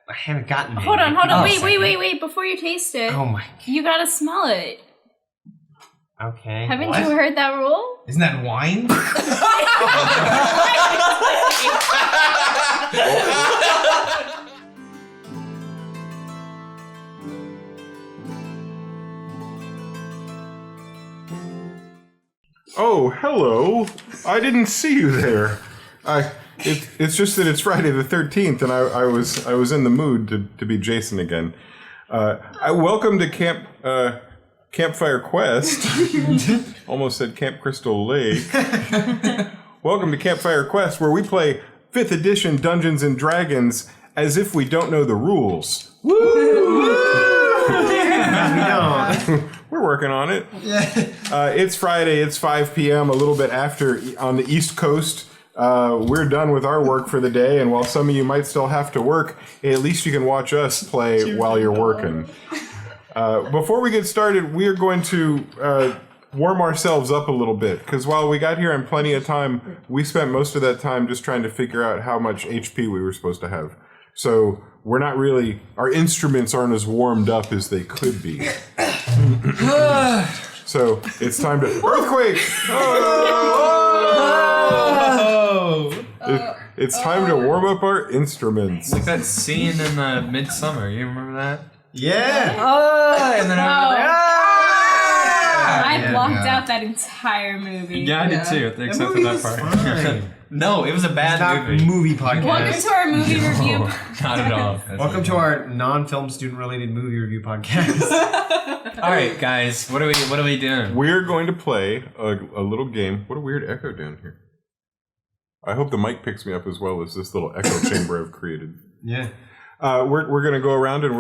I haven't gotten it. Hold on. Wait. Before you taste it, Oh my. you gotta smell it. Okay. Haven't you heard that rule? Isn't that wine? Oh, hello. I didn't see you there. It's just that it's Friday the 13th, and I was in the mood to be Jason again. Welcome to Campfire Quest. Almost said Camp Crystal Lake. Welcome to Campfire Quest, where we play 5th edition Dungeons and Dragons as if we don't know the rules. We're working on it. It's Friday, it's 5 p.m., a little bit after on the East Coast. We're done with our work for the day, and while some of you might still have to work, at least you can watch us play while you're working. Before we get started, we are going to warm ourselves up a little bit, because while we got here in plenty of time, we spent most of that time just trying to figure out how much HP we were supposed to have. So we're not really, our instruments aren't as warmed up as they could be. So it's time to, earthquake! It's time to warm up our instruments. It's like that scene in Midsummer. You remember that? Yeah. And then I blocked out that entire movie. Yeah, I did too, except for that part. No, it was a bad movie podcast. Welcome to our movie review. Not at all. Welcome to our non-film student-related movie review podcast. All right, guys, what are we doing? We're going to play a little game. What a weird echo down here. I hope the mic picks me up as well as this little echo chamber I've created. Yeah. We're going to go around and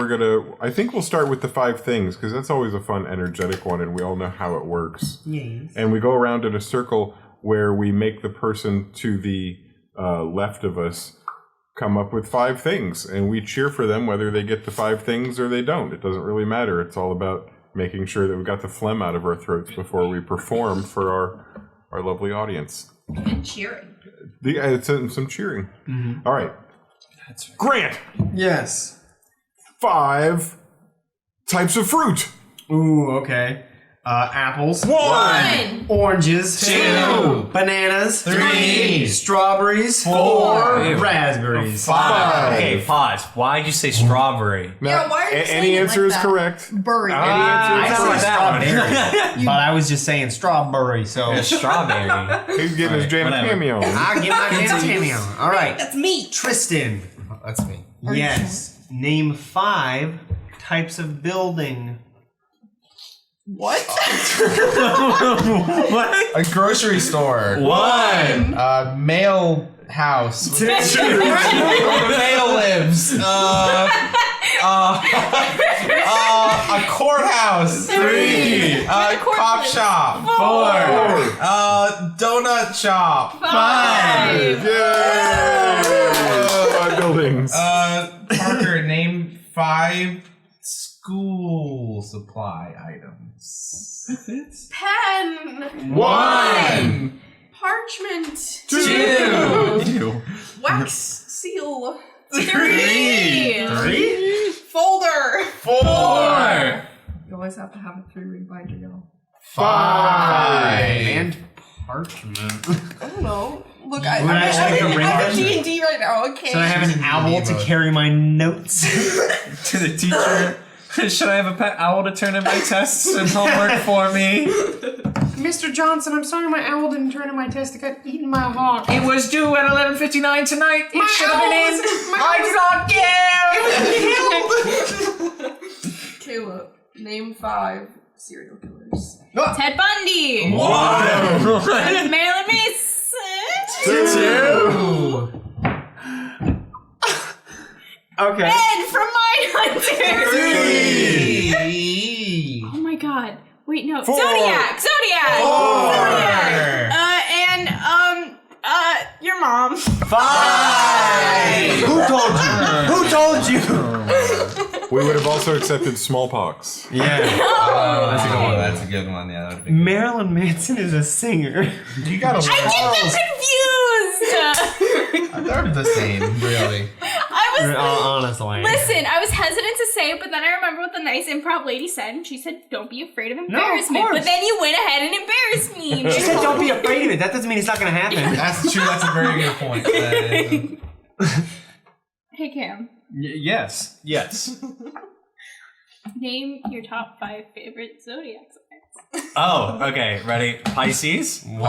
I think we'll start with the 5 things, because that's always a fun, energetic one, and we all know how it works. Yes. And we go around in a circle where we make the person to the left of us come up with 5 things, and we cheer for them whether they get the 5 things or they don't. It doesn't really matter. It's all about making sure that we got the phlegm out of our throats before we perform for our lovely audience. And cheering. It's some cheering. Mm-hmm. All right. That's right. Grant! Yes. 5 types of fruit. Ooh, okay. Apples. 1. Oranges. 2. Bananas. 3. Strawberries. 4. Raspberries. 5. Okay, pause. Why'd you say strawberry? Yeah, why are you saying any it answer like is that? correct. Burry. I said said strawberry, but I was just saying strawberry, so Yeah, strawberry. He's getting his jam whatever. cameo. I'll get my cameo. All right. That's me. Tristan. That's me. Yes. Name 5 types of building. What? A grocery store. 1. Mail house. 2. Mail lives. A courthouse. 3. Cop shop. 4. Donut shop. 5. Yay! 5 buildings. Parker, name 5 school supply items. Pen. 1. Parchment. 2. Wax seal. 3. 3? Folder. 4. You always have to have a 3-ring binder, y'all. 5. And parchment. I don't know. Look, Would I actually I'm make a ring in binder? D&D right now, okay? Should I have an owl to carry my notes? To the teacher. Should I have a pet owl to turn in my tests and homework for me? Mr. Johnson, I'm sorry my owl didn't turn in my test. It got eaten by a hawk. It was due at 11:59 tonight. It should have been in. I do not care. Caleb, name 5 serial killers. Ted Bundy. 1. Marilyn Manson. 2. Okay. Ed from Mindhunter. 3. Oh my god. Wait, no. 4. Zodiac. 4. And your mom. 5. Who told you? Who told you? We would have also accepted smallpox. Yeah. Oh, that's a good one. That's a good one. Yeah. That'd be good. Marilyn Manson is a singer. You gotta. I get them confused. They're the same, really. I Honestly. Listen, I was hesitant to say it, but then I remember what the nice improv lady said, and she said, "Don't be afraid of embarrassment." course. But then you went ahead and embarrassed me. She said, "Don't be afraid of it." That doesn't mean it's not going to happen. That's true. That's a very good point. Hey Cam, Yes. Yes. name your top 5 favorite zodiac signs. Oh, okay. Ready? Pisces. 1.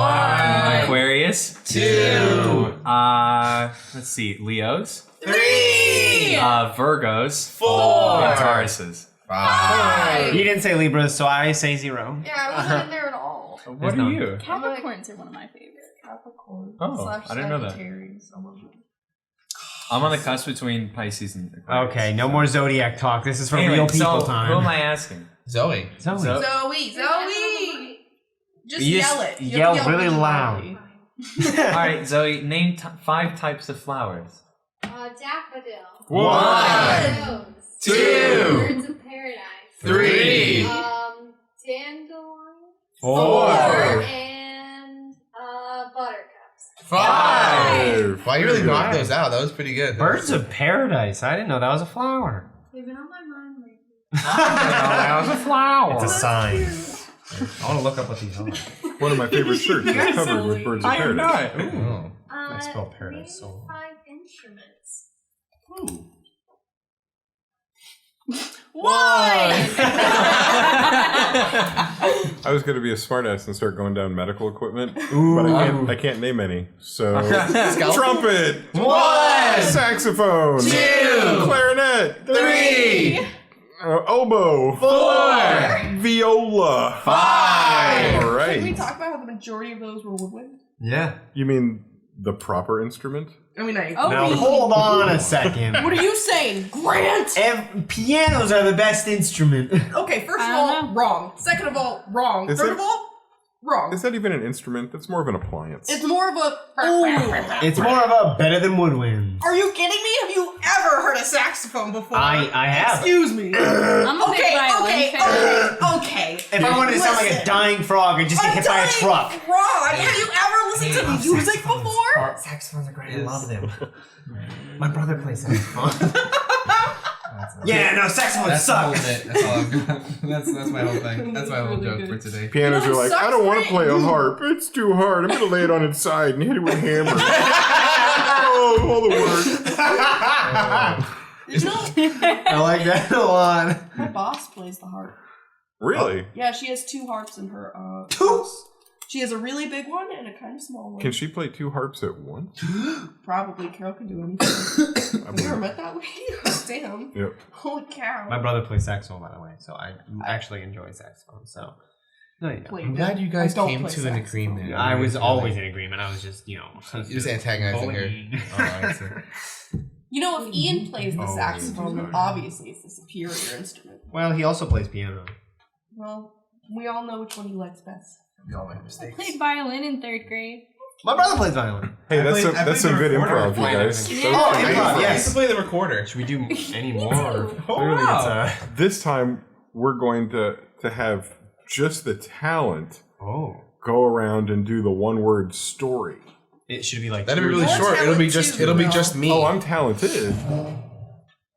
Aquarius. 2. Let's see. Leos. 3. Virgos. 4. And Tauruses. 5. You didn't say Libras, so I say 0. Yeah, I wasn't in there at all. What are you? Capricorns are one of my favorites. Capricorn. Oh, I didn't know that. Sagittarius, some of them. I'm on the cusp between Pisces and Aquarius. Okay, no more zodiac talk. This is for Anyway, real people so time. who am I asking? Zoe. Zoe. Zoe! Just You yell just it. You yell have to really loud. All right, Zoe. Name 5 types of flowers. Daffodil. 1. Rose. 2. Birds of paradise. 3. Dandelion. 4. And buttercups. 5. Wow, you really Pretty knocked good. those out. That was pretty good. Birds of paradise. I didn't know that was a flower. They've been on my mind lately. That was a flower. It's a sign. I want to look up what these are. One of my favorite shirts is covered with birds of I am paradise. not. Oh. I spell paradise name so 5 instruments. I was going to be a smartass and start going down medical equipment, but I can't name any. So, trumpet, 1. saxophone, 2. clarinet, 3. oboe, 4. viola, 5. All Did we right. talk about how the majority of those were woodwind? Yeah. You mean the proper instrument? I mean, Now hold on a second. What are you saying, Grant? Pianos are the best instrument. Okay, first of I all, don't know. wrong. Second of all, wrong. Is Third it- of all, wrong. Is that even an instrument? That's more of an appliance. It's more of a. Ooh. It's more of a better than woodwind. Are you kidding me? Have you ever heard a saxophone before? I have. Excuse me. I'm a big violin fan. Okay. If I wanted to sound like a Listen. dying frog, I'd just get hit by a truck. Wrong. Have you ever listened to music before? Saxophones are great. I love them. My brother plays saxophone. Yeah, no, saxophones That's the whole suck. bit. That's all I've got. That's my whole thing. That's my whole joke for today. Pianos You know, are like, I don't want to play a harp. It's too hard. I'm going to lay it on its side and hit it with a hammer. Oh, all the words. You know, I like that a lot. my boss plays the harp. Really? Yeah, she has 2 harps in her Two? house. She has a really big one and a kind of small one. Can she play 2 harps at once? Probably. Carol can do anything. Have you ever met that lady? Damn. Yep. Holy cow. My brother plays saxophone, by the way, so I actually enjoy saxophone. So, no, you Played I'm it. glad you guys I don't came play to an saxophone. agreement. I was always in agreement. I was just, You're just antagonizing her. bullying. Oh, I see. You know, if Ian plays the Oh, saxophone, then obviously it's the superior instrument. Well, he also plays piano. Well, we all know which one he likes best. We all make I mistakes. played violin in 3rd grade. My brother plays violin. Hey, I that's played- I that's played some the good recorder improv, with you mine, guys. I think. Yeah. Oh, I used improv, to yes. play the recorder. Should we do any more? Oh, Clearly wow. This time, we're going to have just the talent Oh. go around and do the one-word story. It should be like That'd be two or really More short. It'll be talent just. too, It'll be though. just me. Oh, I'm talented.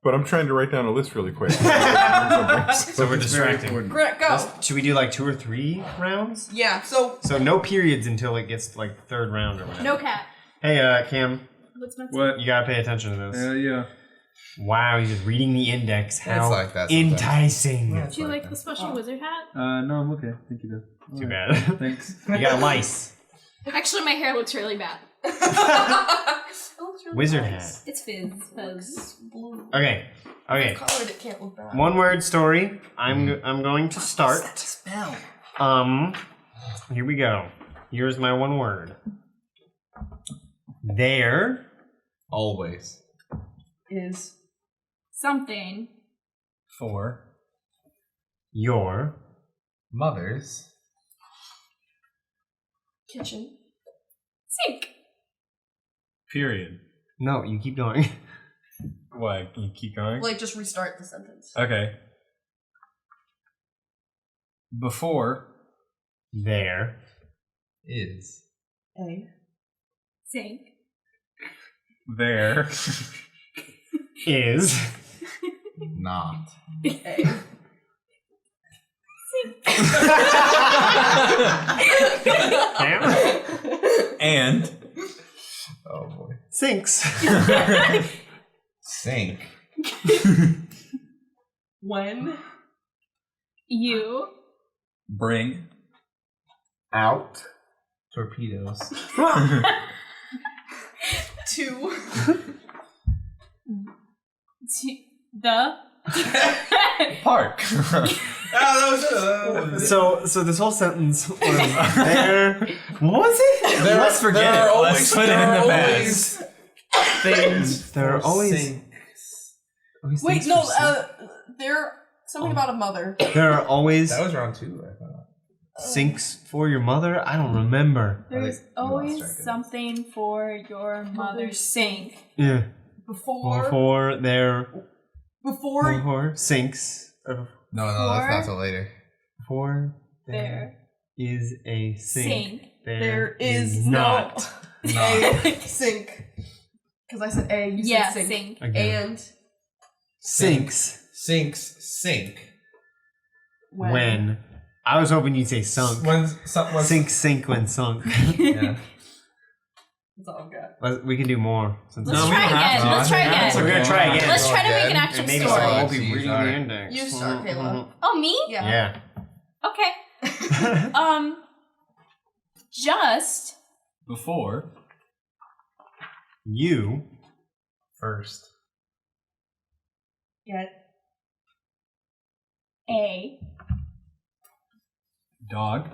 But I'm trying to write down a list really quick. So we're distracting. Grant, go. Should we do like 2 or 3 rounds? Yeah, so So no periods until it gets like 3rd round or whatever. No cat. Hey, Cam, What's my What? you gotta pay attention to this. Yeah. Wow, he's just reading the index. How like that sometimes. enticing. Do you like the special wizard hat? No, I'm okay. Thank you, though. Too bad. Thanks. You got lice. Actually, my hair looks really bad. it looks really Wizard nice. hat. It's fizz. Blue. Okay. Okay. Colored, it can't look bad. One word story. I'm going to start. Spell. Here we go. Here's my one word. There Always. Is Something. For your Mothers. kitchen. Sink. period. No, you keep going. What? Can you keep going? Like, just restart the sentence. Okay. Before There Is. A. Sink. there is Not. And Oh boy. sinks. Sink. When You bring Out. Torpedoes. to the park. So this whole sentence was there. What was it? Let's forget it. Let's put it in the past. Things. There are always. always wait, things no, for sink. there something about a mother. There are always That was round 2, I thought. sinks for your mother. I don't remember. There's You lost always track of it. something for your mother's sink. Yeah. Before Before sinks. No, that's not till later. Before There is a sink. there is not. a sink. Because I said A, you yeah, said sink. sink. Again. And Sinks. Sinks. Sink. When. I was hoping you'd say sunk. When Sink when sunk. Yeah. That's all I've got. We can do more. Since Let's we try don't have again. to. Let's try again. We're gonna try again. Let's try to make Again. an actual And maybe story. someone will Oh, be geez, reading alright. the index. You start, Kayla. Oh, me? Yeah. Okay. Just Before You First. Get a dog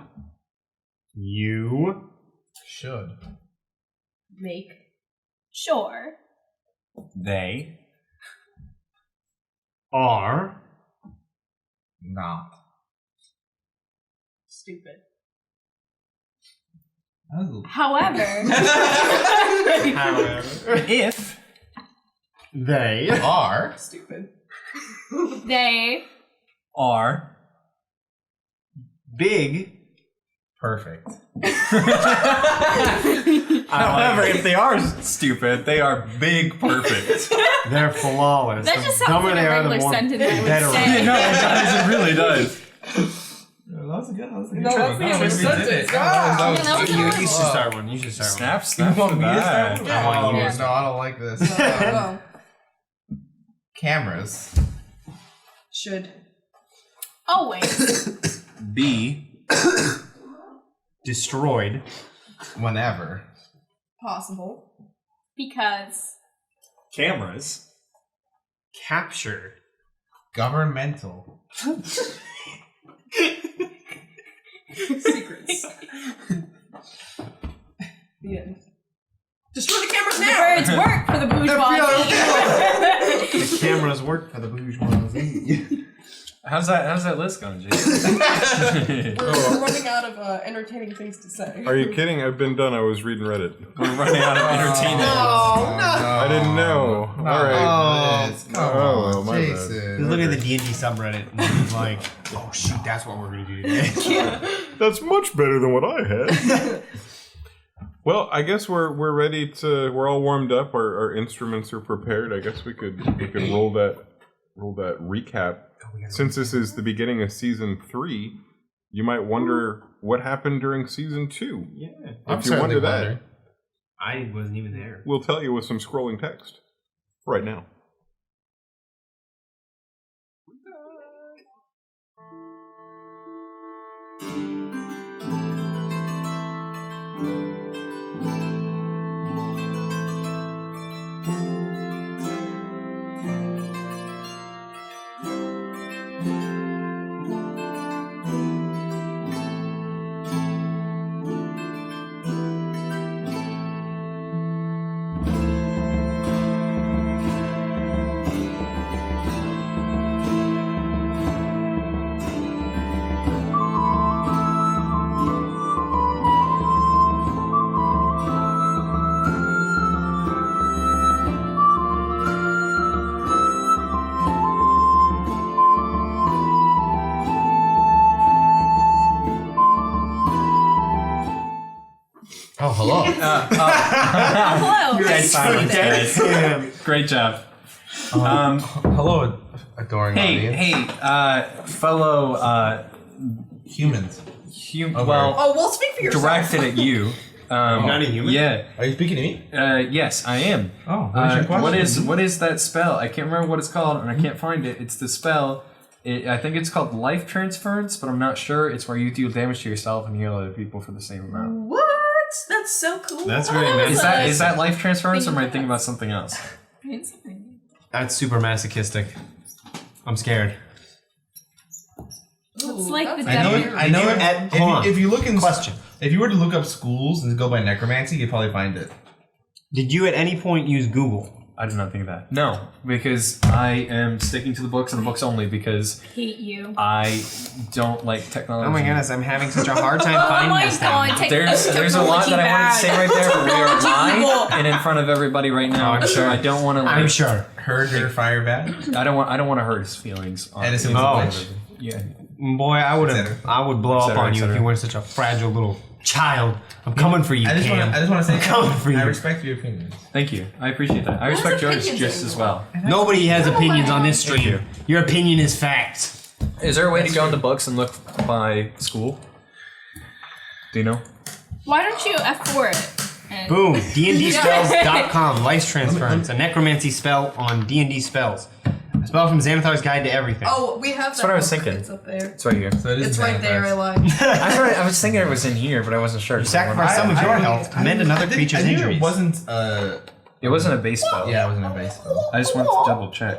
You Should. make sure they are Not. stupid. however however if they Are. Stupid. they are big. Perfect. however if they are stupid they are big perfect. They're flawless. that The just sounds dumber like they a are, the regular more sentence I would better. say. No, it does. It really does. That's a good. No, that's the end of the sentence. Yeah, that was You horrible. should start one. You should start Snap, snap. want for me to that. start? Yeah. I want you Yeah. to No, I don't like this. Well, Cameras. should Always. Be destroyed. Whenever. possible. Because cameras Capture. Governmental. Secrets. The end. Destroy the cameras the now! birds work for the bourgeoisie. The cameras work for the bourgeoisie. how's that list going, Jake? We're running out of entertaining things to say. Are you kidding? I've been done. I was reading Reddit. We're running out of entertainment. I didn't know. All right. Come Oh, on, my bad. Jason. Look at the D&D subreddit and he's like, oh shoot, that's what we're gonna do today. That's much better than what I had. Well, I guess we're ready to. We're all warmed up. Our instruments are prepared. I guess we could roll that recap. Since this is the beginning of season 3, you might wonder what happened during season 2. Yeah. If you wonder that, I wasn't even there. we'll tell you with some scrolling text right now. Oh, hello. Hello. Great job. Hello, adoring audience. Fellow Humans. well, Oh, well, speak for yourself. directed at you. You're not a human? Yeah. Are you speaking to me? Yes, I am. Oh, what is your question? What is that spell? I can't remember what it's called, and I can't find it. It's the spell. I think it's called Life Transference, but I'm not sure. It's where you deal damage to yourself and heal other people for the same amount. What? That's so cool. That's very Is that Life Transference, or am I thinking about something else? That's super masochistic. I'm scared. It's like the I know. devil. I know. Hold on. If you look in Question. if you were to look up schools and go by necromancy, you'd probably find it. Did you at any point use Google? I did not think of that. No, because I am sticking to the books and the books only because Hate you. I don't like technology. Oh my goodness, I'm having such a hard time Oh finding my this god, thing. There's a lot that I wanted to say right there, but we are Technology live evil. and in front of everybody right now. I'm so sure. I don't want to. I'm sure. Heard your fire bad. I don't want to hurt his feelings. Edison was Oh. a witch. Yeah. Boy, I would blow up on you if you weren't such a fragile little child. I'm coming for you, I just Cam. want to say, coming for you. I respect your opinion. Thank you. I appreciate that. I respect yours opinions just as well. Nobody has opinions on this Thank stream. Your opinion is fact. Is there a way to go into books and look by school? Do you know? Why don't you F4 it? And Boom. DNDspells.com. Life Transference. A necromancy spell on D&D spells. A spell from Xanathar's Guide to Everything. Oh, we have that. what I was book. thinking. It's up there. It's right here. So it is It's right there. I Xanathars. lied. I was thinking it was in here, but I wasn't sure. Sacrifice some of your health to mend another I creature's knew injuries. It wasn't. It wasn't a base spell. Yeah, it wasn't a base spell. I just wanted to double check.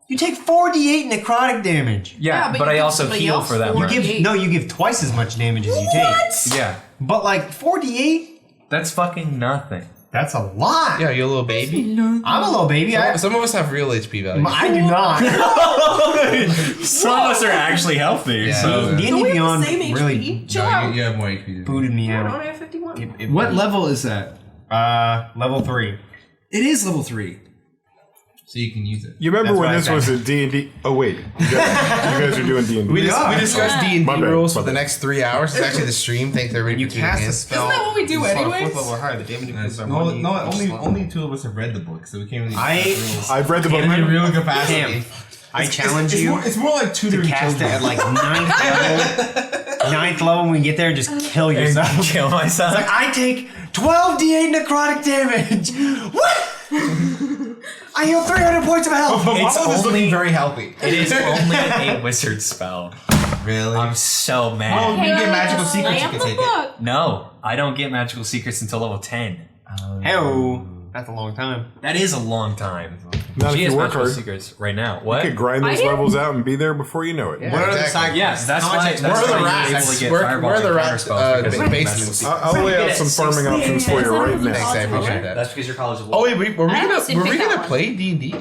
You take 4d8 necrotic damage. Yeah, but but you I give also somebody heal else for that four. much. You give twice as much damage as you take. Yeah, But like 4d8, that's fucking nothing. that's a lot. Yeah, you a little baby. I'm a little baby. Some of us have real HP value. I do not. Some of us are actually healthy. Yeah. So D&D Don't we have Beyond the same HP? really Chill No, out. you have more HP. Than booted me I don't out. have 51. What level is that? Level 3. It is level 3. so you can use it. You remember That's when what I this was said. a D&D? Oh wait, you guys are doing D&D. We discussed D&D My bad, rules my for the bad. next 3 hours. It's actually the stream. Thanks everybody. You for tuning cast in. a spell. Isn't that what we do you just want a anyways? fourth level higher. The damage increases by No, 1d8. only two of us have read the book, so we can't really. I've read the book. in a real capacity. Cam, I challenge you It's more like to tutoring cast it children. at like 9th level. 9th level, when we get there, just kill yourself. kill myself. Like, I take 12d8 necrotic damage. What? I heal 300 points of health. It's Mama was only looking very healthy. it is only a wizard spell. Really? I'm so Well, mad. if you get magical secrets, you can take it. No, I don't get magical secrets until level 10. Hey-oh. That's a long time. That is a long time. Not if She you has work magical hard. secrets right now. You What? could grind those I levels out and be there before you know it. What are the exactly. side Yes, that's How much why. XP? That's Where are why the you're rats? able to get Where fireball are the and rat counter spells because of basements? magical I'll lay out Get some it. farming options for you right now. Thanks, I appreciate that. That's because your college is Oh wait, were we I almost didn't pick that gonna one. play D&D?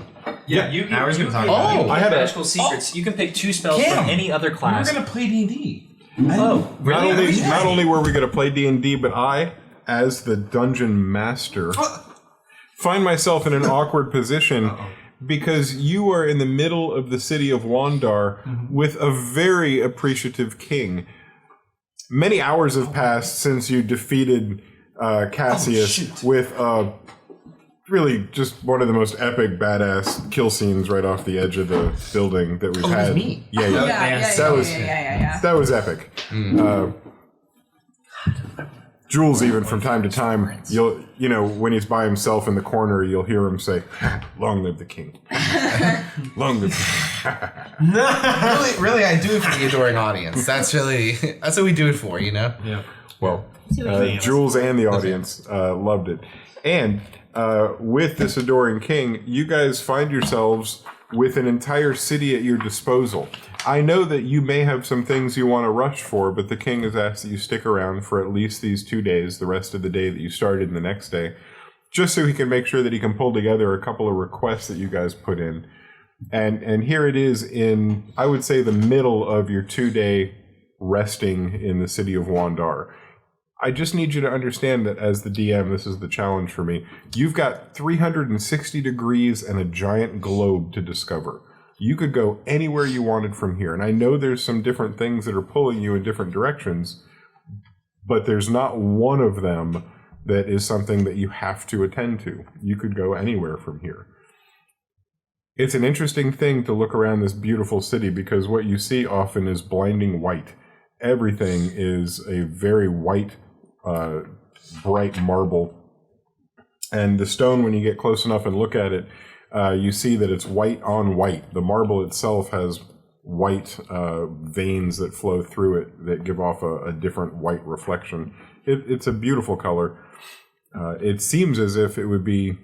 Yeah, you can. I was you gonna can- talk about it. you I can had get a- magical secrets. You can pick 2 spells Cam, from any other We were class. gonna play D&D. Oh, Not really? only were we going to play D&D, but I, as the dungeon master, find myself in an awkward position because you are in the middle of the city of Wandar with a very appreciative king. Many hours have passed since you defeated Cassius with really just one of the most epic badass kill scenes right off the edge of the building that we've had. me. Yeah. Yeah. That was epic. Jules, even from time to time, you know, when he's by himself in the corner, you'll hear him say, "Long live the king! Long live the king!" really, I do it for the adoring audience. That's what we do it for, you know. Yeah. Well, Jules and the audience loved it, and with this adoring king, you guys find yourselves with an entire city at your disposal. I know that you may have some things you want to rush for, but the king has asked that you stick around for at least these 2 days, the rest of the day that you started and the next day, just so he can make sure that he can pull together a couple of requests that you guys put in. And here it is in, I would say, the middle of your 2-day resting in the city of Wandar. I just need you to understand that as the DM, this is the challenge for me. You've got 360 degrees and a giant globe to discover. You could go anywhere you wanted from here. And I know there's some different things that are pulling you in different directions, but there's not one of them that is something that you have to attend to. You could go anywhere from here. It's an interesting thing to look around this beautiful city because what you see often is blinding white. Everything is a very white, bright marble. And the stone, when you get close enough and look at it, you see that it's white on white. The marble itself has white veins that flow through it that give off a different white reflection. It's a beautiful color. It seems as if it would be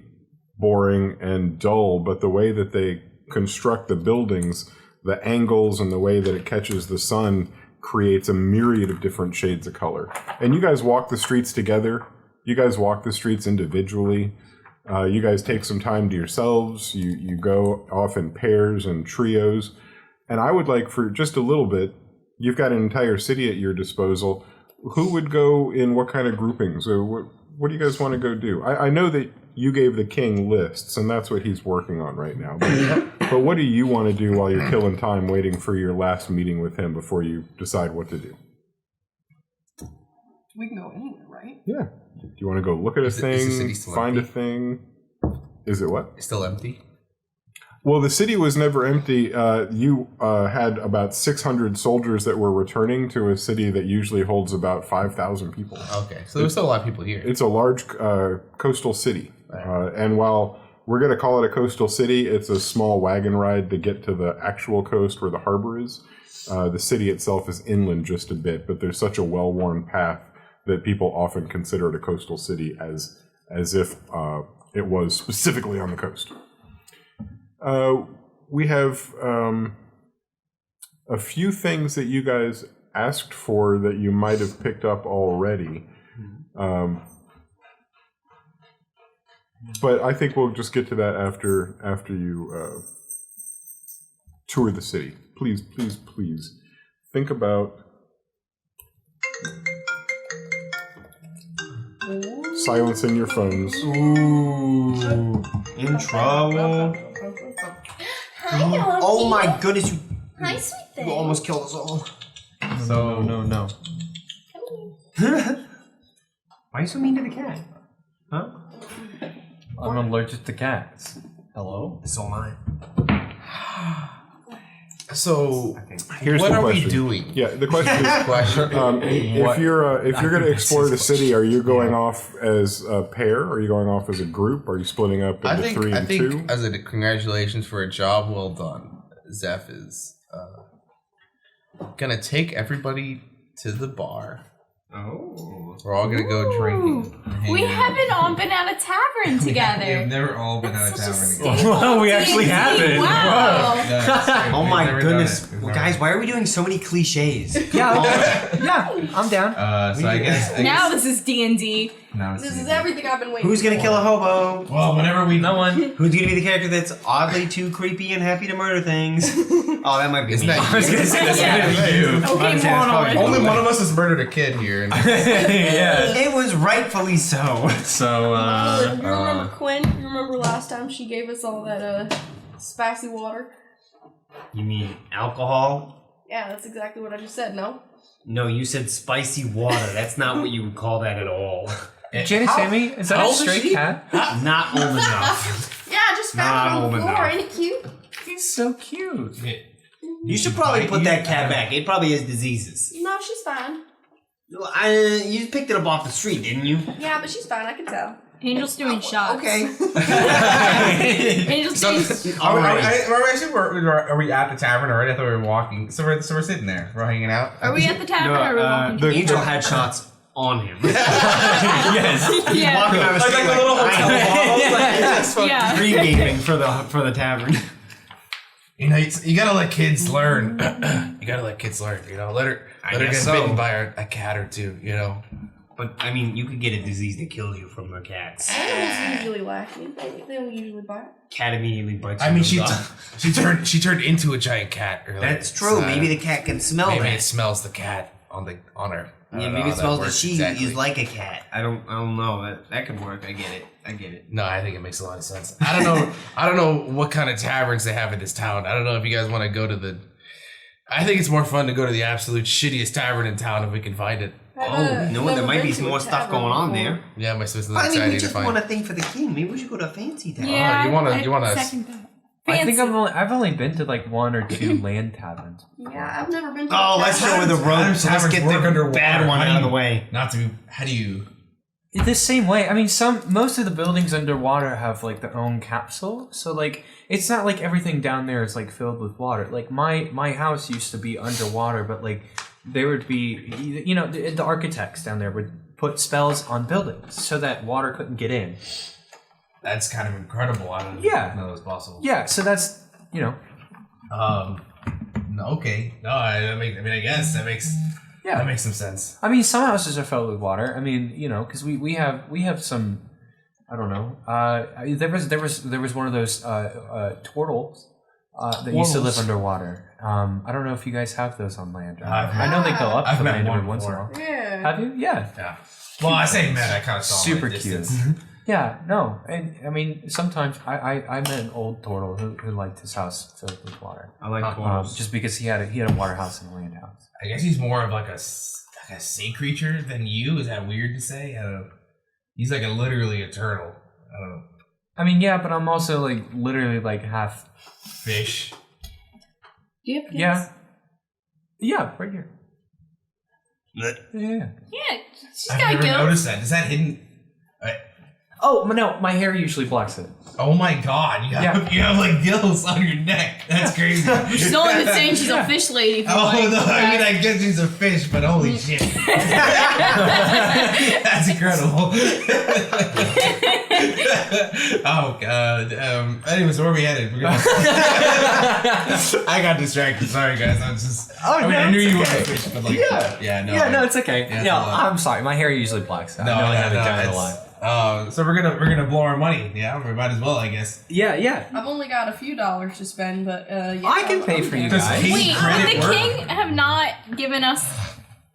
boring and dull, but the way that they construct the buildings, the angles and the way that it catches the sun creates a myriad of different shades of color. And you guys walk the streets together. You guys walk the streets individually. You guys take some time to yourselves. You go off in pairs and trios. And I would like for just a little bit, you've got an entire city at your disposal. Who would go in what kind of groupings? Or what do you guys want to go do? I know that you gave the king lists, and that's what he's working on right now. But what do you want to do while you're killing time waiting for your last meeting with him before you decide what to do? We can go anywhere, right? Yeah. Do you want to go look at a thing, find a thing? Is it what? It's still empty? Well, the city was never empty. You had about 600 soldiers that were returning to a city that usually holds about 5,000 people. Okay, so there's still a lot of people here. It's a large coastal city. Right. And while we're going to call it a coastal city, it's a small wagon ride to get to the actual coast where the harbor is. The city itself is inland just a bit, but there's such a well-worn path that people often consider it a coastal city as if it was specifically on the coast. We have a few things that you guys asked for that you might have picked up already. But I think we'll just get to that after you tour the city. Please think about silencing your phones. Ooh, in trouble. Hi, Oh my goodness, Hi, sweet thing. you almost killed us all. So no. Why are you so mean to the cat? Huh? I'm allergic to cats. Hello? So am I. So, Here's what the are we question. doing? Yeah, the question is, if you're going to explore the city, are you going off as a pair? Are you going off as a group? Are you splitting up into 3 and 2? As a congratulations for a job well done, Zeph is gonna take everybody to the bar. Oh. We're all gonna go drinking. We haven't all been at a tavern together. We've never all been at a tavern staple. together. Well, we actually haven't. Wow. Oh my goodness. Well, guys, why are we doing so many cliches? Yeah, I'm down. So I guess Now this is D&D. This is everything I've been waiting Who's gonna for. kill a hobo? Well, whenever we No one. Who's gonna be the character that's oddly too creepy and happy to murder things? Oh, that might be Isn't me. that I was gonna say that's Yeah. gonna be you. Okay, Monolith. Only one of us has murdered a kid here. And Yeah. It was rightfully so. So, You remember Quinn? You remember last time she gave us all that spicy water? You mean alcohol? Yeah, that's exactly what I just said, no? No, you said spicy water. That's not what you would call that at all. Jenny Sammy, is that how a old is stray she? cat? Not old enough. Yeah, I just found it on the Not floor. enough. Ain't it cute? He's so cute. You should probably put that cat back. It probably has diseases. No, she's fine. You picked it up off the street, didn't you? Yeah, but she's fine. I can tell. Angel's doing shots. Okay. Angel's doing... Are we at the tavern already? I thought we were walking. So we're sitting there. We're hanging out. Are we at the tavern or are we walking? The angel had shots on him. Yes. Yeah. Walking down the street Like the little hotel Yeah. pre-gaming for the tavern. you know, you gotta let kids learn. You gotta let kids learn. You know, let her get guess so. bitten by a cat or two. You know. But I mean, you could get a disease that kills you from the cats. Animals usually lacking. They don't usually bite. Cat immediately bites. I you mean, in the butt. she turned into a giant cat earlier. That's true. Maybe the cat can smell maybe that. it smells the cat on her. I Yeah, don't maybe know it how smells that works she exactly. is like a cat. I don't know. That could work. I get it. No, I think it makes a lot of sense. I don't know what kind of taverns they have in this town. I don't know if you guys want to go to the. I think it's more fun to go to the absolute shittiest tavern in town if we can find it. There might be some more stuff going on there. Yeah, my sister's I mean, excited we to just find. want a thing for the king. Maybe we should go to a fancy tavern. Yeah, you wanna- I'd second that. I think Fancy. I've only been to like 1 or 2 land taverns. Yeah, I've never been to Oh, a let's tavern. go with the ropes. Let's Taverns get work the underwater. bad one How do out of the you- way. Not to. How do you? The same way. I mean, most of the buildings underwater have like their own capsule, so like it's not like everything down there is like filled with water. Like my house used to be underwater, but like there would be, you know, the architects down there would put spells on buildings so that water couldn't get in. That's kind of incredible. I don't Yeah. know it's possible. Yeah, so that's, you know. No, okay. No, I guess that makes some sense. I mean, some houses are filled with water. I mean, you know, because we have some. I don't know. There was one of those turtles that used to live underwater. I don't know if you guys have those on land. I know they go up I've to met land every one once in a before. while. Yeah. Have you? Yeah. Yeah. Well, I say man, I kind of saw Super him at a cute. distance. Yeah. No. And I mean, sometimes I met an old turtle who liked his house filled with water. I like turtles. Just because he had a water house and a land house. I guess he's more of like a sea creature than you. Is that weird to say? I don't know. He's like literally a turtle. I don't know. I mean, yeah, but I'm also like literally like half Fish. Do you have kids? Yeah. Yeah, right here. Yeah. Yeah, she's I've got never gills. noticed that. Is that hidden? Oh no, my hair usually blocks it. Oh my god! You have like gills on your neck. That's crazy. She's only been saying she's a fish lady. For Oh like, no! I mean, I guess she's a fish, but holy shit! That's incredible. Oh god. Anyways, where are we headed? I got distracted. Sorry, guys. I was just. I knew you were a fish, but like, no, it's okay. Yeah, No, it's a lot. I'm sorry. My hair usually blocks it. No, I know I have a no, giant it's- line. So we're gonna blow our money. Yeah, we might as well, I guess. Yeah. I've only got a few dollars to spend, but yeah. I can pay for you Does guys. he- Wait, Credit would the work. king have not given us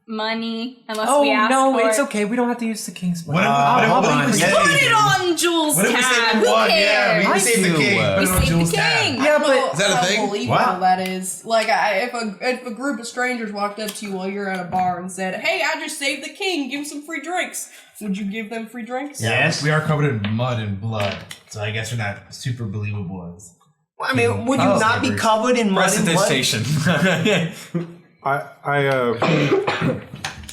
money unless Oh we asked no, for it's it? okay. We don't have to use the king's money. What if we Put it on Jules' What if we tab. say Who one? cares? Yeah, we I save the do, king. Put We it on saved Jules' the tab. king. Yeah, but Is that a how thing? believable What? that is. Like, if a group of strangers walked up to you while you're at a bar and said, "Hey, I just saved the king. Give him some free drinks." Would you give them free drinks? Yes. We are covered in mud and blood, so I guess we're not super believable as. I mean, would you Oh, not be neighbors. covered in mud and blood? I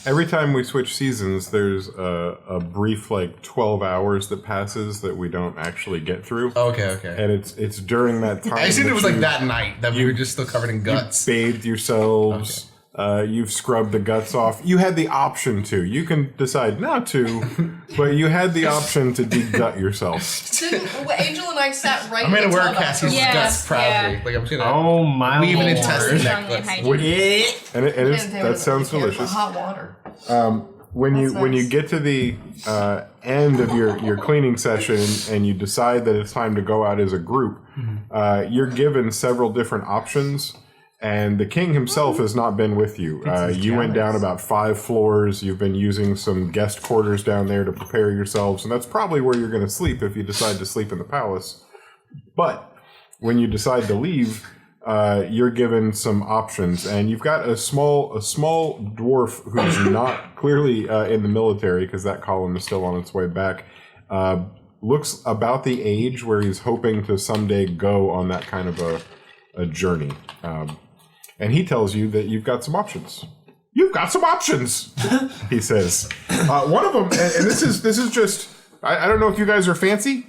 every time we switch seasons, there's a brief like 12 hours that passes that we don't actually get through, Okay. and it's during that time. I assumed it was like you that night that we were just still covered in guts. bathed yourselves. You've scrubbed the guts off. You had the option to. You can decide not to, but you had the option to de-gut yourself. Didn't Angel and I sat right I'm in gonna the wear tub Cassie's Yeah, guts proudly. yeah. Like I'm just gonna Oh my weave an lord. intestine Strongly necklace. hygienic. And outside. that sounds delicious. Hot water. When That's you nice. get to the end of your cleaning session and you decide that it's time to go out as a group, you're given several different options. And the king himself has not been with you. You went down about 5 floors. You've been using some guest quarters down there to prepare yourselves, and that's probably where you're going to sleep if you decide to sleep in the palace. But when you decide to leave, you're given some options, and you've got a small dwarf who's not clearly in the military because that column is still on its way back. Looks about the age where he's hoping to someday go on that kind of a journey. And he tells you that you've got some options. You've got some options, he says. One of them, and this is just, I don't know if you guys are fancy.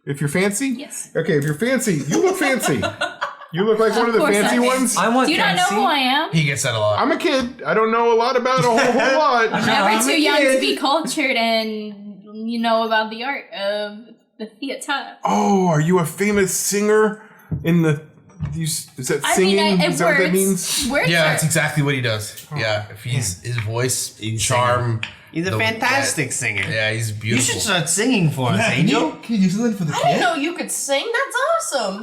If you're fancy? Yes. Okay, if you're fancy, you look fancy. You look like one of the course fancy I'm ones. I want Do you not know who I am? He gets that a lot. I'm a kid. I don't know a lot about a whole lot. Never too young to be cultured and you know about the art of the theater. Oh, are you a famous singer in the... Is that singing? Is that what that means? Words Yeah, are, that's exactly what he does. Yeah, if he's his voice, charm. He's a fantastic singer. Yeah, he's You beautiful. should start singing for us, Angel. Can you do something for the I didn't know you could sing. That's awesome.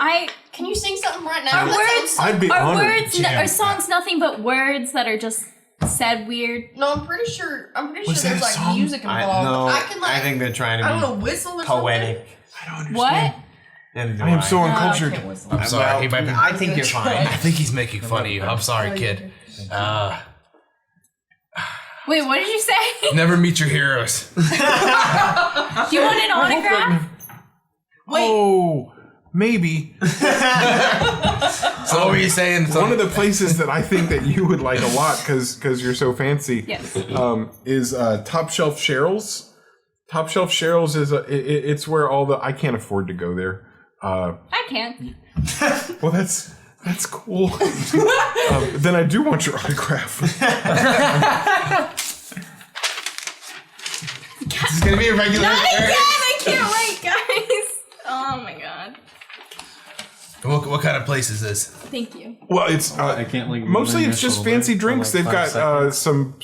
Can you sing something right now? Our words, I'd be our honored. words, our songs, nothing but words that are just said weird. No, I'm pretty sure Was that there's a like song? music involved. I can I think they're trying I don't to know, whistle or be poetic. I don't understand. What? And I am so something. uncultured. I can't whistle. I'm sorry. He might be, I think you're fine. I think he's making fun of you. I'm sorry, kid. Wait, what did you say? Never meet your heroes. Do you want an autograph? Oh, maybe. So what were you saying? One of the places that I think that you would like a lot because you're so fancy Yes. is Top Shelf Cheryl's. Top Shelf Cheryl's is it's where all the I can't afford to go there. I can. Well, that's cool. Then I do want your autograph. This is gonna be a regular. Not again! I can't wait, guys. Oh my god. What kind of place is this? Thank you. Well, it's I can't like. mostly it's just fancy drinks. They've got some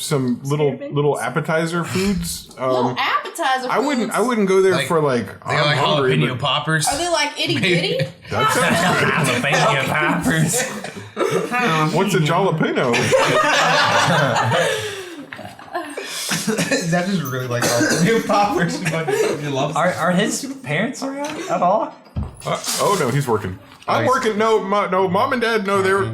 little Spearmint? appetizer foods. Little appetizer I wouldn't foods. go there Like- for like They got I'm like hungry, jalapeno but poppers. Are they like itty bitty? that sounds Jalapeno poppers. good. What's a jalapeno? Zach just really like new poppers. He loves Are his parents around at all? Oh no, he's working. I'm working. No, mom and dad. No, they're.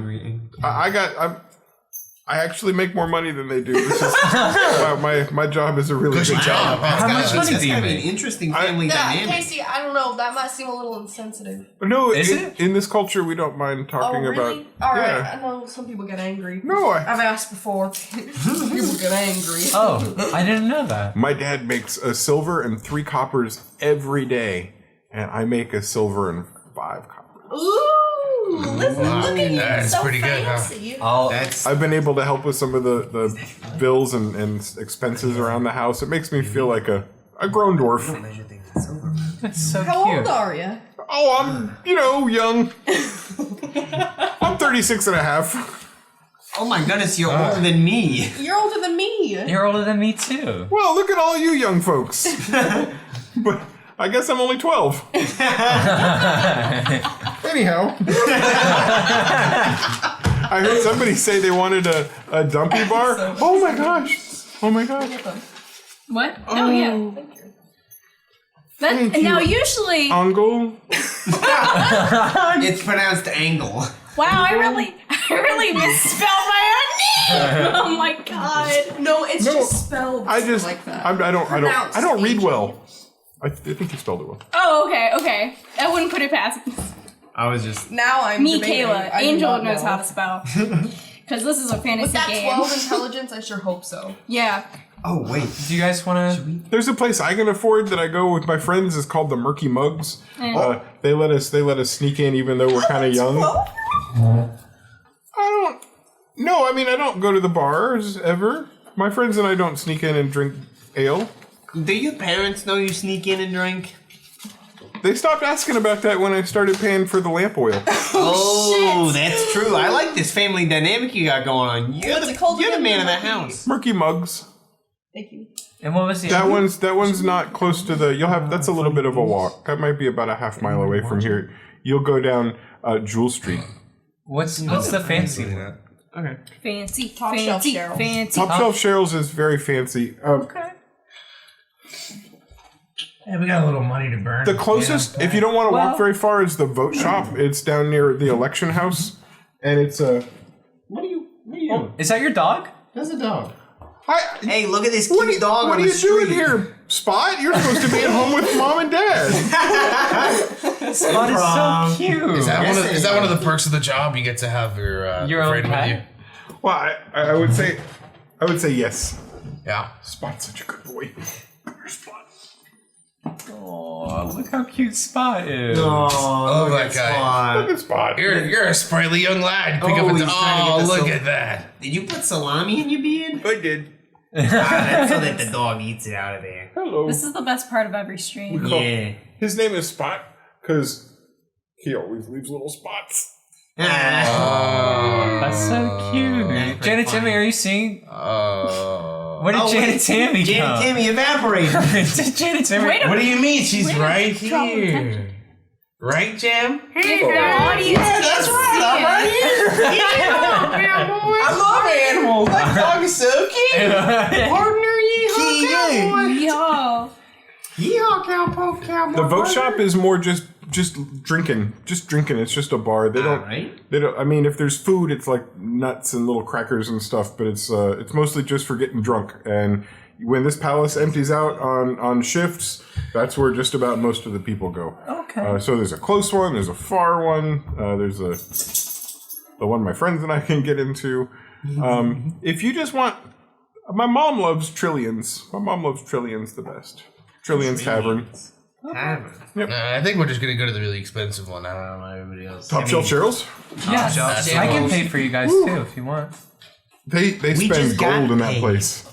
I actually make more money than they do. This is, my job is a really Cushy good job. job. How much money That's do you kind of an make? interesting family Yeah, dynamic. Casey, I don't know. That might seem a little insensitive. No, Is it? in this culture we don't mind talking Oh, really? about. All right. Yeah. I know some people get angry. No, I've asked before. People get angry. Oh, I didn't know that. my dad makes a silver and 3 coppers every day, and I make a silver and 5 coppers. Ooh, listen, look at you. That's So pretty good, huh? fancy. That's I've been able to help with some of the bills and expenses around the house. It makes me feel like a grown dwarf. That's so How cute. old are you? Oh, I'm, young. I'm 36 and a half. oh my goodness, you're older than me. You're older than me. You're older than me too. Well, look at all you young folks. But I guess I'm only 12. Anyhow. I heard somebody say they wanted a dumpy bar. Oh my gosh. Oh my gosh. What? Oh, yeah. Thank you. Thank you. Now, usually. Angle. It's pronounced angle. Wow, I really misspelled my own name. Oh my god. No, it's just spelled I just like that. I don't Pronounced read H. well. I think you spelled it well. Oh, okay. I wouldn't put it past I was just. Now I'm me, debating. Kayla. I do Angel not knows know. how to spell. Because this is a fantasy With that game. 12 intelligence, I sure hope so. Yeah. Oh wait. Do you guys want to? There's a place I can afford that I go with my friends. It's called the Murky Mugs. They let us sneak in even though we're kind of young. No, I mean I don't go to the bars ever. My friends and I don't sneak in and drink ale. Do your parents know you sneak in and drink? They stopped asking about that when I started paying for the lamp oil. Oh, that's true. I like this family dynamic you got going on. You're What's the, it called you're the again? man of the house. Murky Mugs. Thank you. And what was the That one's not close to the. That's a little bit of a walk. That might be about a half mile away from here. You'll go down Jewel Street. What's the fancy one? Okay. Fancy, Top shelf fancy, Cheryl. fancy. Top Shelf Cheryl's is very fancy. Okay. Yeah, we got a little money to burn. The closest, if you don't want to walk very far, is the vote shop. It's down near the election house, and it's a. What are you? Is that your dog? That's a dog. Hey, look at this What cute dog what on are the you street. doing here, Spot? You're supposed to be at home with mom and dad. Spot is so cute. Is that one of the perks of the job? You get to have your own friend with pet? you. Well, I would say yes. Yeah. Spot's such a good boy. Spot. Oh, look how cute Spot is. Oh, that guy. Look at Spot. You're a sprightly young lad. Pick up Oh, and he's trying to get the look silver. at that. Did you put salami in your beard? I did. That's so that the dog eats it out of there. Hello. This is the best part of every stream. Yeah. His name is Spot because he always leaves little spots. That's so cute. That's Jan and funny. Tammy, are you seeing? Where did Oh, Jan wait. and Tammy Jan go? and Tammy evaporated. Jan and Tammy. Wait a What do you mean? She's Way to right draw here. Right, Jam? If the audience That's right. I'm right here. I love animals. That dog is so cute. partner, Yeehaw. yeehaw. Yeehaw, The vote shop is more just drinking. Just drinking. It's just a bar. They don't. Alright. They don't. I mean, if there's food, it's like nuts and little crackers and stuff. But it's mostly just for getting drunk. And when this palace empties out on shifts, that's where just about most of the people go. Okay. So there's a close one, there's a far one, there's the one my friends and I can get into. If you just want, my mom loves Trillions. My mom loves Trillions the best. Trillions Tavern. Yep. I think we're just gonna go to the really expensive one. I don't know about everybody else. Top Shelf Cheryl's? Yeah, Shelf I can Cheryl's. pay for you guys too if you want. They We spend just got gold in that paid. place.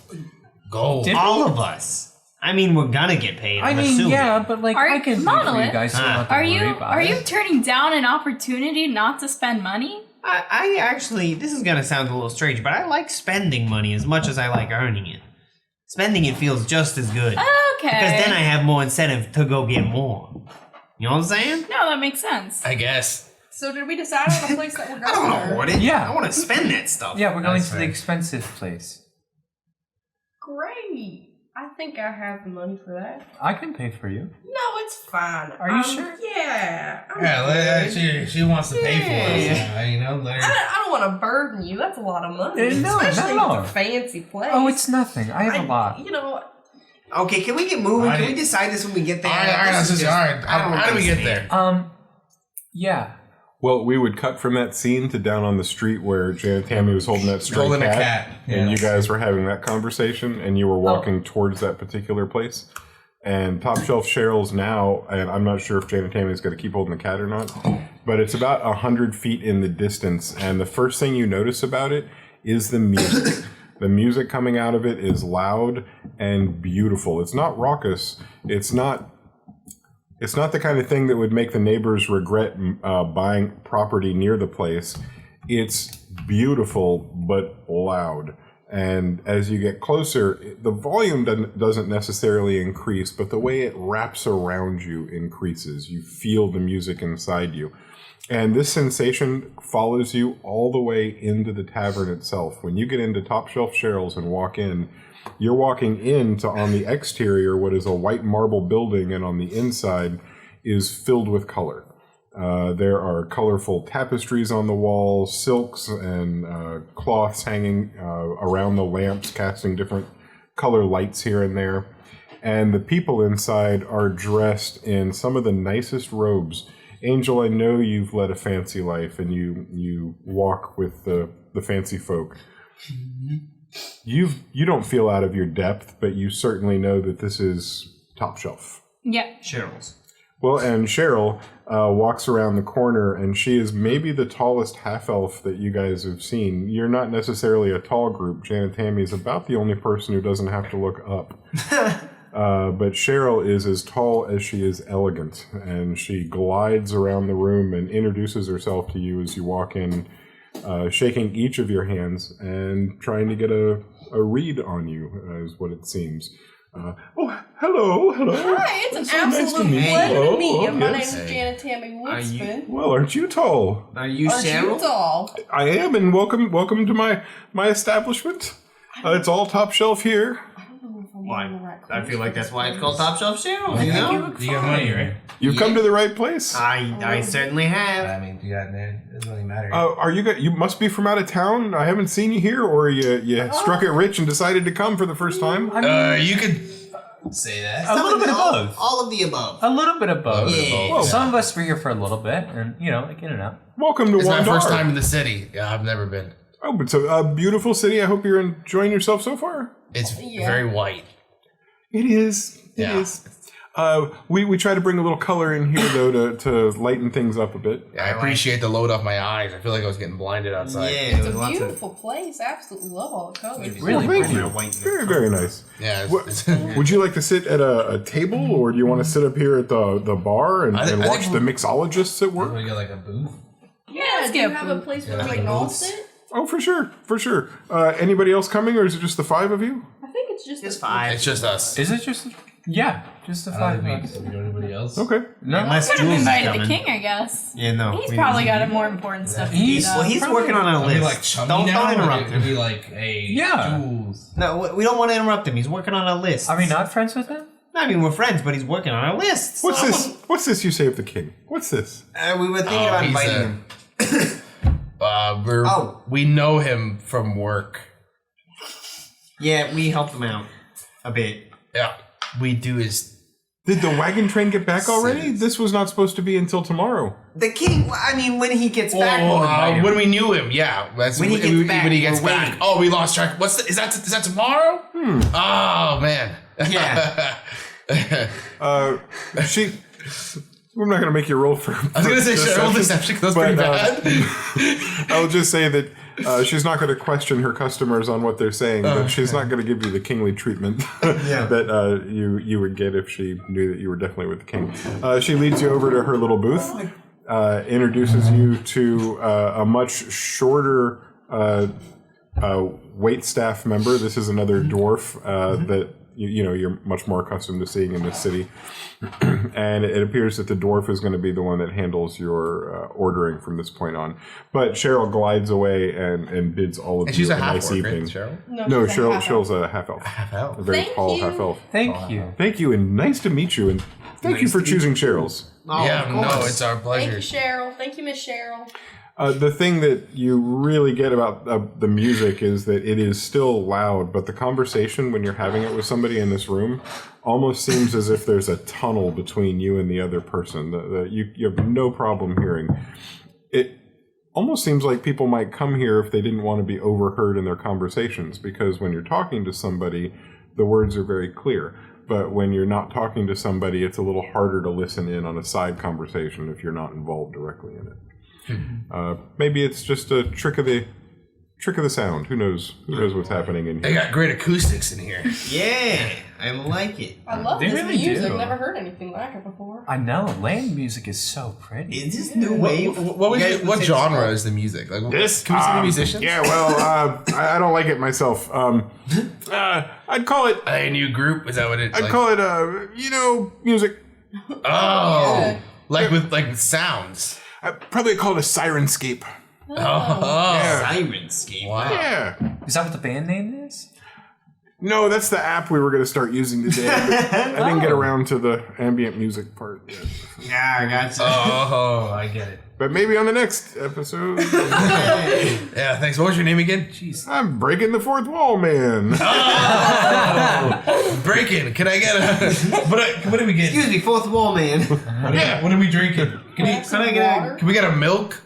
Gold. All of us. I mean, we're gonna get paid. I I'm mean, assuming. yeah, but like Are I you- can pay for you Monolith? guys. So you don't have to worry about Are it. you turning down an opportunity not to spend money? I actually, this is gonna sound a little strange, but I like spending money as much as I like earning it. Spending it feels just as good. Okay. Because then I have more incentive to go get more. You know what I'm saying? No, that makes sense. I guess. So did we decide on the place that we're going? I don't know what it. Yeah. I want to spend that stuff. Yeah, we're going That's to the fair. expensive place. Great. I think I have the money for that. I can pay for you. No, it's fine. Are you sure? Yeah. I'm Yeah, good. she wants to pay for Yeah. us. You know, let her. I don't want to burden you. That's a lot of money. No, especially not at with all. a fancy place. Oh, it's nothing. I have a lot. You know, Okay, can we get moving? I Can we didn't- decide this when we get there? All right, This is just- all right. I don't How do we get understand. there? Yeah. Well, we would cut from that scene to down on the street where Janet Tammy was holding that stray Holding a cat, cat. and Yeah. you guys were having that conversation, and you were walking towards that particular place. And Top Shelf Cheryl's now, and I'm not sure if Janet Tammy is going to keep holding the cat or not, but it's about 100 feet in the distance, and the first thing you notice about it is the music. The music coming out of it is loud and beautiful. It's not raucous. It's not the kind of thing that would make the neighbors regret buying property near the place. It's beautiful but loud. And as you get closer, the volume doesn't necessarily increase, but the way it wraps around you increases. You feel the music inside you. And this sensation follows you all the way into the tavern itself. When you get into Top Shelf Cheryl's and walk in, you're walking into, on the exterior, what is a white marble building, and on the inside is filled with color. There are colorful tapestries on the walls, silks and cloths hanging around the lamps, casting different color lights here and there. And the people inside are dressed in some of the nicest robes. Angel, I know you've led a fancy life and you walk with the fancy folk. You don't feel out of your depth, but you certainly know that this is top shelf. Yeah. Cheryl's. Well, and Cheryl walks around the corner, and she is maybe the tallest half-elf that you guys have seen. You're not necessarily a tall group. Janet Tammy is about the only person who doesn't have to look up. But Cheryl is as tall as she is elegant, and she glides around the room and introduces herself to you as you walk in, shaking each of your hands and trying to get a read on you, is what it seems. Hello. hi, it's an So nice to absolute meet you. pleasure to meet you. Oh, My yes. name is Janet Tammy Woodspin. Well, aren't you tall? Are you Aren't you Cheryl? tall? I am, and welcome to my establishment. It's all top shelf here. I don't know if I'm Why? in the right I feel like place that's for why it's this. called Top Shelf Cheryl. You You know? got money, right? You've come to the right place. I certainly have. I mean, you got man. It doesn't really matter. Are you? You must be from out of town. I haven't seen you here, or you struck it rich and decided to come for the first time. You could say that. A little bit of both. All of the above. A little bit of both. Yeah. Whoa. Some of us were here for a little bit, and like in and out. Welcome to It's my Wandar. first time in the city. Yeah, I've never been. Oh, it's a beautiful city. I hope you're enjoying yourself so far. It's Yeah. very white. It is. It Yeah. is. We try to bring a little color in here though to lighten things up a bit. I appreciate the load off my eyes. I feel like I was getting blinded outside. Yeah, It's there was a lots of beautiful place. Absolutely love all the colors. Really Thank pretty. you. white. Very, very nice. Yeah. Would you like to sit at a table, or do you want to sit up here at the bar and, I and think watch the mixologists at work? we get like a booth. Yeah, let's do you get have food. a place where Yeah, we like can all booths. sit? Oh, for sure. Anybody else coming, or is it just the five of you? I think it's just Just the- five. It's just us. Is it just? Yeah, just the I five don't of us. think we know anybody else. Okay. No, Unless Could have Jules is invited the coming. king, I guess. Yeah, no. He's we- probably got a more important stuff to do. He's- though. Well, he's working on a Are we list. like chummy don't now? interrupt It'd him. be like, hey, Yeah. Jules. No, we don't want to interrupt him. He's working on a list. Are we not friends with him? I mean, we're friends, but he's working on a list. What's this? What's this you say of the king? What's this? We were thinking about he's inviting a- him. We know him from work. Yeah, we helped him out. A bit. Yeah. We do is. Did the wagon train get back already? This was not supposed to be until tomorrow. The king, I mean, when he gets back, we'll invite him. When we knew him, yeah. That's When he gets back, we're waiting. Oh, we lost track. Is that tomorrow? Oh man. Yeah. I'm not going to make you roll for. I was going to say Cheryl deception because that's pretty bad. I'll just say that she's not going to question her customers on what they're saying, but she's not going to give you the kingly treatment that you would get if she knew that you were definitely with the king. She leads you over to her little booth, introduces you to a much shorter wait staff member. This is another dwarf that you're much more accustomed to seeing in this city. And it appears that the dwarf is going to be the one that handles your ordering from this point on. But Cheryl glides away and bids all of you a nice evening. Cheryl? No, Cheryl's a half elf. Half elf. A very tall half elf. Thank you. Thank you, and nice to meet you. And thank you for choosing Cheryl's. It's our pleasure. Thank you, Cheryl. Thank you, Miss Cheryl. The thing that you really get about the music is that it is still loud, but the conversation when you're having it with somebody in this room almost seems as if there's a tunnel between you and the other person. You have no problem hearing. It almost seems like people might come here if they didn't want to be overheard in their conversations, because when you're talking to somebody, the words are very clear. But when you're not talking to somebody, it's a little harder to listen in on a side conversation if you're not involved directly in it. Maybe it's just a trick of the sound. Who knows what's happening in here? They got great acoustics in here. Yeah, I like it. I love They this really music. do. Never heard anything like it before. I know. Land music is so pretty. Is this new wave? What genre is the music? Like This? Can we see the musicians? Yeah, well, I don't like it myself. I'd call it... A new group? Is that what it? I'd call it, music. Oh, like with sounds. I'd probably call it a sirenscape. Oh, Yeah. Sirenscape. Wow. Yeah. Is that what the band name is? No, that's the app we were going to start using today. But I didn't get around to the ambient music part yet. Yeah, I got you. Oh, I get it. But maybe on the next episode. Yeah, thanks. What was your name again? Jeez. I'm breaking the fourth wall, man. Breaking. Can I get a... What do we get? Excuse me, fourth wall man. Yeah, what are we drinking? Can we get a milk?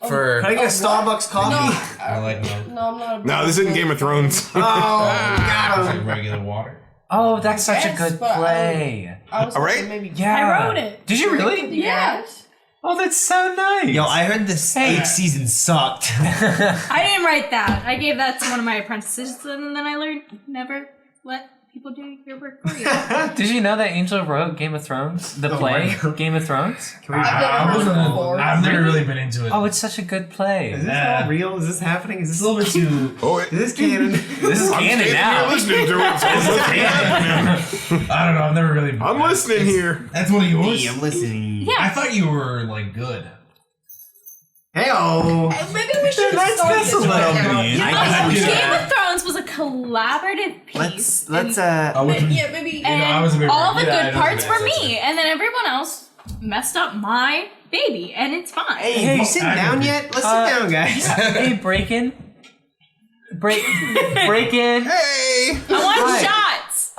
For... Can I get a Starbucks coffee? I like milk. No, I'm not. No, this isn't Game of Thrones. Oh, got Like him. regular water. Oh, that's such a Yes, good but play. I was All right. thinking maybe. Yeah. I wrote it. Did you really? Yes. Oh, that's so nice. Yo, I heard this Hey. 8th season sucked. I didn't write that. I gave that to one of my apprentices, and then I learned never let people do your work for you. Did you know that Angel wrote Game of Thrones? The play Game of Thrones? I've never heard it before. I've never really been into it. Oh, it's such a good play. Is this all real? Is this happening? Is this It's a little bit too... Oh, Is this canon? This is canon You're now. listening to it. So I don't know. I've never really... I'm listening here. That's one of yours? Hey, I'm listening. Yeah. I thought you were, like, good. Hey-oh. Maybe we should start this a little right mean. now. I Game can of Thrones was a collaborative piece. Let's Yeah, maybe. and I was a bit- all the yeah, I good know parts that. were me, and then everyone else messed up my baby, and it's fine. Hey, have you sitting down yet? Let's sit down, guys. Hey, break in. Break in. Hey. I want Hi. shots.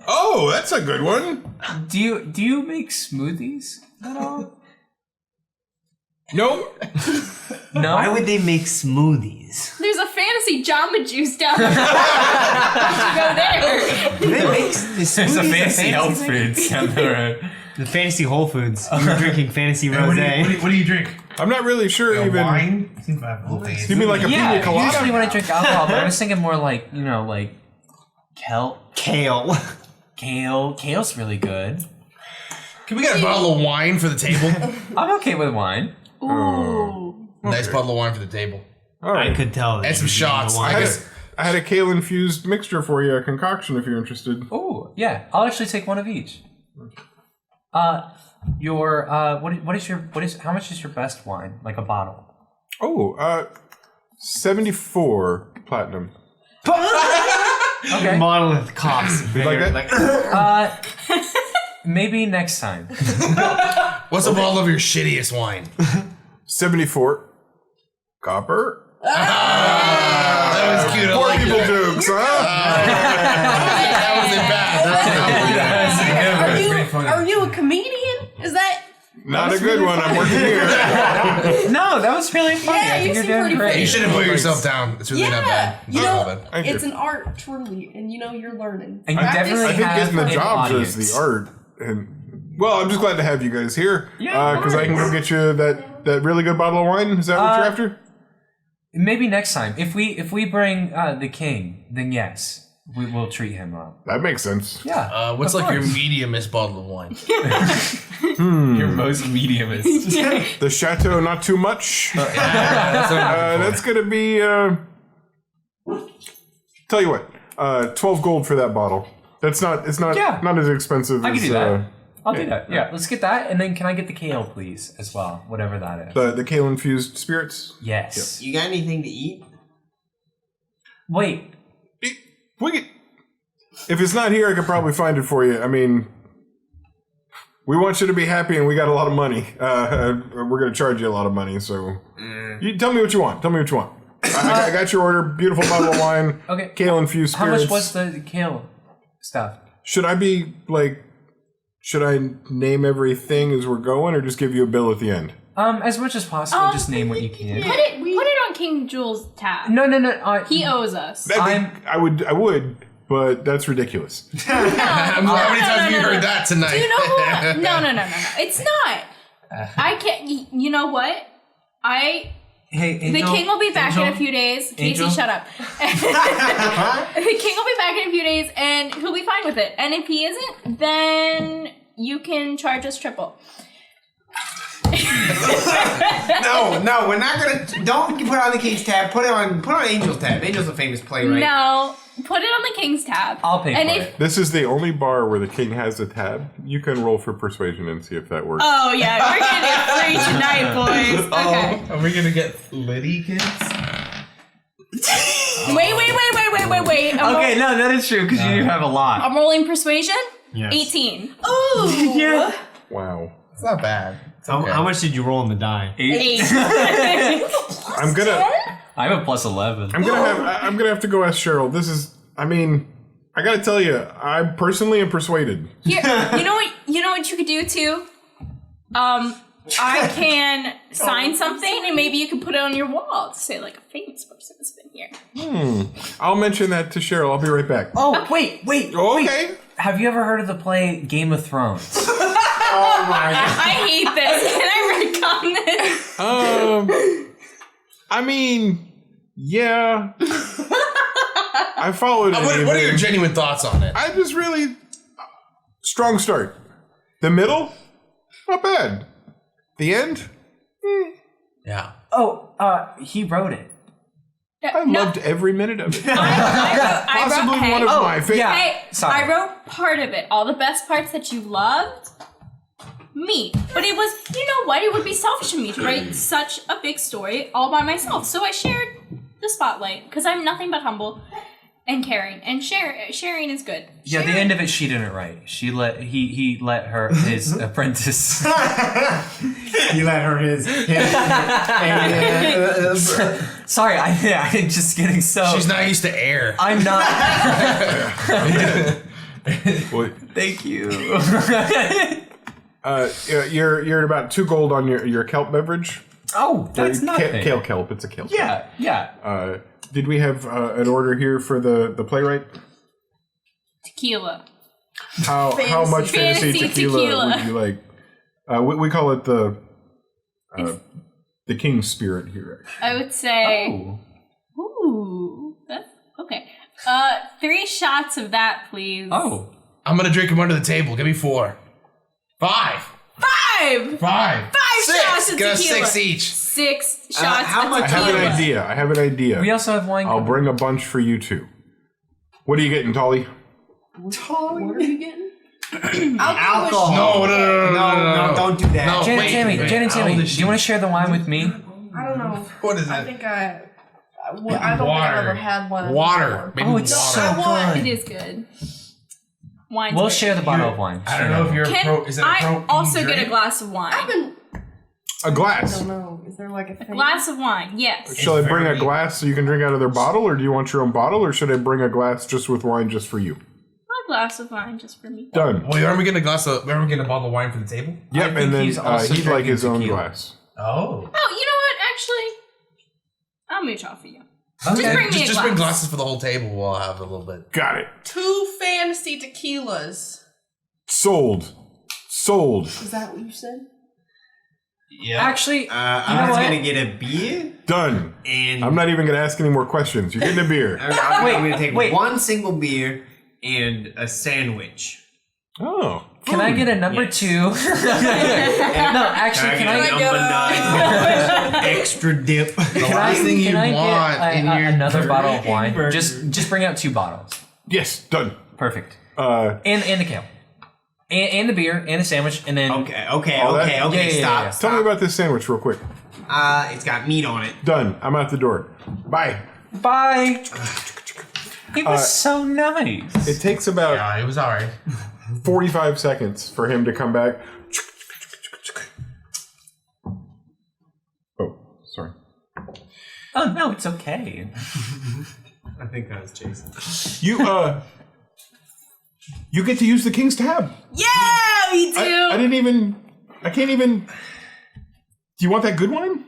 Oh, that's a good one. Do you make smoothies at all? Nope. No. Why would they make smoothies? There's a fantasy Jamba Juice down there. We should go there. Do they make the There's a smoothies fancy at health foods down the road. The fantasy Whole Foods. You were drinking fantasy rosé. What do you drink? I'm not really sure even. Wine? Seems like whole things. You mean like a Yeah, pina colada? usually when I drink alcohol, but I was thinking more like, like kelp. Kale. Kale's really good. Can we get a bottle of wine for the table? I'm okay with wine. Ooh. Nice bottle of wine for the table. All right. I could tell. And some shots. I had a kale infused mixture for you, a concoction if you're interested. Oh, yeah. I'll actually take one of each. How much is your best wine? Like a bottle? Oh, 74 platinum. Okay. Monolith coughs. Like that? Maybe next time. What's a bottle of your shittiest wine? 74 copper. That was cute. I Poor like people that. jokes, huh? That was Not a good one. I'm working here. No, that was really funny. Yeah, I think you you're seem doing pretty great. funny. You shouldn't put yourself down. It's really not bad. You Not know, bad. Thank you. it's an art, truly, and you're learning. And you Practice. definitely I think have getting the an jobs audience. is the art. And well, I'm just glad to have you guys here. Yeah, Because I can go get you that really good bottle of wine. Is that what you're after? Maybe next time. If we bring the king, then yes, we will treat him up. That makes sense. Yeah. What's of like your course. mediumest bottle of wine? Your most mediumist. The chateau, not too much. That's gonna be. Tell you what, 12 gold for that bottle. It's not not as expensive I as can do that. I'll do that. Yeah, let's get that, and then can I get the kale, please, as well, whatever that is. the kale infused spirits. Yes. You got anything to eat? Wait. We could, if it's not here, I could probably find it for you. I mean, we want you to be happy, and we got a lot of money. We're gonna charge you a lot of money, so you tell me what you want. Tell me what you want. I got your order. Beautiful bottle of wine. Okay. Kale infused How spirits. much was the kale stuff? Should I be like? Should I name everything as we're going, or just give you a bill at the end? As much as possible, just name what you can. Put it on King Jules' tab. No. He owes us. I would, but that's ridiculous. How many times have you heard that tonight? Do you know who? No. It's not. I can't. You know what? Hey, The king will be back in a few days. Angel? Casey, shut up. The king will be back in a few days, and he'll be fine with it. And if he isn't, then you can charge us triple. No, we're not gonna. Don't put it on the king's tab. Put it on Angel's tab. Angel's a famous playwright. No, put it on the king's tab. I'll pay and for if, it. This is the only bar where the king has a tab. You can roll for persuasion and see if that works. Oh yeah, we're gonna get free tonight, boys. Okay. Are we gonna get Liddy kids? Wait. Okay, no, that is true because you have a lot. I'm rolling persuasion. Yes. 18. Ooh. Yeah. Wow. It's not bad. How much did you roll on the die? 8. I'm gonna I have a plus 11. I'm gonna have to go ask Cheryl. This is. I mean, I gotta tell you, I personally am persuaded. Here, you know what you could do too? I can sign something and maybe you can put it on your wall to say like a famous person has been here. I'll mention that to Cheryl. I'll be right back. Oh, wait. Okay. Have you ever heard of the play Game of Thrones? Oh my god. I hate this. Can I recount this? I mean, yeah. I followed it. What are your genuine thoughts on it? I just really strong start. The middle, not bad. The end, Yeah. Oh, he wrote it. I loved every minute of it. I wrote, Possibly hey, one of my favorites. yeah. Hey, Sorry. I wrote part of it. All the best parts that you loved, me. But it was, you know what? It would be selfish of me to write such a big story all by myself. So I shared the spotlight because I'm nothing but humble and caring. And sharing is good. Yeah, the end of it, she didn't write. He let her his apprentice. He let her his Sorry, I'm just getting so. She's not used to air. I'm not. Well, Thank you. you're at about 2 gold on your kelp beverage. Oh, that's nothing. Kale kelp. It's a kale. Yeah. Did we have an order here for the playwright? Tequila. How much fantasy tequila would you like? We call it the king's spirit here. I would say. Oh. Ooh, that's okay. 3 shots of that, please. Oh. I'm gonna drink them under the table. Give me 4. 5. 5! 5. 6. shots of Get us tequila. 6 each. 6 shots how of much- I have tequila. an idea. We also have wine. I'll bring a bunch for you too. What are you getting, Tolly? What are you getting? alcohol. No, don't do that. No. Jen wait, and wait. Tammy, How old do is she? you want to share the wine with me? I don't know. What is I it? think I don't think I've ever had one. Water. Maybe Oh, it's water. so It good. is good. Wine's We'll good. share the bottle of wine. I don't know if you're Can is it a I pro also drink? get a glass of wine? I've been. A I glass. don't know. Is there like a thing? Glass of wine, yes. Shall I bring a very- glass so you can drink out of their bottle, or do you want your own bottle, or should I bring a glass just with wine just for you? A glass of wine just for me. Done. Wait, are we getting a bottle of wine for the table? Yep, think and then he's also he'd like drinking his own tequila. glass. Oh. Oh, you know what? Actually, I'll mooch off for you. Okay. Just bring me a Just glass. bring glasses for the whole table. We'll have a little bit. Got it. 2 fantasy tequilas. Sold. Sold. Is that what you said? Yeah. Actually, I was what? gonna get a beer, Done. and I'm not even going to ask any more questions. You're getting a beer. I'm gonna take wait. one single beer and a sandwich. Oh. Can I get a number 2? No, actually, can I get get number 9? Extra dip. The last thing you want in your another bottle of wine? burger. Just bring out 2 bottles. Yes, done. Perfect. Uh, And the kale. And the beer and the sandwich and then Okay, Oh, that- yeah. stop. tell me about this sandwich real quick. It's got meat on it. Done. I'm out the door. Bye. bye. It was so nice. It takes about Yeah, it was alright. 45 seconds for him to come back. Oh, sorry. Oh no, it's okay. I think that was Jason. You get to use the King's Tab. Yeah, we do. I can't even. Do you want that good wine?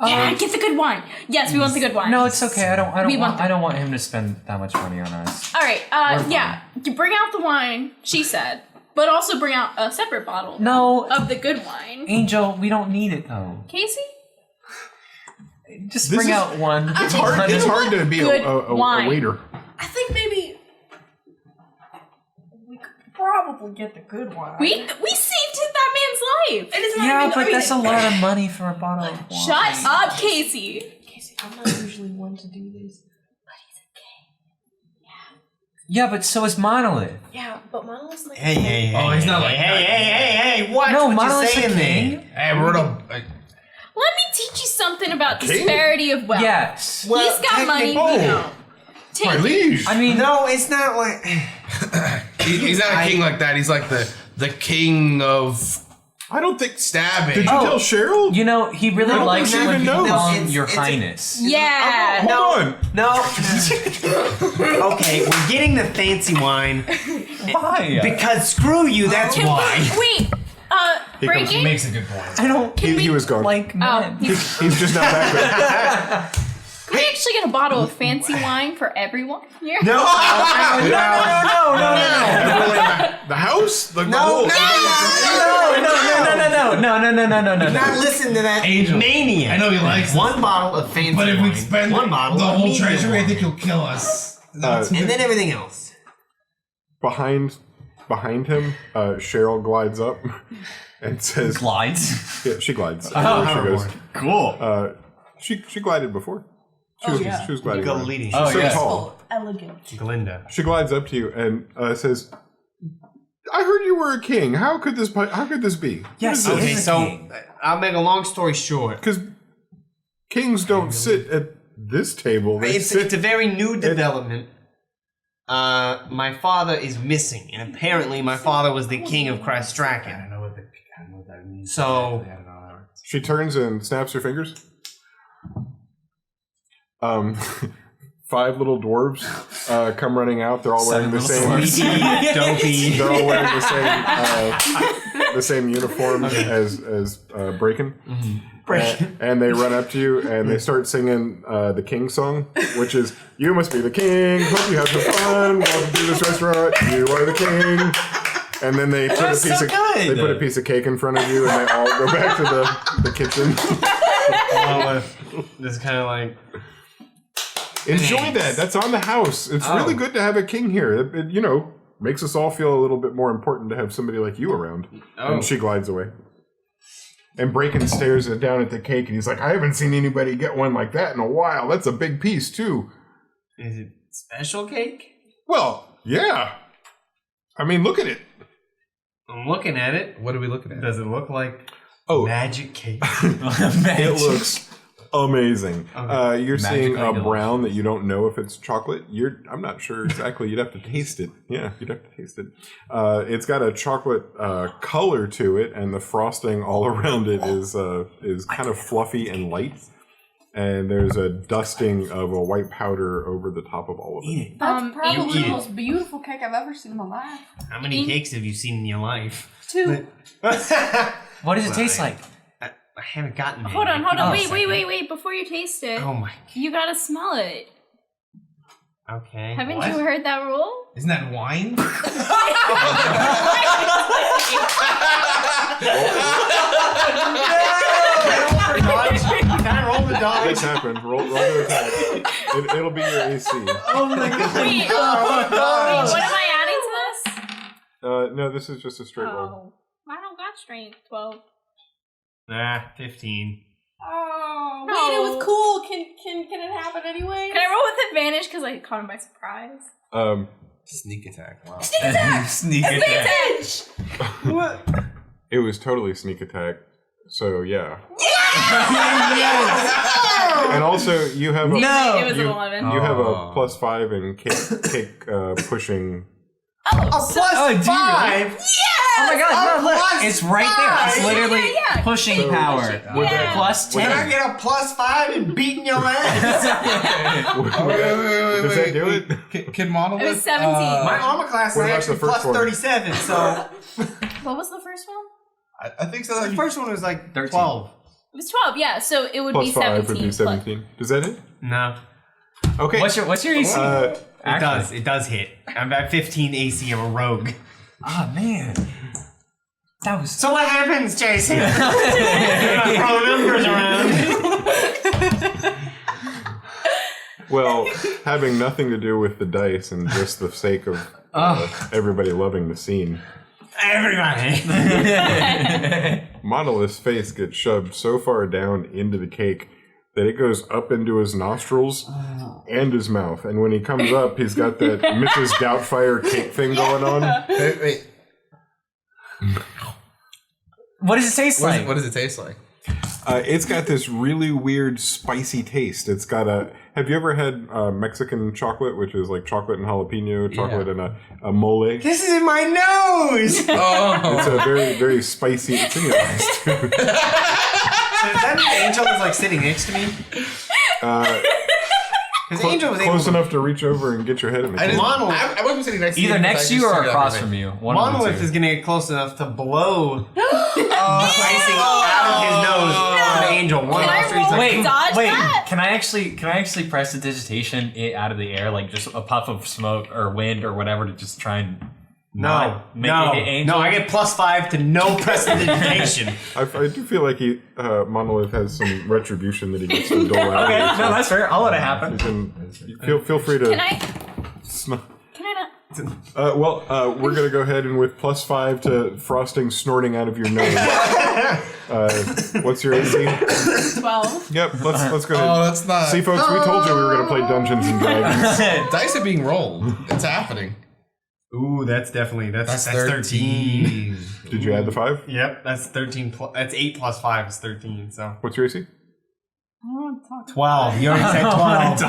Yeah, get the good wine. Yes, we want the good wine. No, it's okay. I We want don't want him to spend that much money on us. All right. Yeah. You bring out the wine. She said, but also bring out a separate bottle. No, Of the good wine. Angel, we don't need it though. Casey. Just This bring is- out one. It's hard to be Good a wine. waiter. I think maybe we could probably get the good one. We saved that man's life. It is not Yeah, even, but that's a lot of money for a bottle of wine. Shut up, Casey. Casey, I'm not usually one to do this. Yeah, but so is Monolith. Yeah, but Monolith's like. Hey. Oh, he's not like Hey, watch No, what Monolith's you're a saying king. there. Hey, we're Let me teach you something about disparity of wealth. Yes. Well, He's got money. technically- We don't. My Take it. liege. I mean, No, it's not like. He's not a king like that. He's like the king of I don't think. stabbing. Did you tell Cheryl? you know, he really don't likes think it she when even people knows. call him It's- Your it's a- Highness. Yeah. Hold on. No. Okay, we're getting the fancy wine Why? because screw you. That's why. Wait. He comes- Breaking. Makes a good point. I don't He was gone. like men. He's just not back there. Can we actually get a bottle of fancy wine for everyone here? No. No. The house? The No. whole- No. Not listen to that Angel. maniac. I know he likes it. One bottle of fancy But if wine, we spend one bottle the of whole medium treasury, I wine. think he'll kill us. And then everything else. Behind him, Cheryl glides up and says, Glides. "Yeah, she glides." Oh, she goes. Cool. She glided before. She was gliding. Go around. leading. Oh, So yeah. tall. Elegant. Glinda. She glides up to you and says, "I heard you were a king. How could this be?" Yes. Okay, He's a so king. I'll make a long story short. Because kings don't sit at this table. They It's sit. a very new development. My father is missing, and apparently my father was the king of Christraken. I don't know what that means. So- I don't know how that works. She turns and snaps her fingers. 5 little dwarves come running out. They're all wearing the same. Dopey. They're all wearing the same uniform as Braken. And they run up to you and they start singing the King song, which is "You must be the king. Hope you have some fun. Welcome to this restaurant. You are the king." And then they put a piece of they put a piece of cake in front of you, and they all go back to the kitchen. Just kind of like. Enjoy that. That's on the house. It's really good to have a king here. It makes us all feel a little bit more important to have somebody like you around. And she glides away. And Braken stares down at the cake, and he's like, "I haven't seen anybody get one like that in a while. That's a big piece, too." Is it special cake? Well, yeah. I mean, look at it. I'm looking at it. What are we looking at? Does it look like Oh, magic cake? it looks amazing. Okay. You're seeing a Magic brown that you don't know if it's chocolate. I'm not sure exactly. You'd have to taste it. Yeah, you'd have to taste it. It's got a chocolate color to it, and the frosting all around it is kind of fluffy and light. and there's a dusting of a white powder over the top of all of it. That's probably eat the it. most beautiful cake I've ever seen in my life. How many cakes have you seen in your life? 2. What does it taste like? I haven't gotten there. Hold on. Oh, Wait. Before you taste it, Oh my. you gotta smell it. Okay. Haven't What? you heard that rule? Isn't that wine? Can I roll the dodge? This happened. Roll the attack. It'll be your AC. Oh my god. Wait, what am I adding to this? No, this is just a straight roll. Oh, I don't got strength. 12. Nah, 15. Oh, No. wait, it was cool. Can it happen anyway? Can I roll with advantage because I caught him by surprise? Sneak attack. Wow. Sneak attack. Advantage! What? It was totally sneak attack. So yeah. And also you have a It was you, an 11. you have a +5 in cake pushing. A plus 5? Oh my god, no, look. plus It's right there. It's five. literally Yeah. pushing So- power. Would that- Plus Can I 10. get a +5 and beating your ass? Does that do it? Can Monolith? It was 17. My armor class is What about actually the first plus one? 37, so What was the first one? I think so. the first one was like 13. 12. It was 12, yeah, so it would be +5 17. would be 17. Does that hit? No. Okay. What's your AC? It does hit. I'm at 15 AC. I'm a rogue. Oh man. That was So what happens, Jason? You're not throwing numbers around. Well, having nothing to do with the dice and just the sake of everybody loving the scene, Everybody. Monolith's face gets shoved so far down into the cake that it goes up into his nostrils and his mouth. And when he comes up, he's got that Mrs. Doubtfire cake thing going on. Wait. What does it taste like? What does it taste like? It's got this really weird spicy taste. It's got a. Have you ever had Mexican chocolate, which is like chocolate and jalapeno, chocolate and a mole? It's This is in my nose. Oh. a very, very spicy. It's in your eyes too. So is that an angel that's like sitting next to me? Because Angel was Close able enough to reach over and get your head in the I, cake. I wasn't sitting next to you. Either because next I to you just or took it out across of from my- you. One of the Monolith two. is gonna get close enough to blow icing out of his nose on the angel. One Can I nostril, he's roll? like, Wait, Dodge wait. that? Can I actually press the digitation it out of the air, like just a puff of smoke or wind or whatever, to just try and not make it hit Angel? I get +5 to no prestidigitation. I do feel like Monolith has some retribution that he gets to dole out. Okay, here, no, that's fair. I'll let it happen. you can feel free to. Can I sn- not? we're gonna go ahead and with +5 to frosting snorting out of your nose. What's your AC? 12. Yep, let's go ahead. Oh, that's not. See, folks, we told you we were gonna play Dungeons and Dragons. Dice are being rolled. It's happening. Ooh, that's 13. Did you add the 5? Yep, that's 13. That's 8 + 5 is 13. So What's your AC? 12. You already said 12. It's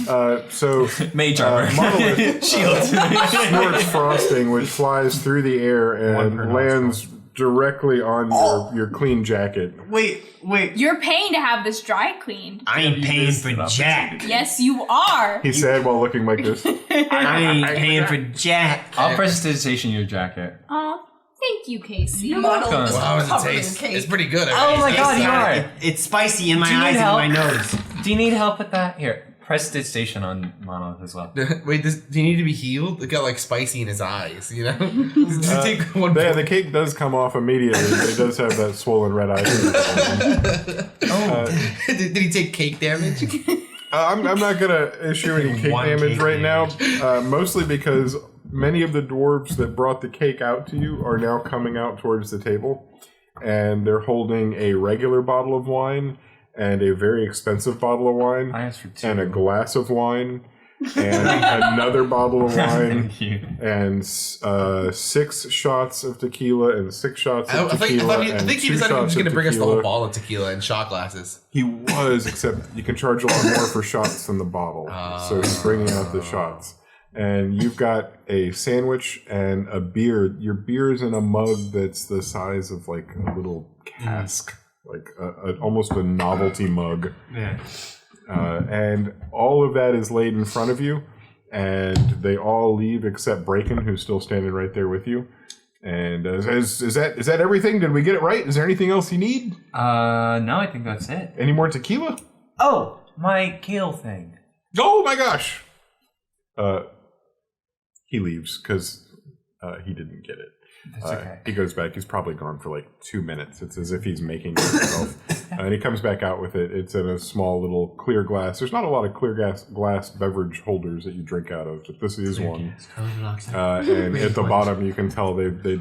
12. So Mage armor. Monolith Shield. snorts frosting, which flies through the air One per and nostril. lands directly on your clean jacket. Wait. You're paying to have this dry cleaned. I ain't paying for Jack. Yes, you are. He said while looking like this. I ain't paying for Jack. I'll press digitation your jacket. Oh, thank you, Casey. Monolith is Wow, how does it covered in taste? cake. It's pretty good. Oh my god, you are. It's spicy in my Do you need eyes help? and my nose. Do you need help with that? Here, press digitation on Monolith as well. Wait, do you need to be healed? It got like spicy in his eyes, you know? Does it take one Yeah, the cake does come off immediately, but it does have that swollen red eye. did he take cake damage? I'm not gonna issue any cake One damage cake right now, mostly because many of the dwarves that brought the cake out to you are now coming out towards the table, and they're holding a regular bottle of wine and a very expensive bottle of wine I asked for 2. and a glass of wine and another bottle of wine Thank you. and 6 shots of tequila and 6 shots I of think tequila he and 2 decided he was shots going to of bring us the whole tequila. ball of tequila and shot glasses. He was, except you can charge a lot more for shots than the bottle. So he's bringing out the shots. And you've got a sandwich and a beer. Your beer is in a mug that's the size of like a little cask. like almost a novelty mug. Yeah. And all of that is laid in front of you, and they all leave except Braken, who's still standing right there with you. And is that everything? Did we get it right? Is there anything else you need? No, I think that's it. Any more tequila? Oh, my kale thing. Oh my gosh! He leaves because he didn't get it. That's okay. He goes back. He's probably gone for like 2 minutes. It's as if he's making it himself. And he comes back out with it. It's in a small little clear glass. There's not a lot of clear glass beverage holders that you drink out of, but this is one. And at the bottom, you can tell they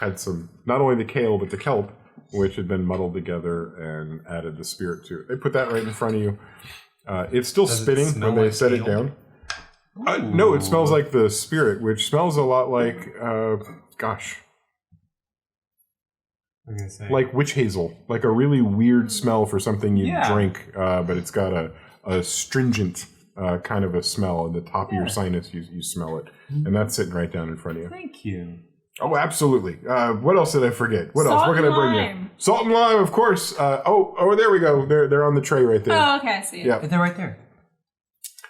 had some, not only the kale, but the kelp, which had been muddled together and added the spirit to it. They put that right in front of you. It's still spitting when they set it down. No, it smells like the spirit, which smells a lot like, like witch hazel. Like a really weird smell for something you drink, but it's got a stringent kind of a smell. In the top of your sinus, you smell it. And that's sitting right down in front of you. Thank you. Oh, absolutely. What else did I forget? What else? What can I bring you? Salt and lime, of course. Oh, there we go. They're on the tray right there. Oh, okay, I see it. Yeah. They're right there.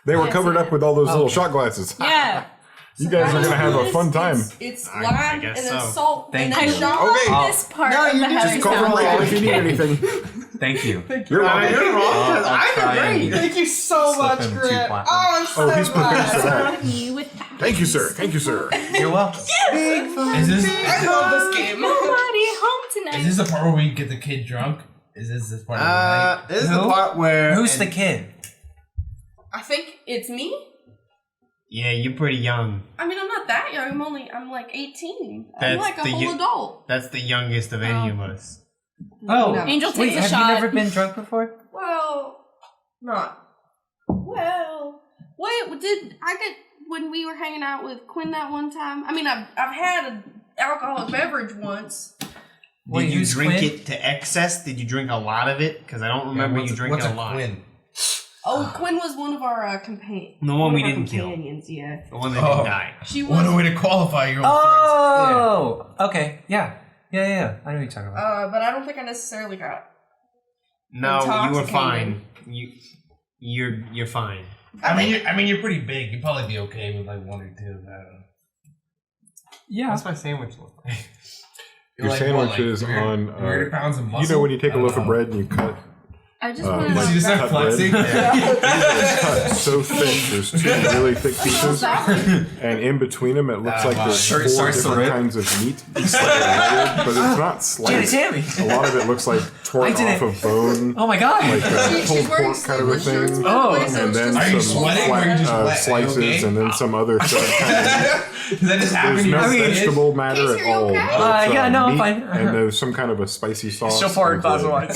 They were covered up with all those little shot glasses. Yeah. You guys are going to have a fun time. It's lime and then salt and then I shot. love this part of the Heather Just call them later if you need anything. Thank you. You're welcome. You're wrong, because I'm great. Thank you so much, him 2 Grant. platinum. Oh, I'm so he's prepared for glad. that. Thank you, sir. Thank you, sir. You're welcome. Is this I love this game. Nobody home tonight. Is this the part where we get the kid drunk? Is this part of the night? This is the part where Who's the kid? I think it's me. Yeah, you're pretty young. I mean, I'm not that young. I'm like 18. I'm That's like a the whole adult. That's the youngest of any of us. Oh, No. Angel takes wait, a have shot. you never been drunk before? Well, not. Well, wait, did I get when we were hanging out with Quinn that one time? I mean, I've had an alcoholic beverage once. Wait, Did you who's drink Quinn? it to excess? Did you drink a lot of it? Because I don't remember you drinking a lot. Quinn? Oh, Quinn was one of our companions. The one we didn't kill. Yeah. The one that didn't die. She was. What a way to qualify your old Oh, okay. Yeah. I know what you're talking about. But I don't think I necessarily got. No, you were Intoxicated. fine. You're fine. friends. I mean, you're pretty big. You'd probably be okay with like 1 or 2. I don't know. Yeah. What's my sandwich look like? You're Your like, sandwich what, like is 300 on. 300 pounds of muscle. You know when you take a I loaf don't of know. bread and you cut. I just wanted like Did you start cut bread? flexing? It's cut so thick. There's 2 really thick pieces, and in between them, it looks like there's Shirt 4 starts to different rip. kinds of meat. It's like layered, but it's not sliced. Tammy. A lot of it looks like torn I did off it. of bone, Oh my god. like She's pulled wearing pork kind of a sleeveless shirts, thing. by the way, so And it's then just- Are you some sweating or are you just wet? Are you slices, okay? and then some other stuff. Does that just happen There's to your no skin? vegetable matter Casey, at are you all. okay? It's, Yeah, no, I'm meat, fine. And there's some kind of a spicy sauce. She'll pour and a glass of wine.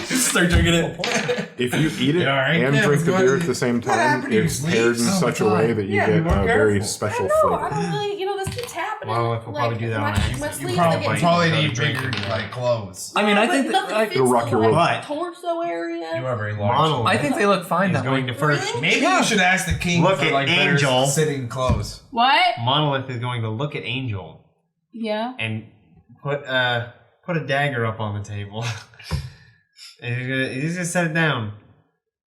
Start drinking it. If you eat it You all right? and Yeah, drink the what's beer going- at the same what happened time, to your it's sleep? paired in Oh my such a God. way that you Yeah, be get more a very careful. special I don't flavor. really, this keeps happening. Well, we'll probably do that my, on accident. my You sleeves probably, get probably too need drunk. bigger like clothes. I mean, I but think nothing that, fits It'll rock the, your like, world. torso area. You are very large. Ronald I think they look fine is that going way. to first. Maybe you should ask the king Look for at like better Angel. sitting clothes. What? Monolith is going to look at Angel Yeah. and put a dagger up on the table. And he's gonna set it down,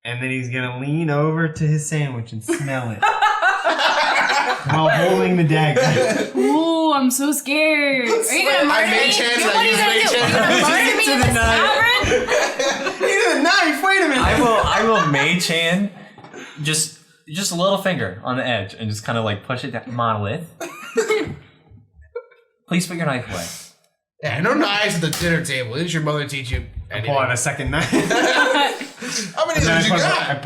and then he's gonna lean over to his sandwich and smell it while holding the dagger. Ooh, I'm so scared. Are you gonna murder me? What are you gonna do? Are you gonna murder me in this tavern? You did a knife. Wait a minute. I will mage hand just a little finger on the edge and just kind of like push it down. Monolith. Please put your knife away. Yeah, no knives at the dinner table. Didn't your mother teach you anything? Pull out a second knife. How many of And those you I got?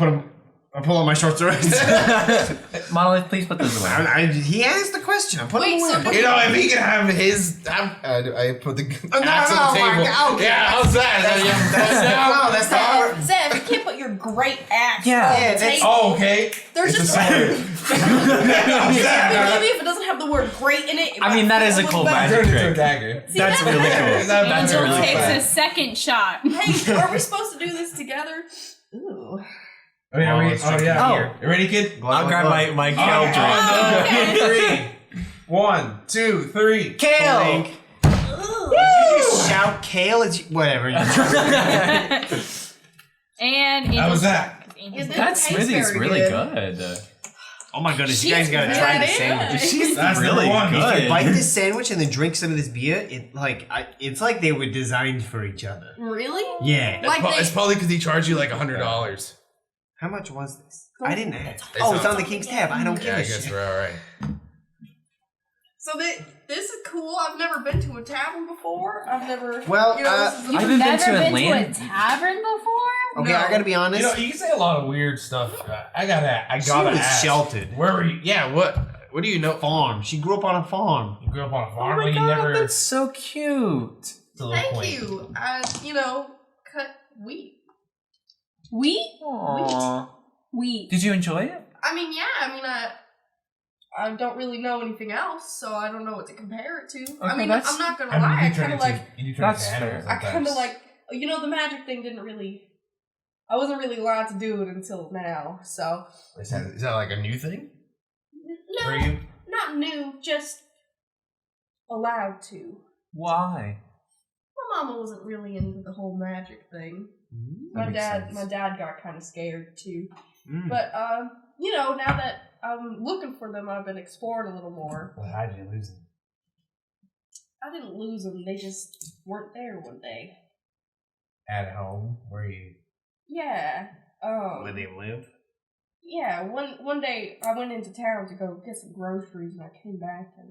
pull out my short sword. Monolith, please put this away. He asked the question. I'm putting Wait, it so away. You know, if he could have his, I put the axe no, on the my table. God, okay. Yeah, how's that? Is that No, that's not. Zev, you can't put your great axe Yeah. on Yeah, the that's- table. Oh, okay. There's It's just a sword. maybe if it doesn't have the word great in it. I mean, that is a cool magic Turned into a trick. dagger. See, That's really cool. That's Angel really takes fun. a second shot. Hey, are we supposed to do this together? Ooh. Oh, yeah, let's drink it yeah. here. You ready, kid? I'll grab my kale drink. On 3. 1, 2, 3. Kale! Ooh. Did you shout kale as you, whatever. And How was that? That smoothie is really good. Oh my goodness, you She's guys gotta try really this sandwich. good. She's That's really the one. If good. you bite this sandwich and then drink some of this beer, it's like they were designed for each other. Really? Yeah. Like It's probably because he charged you like $100. How much was this? I didn't ask. It's Oh, it's on on the King's tab. I don't give Yeah, a I guess shit. we're all right. So this is cool. I've never been to a tavern before. I've never. Well, this is I haven't been Never to been Atlanta. to a tavern before? Okay, I gotta be honest. You know, you can say a lot of weird stuff. I gotta she was ask. sheltered. Where were you? Yeah, what do you know? Farm. She grew up on a farm. You grew up on a Oh farm, my but you god, never. that's so cute. It's a little Thank quaint. you. Cut wheat. Wheat? Aww. Wheat. Did you enjoy it? I mean, I don't really know anything else, so I don't know what to compare it to. I mean, that's- I'm not gonna I mean, lie. I you do turn kind of into- like. you do turn That's into animals fair. I kind sometimes. of like. The magic thing didn't really. I wasn't really allowed to do it until now, so. Is that like a new thing for No, you? not new, just allowed to. Why? My mama wasn't really into the whole magic thing. That makes sense. My dad got kind of scared too. Mm. But now that I'm looking for them, I've been exploring a little more. Well, how did you lose them? I didn't lose them; they just weren't there one day. At home? Where you? Yeah. Where they live? Yeah. One day I went into town to go get some groceries, and I came back and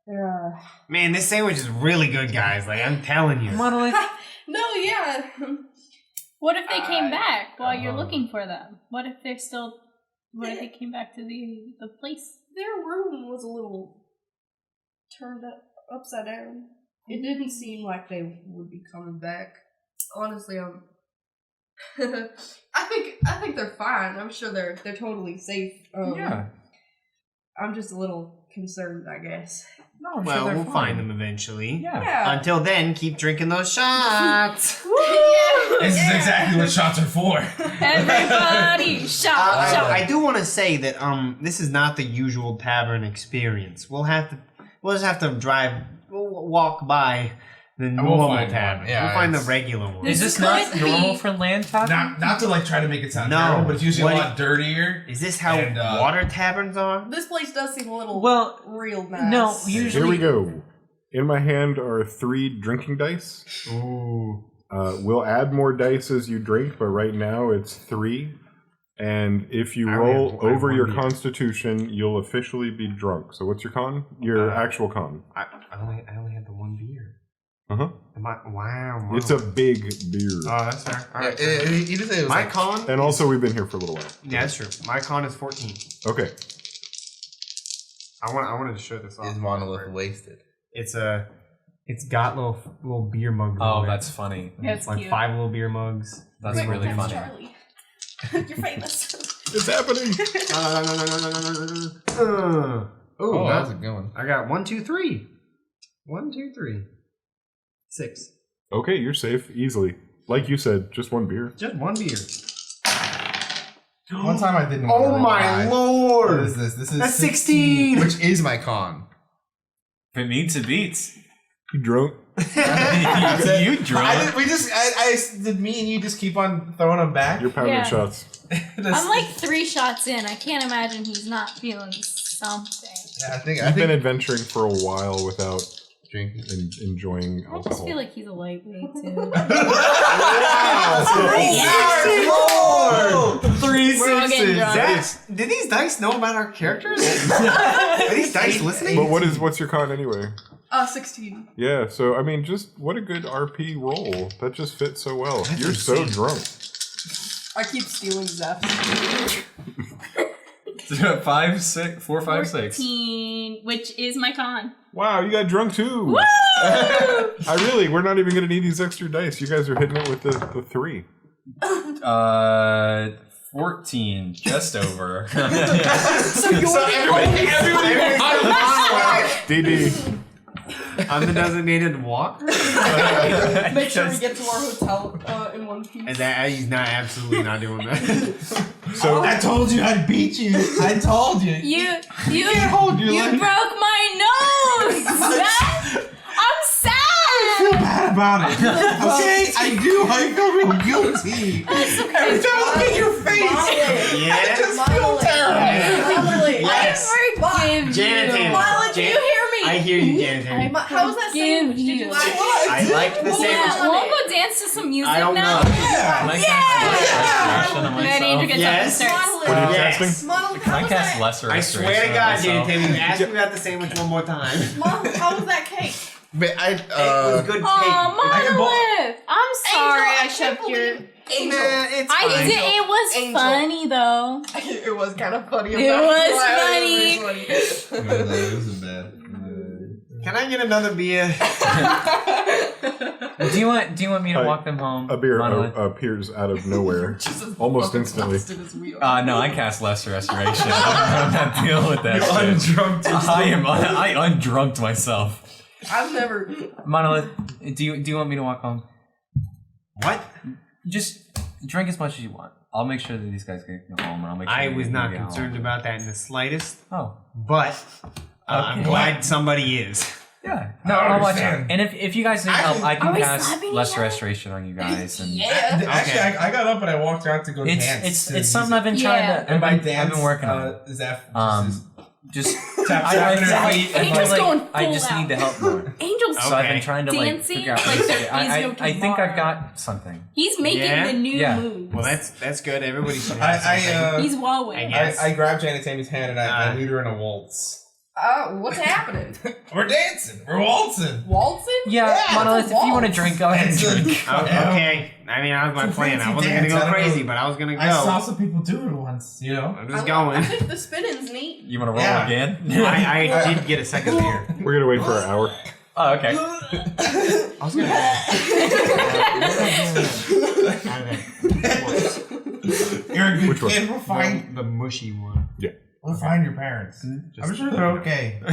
they're Man, this sandwich is really good, guys. Like, I'm telling you. Monolith. no, yeah. What if they came back while you're looking for them? What if they're still... What if they came back to the place? Their room was a little turned upside down. It didn't seem like they would be coming back. Honestly, I think they're fine. I'm sure they're totally safe. Yeah. I'm just a little concerned, I guess. No, I'm sure Well, they're we'll fine. find them eventually. Yeah. Yeah. Until then, keep drinking those shots. This is exactly what shots are for. Everybody, shout, shout. I do want to say that this is not the usual tavern experience. We'll just have to walk by the normal find tavern. one. Yeah, we'll find the it's- regular one. Is this Could not be- normal for land tavern? Not to like try to make it sound No. terrible, but it's usually What a lot dirtier. Is this how And, water taverns are? This place does seem a little real nice. No, usually. Here we go. In my hand are 3 drinking dice. Ooh. We'll add more dice as you drink, but right now it's 3. And if you I roll have- I have over one your beer. constitution, you'll officially be drunk. So what's your con? Your actual con. I only have the one beer. Uh-huh. Wow. It's a big beer. Oh, that's fair. All right. You just say it was My like, con. And also, we've been here for a little while. Yeah, that's true. My con is 14. Okay. I wanted to show this off. is Monolith wasted? It's got little beer mugs. Oh, on it. that's funny. That's like cute. 5 little beer mugs. That's Wait, really that's funny. Charlie. You're famous. It's happening. Oh, how's it going? I got 1, 2, 3. 1, 2, 3. 6. Okay, you're safe easily. Like you said, just one beer. Just one beer. One time I didn't. Oh my lord! What is this? This is That's 16. which is my con. If it meets, it beats. You drunk? You drunk? Did me and you just keep on throwing them back? You're pounding Yeah. shots. I'm like 3 shots in. I can't imagine he's not feeling something. Yeah, I think I've been adventuring for a while without drinking. enjoying I just alcohol. feel like he's a lightweight too. Wow! 3 We're all getting drunk. Did these dice know about our characters? Are these dice listening? But what's your con anyway? 16. Yeah, so I mean, just what a good RP roll. That just fits so well. That's You're so insane. drunk. I keep stealing Zeph. 5, 6, 4, 5, 6. 14, which is my con. Wow, you got drunk too. Woo! We're not even gonna need these extra dice. You guys are hitting it with the 3. 14, just over. DD. I'm the designated walker. Make sure we get to our hotel in one piece. And that he's absolutely not doing that. So I told you I'd beat you. I told you. You can't hold your you leg. broke my nose. That about it. Okay, I do. I feel real guilty. Every time I look at your face, I just feel terrible. Yes. I forgive Janet you. Taylor. Milo, do you hear me? I hear you, Janet Taylor. How was that sandwich? Did you like it? I liked the Yeah, sandwich. we'll go dance to some music I don't now. know. Can I cast lesser restoration on I need to get Yes. something started. What are you Yes. casting? Model, Can how I was cast that? lesser I restoration swear to God, on Janet myself? Taylor, ask me about the sandwich one more time. Model, how was that cake? But It was good cake. Aw, Monolith! I'm sorry I can't shoved your... believe- Angel. It's I fine. did. It was Angel. funny though. It was kind of funny. It was funny. No, that wasn't bad. Can I get another beer? Do you want me to walk them home? A beer Monolith? appears out of nowhere, almost instantly. No, I cast lesser restoration. I'm not dealing with that. shit. I undrunked myself. I've never. Monolith, do you want me to walk home? What? Just drink as much as you want. I'll make sure that these guys can go home, and I'll make sure I that was you not get home. concerned about that in the slightest, Oh, but I'm Okay. glad somebody is. yeah. No, I I'll watch it. understand. And if you guys need help, I Are can we cast slapping lesser each other? restoration on you guys. And Actually, I got up and I walked out to go dance. it's something I've been trying Yeah. to. And by I've dance, been working on. Zeph Just tap I tapping feel Angel's going like I full just out. need the help more. Angel's So I've been Okay. trying to Dancing figure out. like ways to the get- I Physical think I've bar. got something. He's making Yeah? the new Yeah. moves. Well, that's good. Everybody should have something. He's Huawei. I guess. I grabbed Janet Tammy's hand and I Uh, lead her in a waltz. What's happening? We're dancing. We're waltzing. Waltzing? Yeah, Monolith, if you want to waltz. drink, go ahead and drink. Oh, okay. I mean, that was my It's a plan. I fancy wasn't gonna dance. I go don't crazy, know. but I was gonna go. I saw some people do it once, you know? I'm I just like- I going. think the spinning's neat. You want to roll Yeah. again? I did get a second beer. We're gonna wait for an hour. Oh, okay. I was gonna. You're a good Which one? kid. We'll find, The mushy one. we'll find your parents. I'm sure they're okay. Yeah,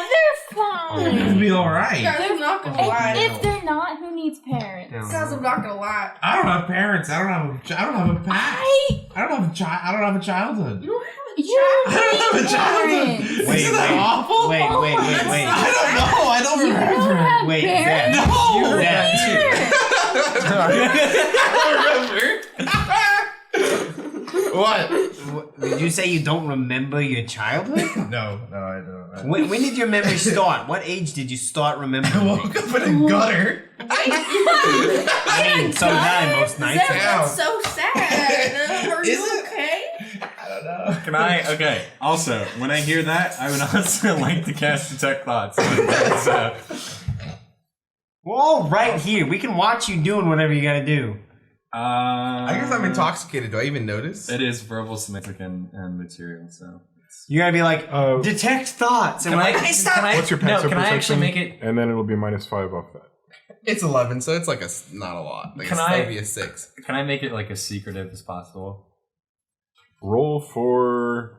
they're fine. It'll be alright. Guys, I'm not gonna lie. If they're not, who needs parents? Guys, I'm not gonna lie. I don't have parents. I don't have a past. I don't have a child. I don't have a childhood. You don't have a You I don't have a childhood. parents. Wait, Isn't that awful? wait. I don't know. I don't You don't remember. have Wait, parents. No. You heard that What? Did you say you don't remember your childhood? No, I don't. When did your memory start? What age did you start I remembering? woke up in a gutter. I mean, sometime most nights. That's so sad. Are Is you it? okay? I don't know. Can I? Okay. Also, when I hear that, I would also like to cast Detect Thoughts. So, We're all right here. We can watch you doing whatever you gotta do. I guess I'm intoxicated. Do I even notice? It is verbal, semantic, and material. So. You gotta be like, detect thoughts. And Can we're I, like, hey, stop. What's your no, passive can I perception? actually make it? And then it'll be -5 off that. It's 11, so it's like not a lot. Like Can that'd I- be a 6. Can I make it like as secretive as possible? Roll for,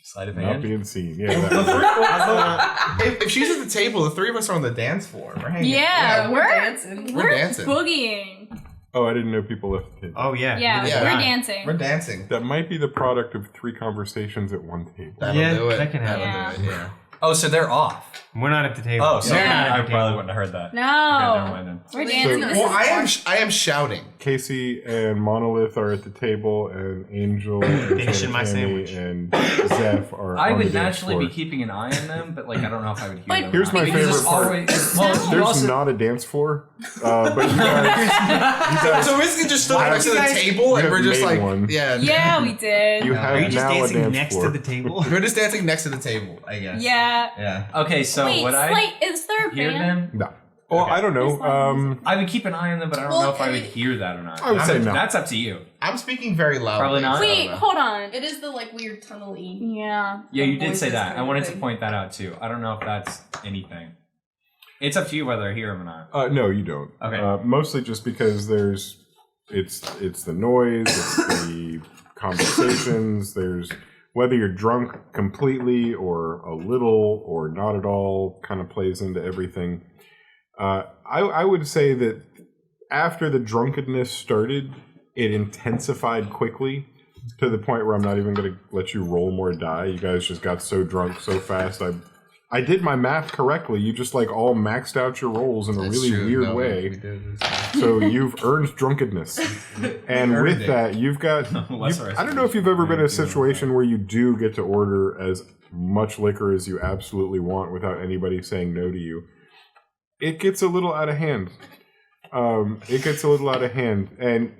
Sleight of not hand. being seen. Yeah. That If she's at the table, the three of us are on the dance floor. We're hanging. Yeah, We're dancing. We're dancing. boogieing. oh, I didn't know people left the table. Oh, yeah. Yeah, Yeah. we're dancing. We're dancing. That might be the product of 3 conversations at one table. That'll Yeah, do it. that can happen. That'll do it, yeah. Oh, so they're off. We're not at the table. Oh, so They're Yeah. not I at the probably table. wouldn't have heard that. No, Okay, never mind then. we're dancing. So- This Well, is I am shouting. Casey and Monolith are at the table, and Angel and Finishing my Tammy sandwich. and Zeph are I on would the dance naturally floor. be keeping an eye on them, but like I don't know if I would hear But them. Here's my Because favorite it's part. always- well, you There's also- not a dance floor, but you guys, So basically just stood Why next to don't the you guys- table you and have we're just made like, one. yeah. Yeah, we did. you Are have you just now a dancing dance next floor. to the table? We're just dancing next to the table, I guess. Yeah. Yeah. Okay, so Wait, would I Slate, is there a hear band? them? No. Well, Okay. I don't know. I would keep an eye on them, but I don't Well, know if I would it- hear that or not. I would say no. That's up to you. I'm speaking very loudly. Probably not. so I don't Wait, know. hold on. It is the weird tunnel-y. Yeah. Yeah, you did voices say that. kind I of wanted to thing. point that out too. I don't know if that's anything. It's up to you whether I hear them or not. No, you don't. Okay. Mostly just because it's the noise, it's the conversations. There's whether you're drunk completely or a little or not at all, kind of plays into everything. I would say that after the drunkenness started, it intensified quickly to the point where I'm not even going to let you roll more die. You guys just got so drunk so fast. I did my math correctly. You just like all maxed out your rolls in a really weird way. So you've earned drunkenness. And with that, you've got... I don't know if you've ever been in a situation where you do get to order as much liquor as you absolutely want without anybody saying no to you. It gets a little out of hand. And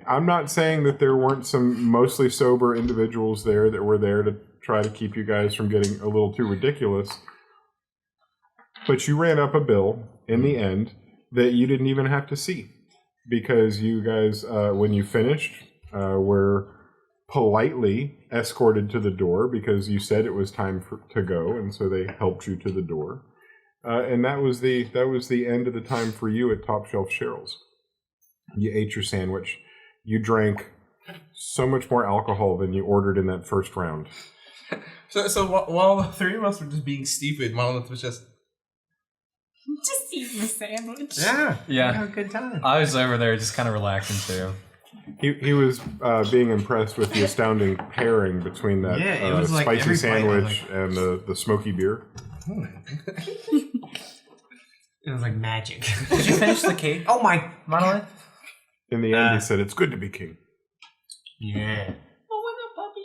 I'm not saying that there weren't some mostly sober individuals there that were there to try to keep you guys from getting a little too ridiculous. But you ran up a bill in the end that you didn't even have to see. Because you guys, when you finished, were politely escorted to the door because you said it was time to go, and so they helped you to the door. And that was the end of the time for you at Top Shelf Cheryl's. You ate your sandwich. You drank so much more alcohol than you ordered in that first round. So while the three of us were just being stupid, Monolith was just eating a sandwich. Yeah. Have a good time. I was over there just kind of relaxing too. He was being impressed with the astounding pairing between that it was like spicy every sandwich and the smoky beer. It was like magic. Did you finish the cake? Oh my Monolith? In the end, he said, "It's good to be king." Yeah. Oh, what up, puppy?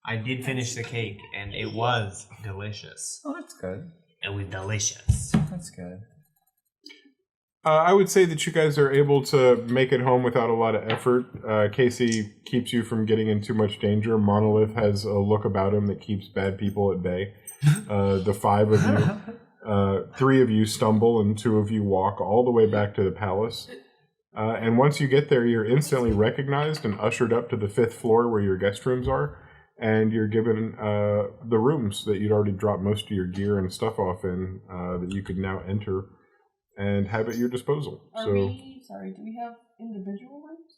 I did finish the cake, and it was delicious. Oh, that's good. It was delicious. That's good. I would say that you guys are able to make it home without a lot of effort. Casey keeps you from getting in too much danger. Monolith has a look about him that keeps bad people at bay. The five of you, three of you stumble and two of you walk all the way back to the palace. And once you get there, you're instantly recognized and ushered up to the 5th floor where your guest rooms are. And you're given the rooms that you'd already dropped most of your gear and stuff off in that you could now enter and have at your disposal. Do we have individual rooms?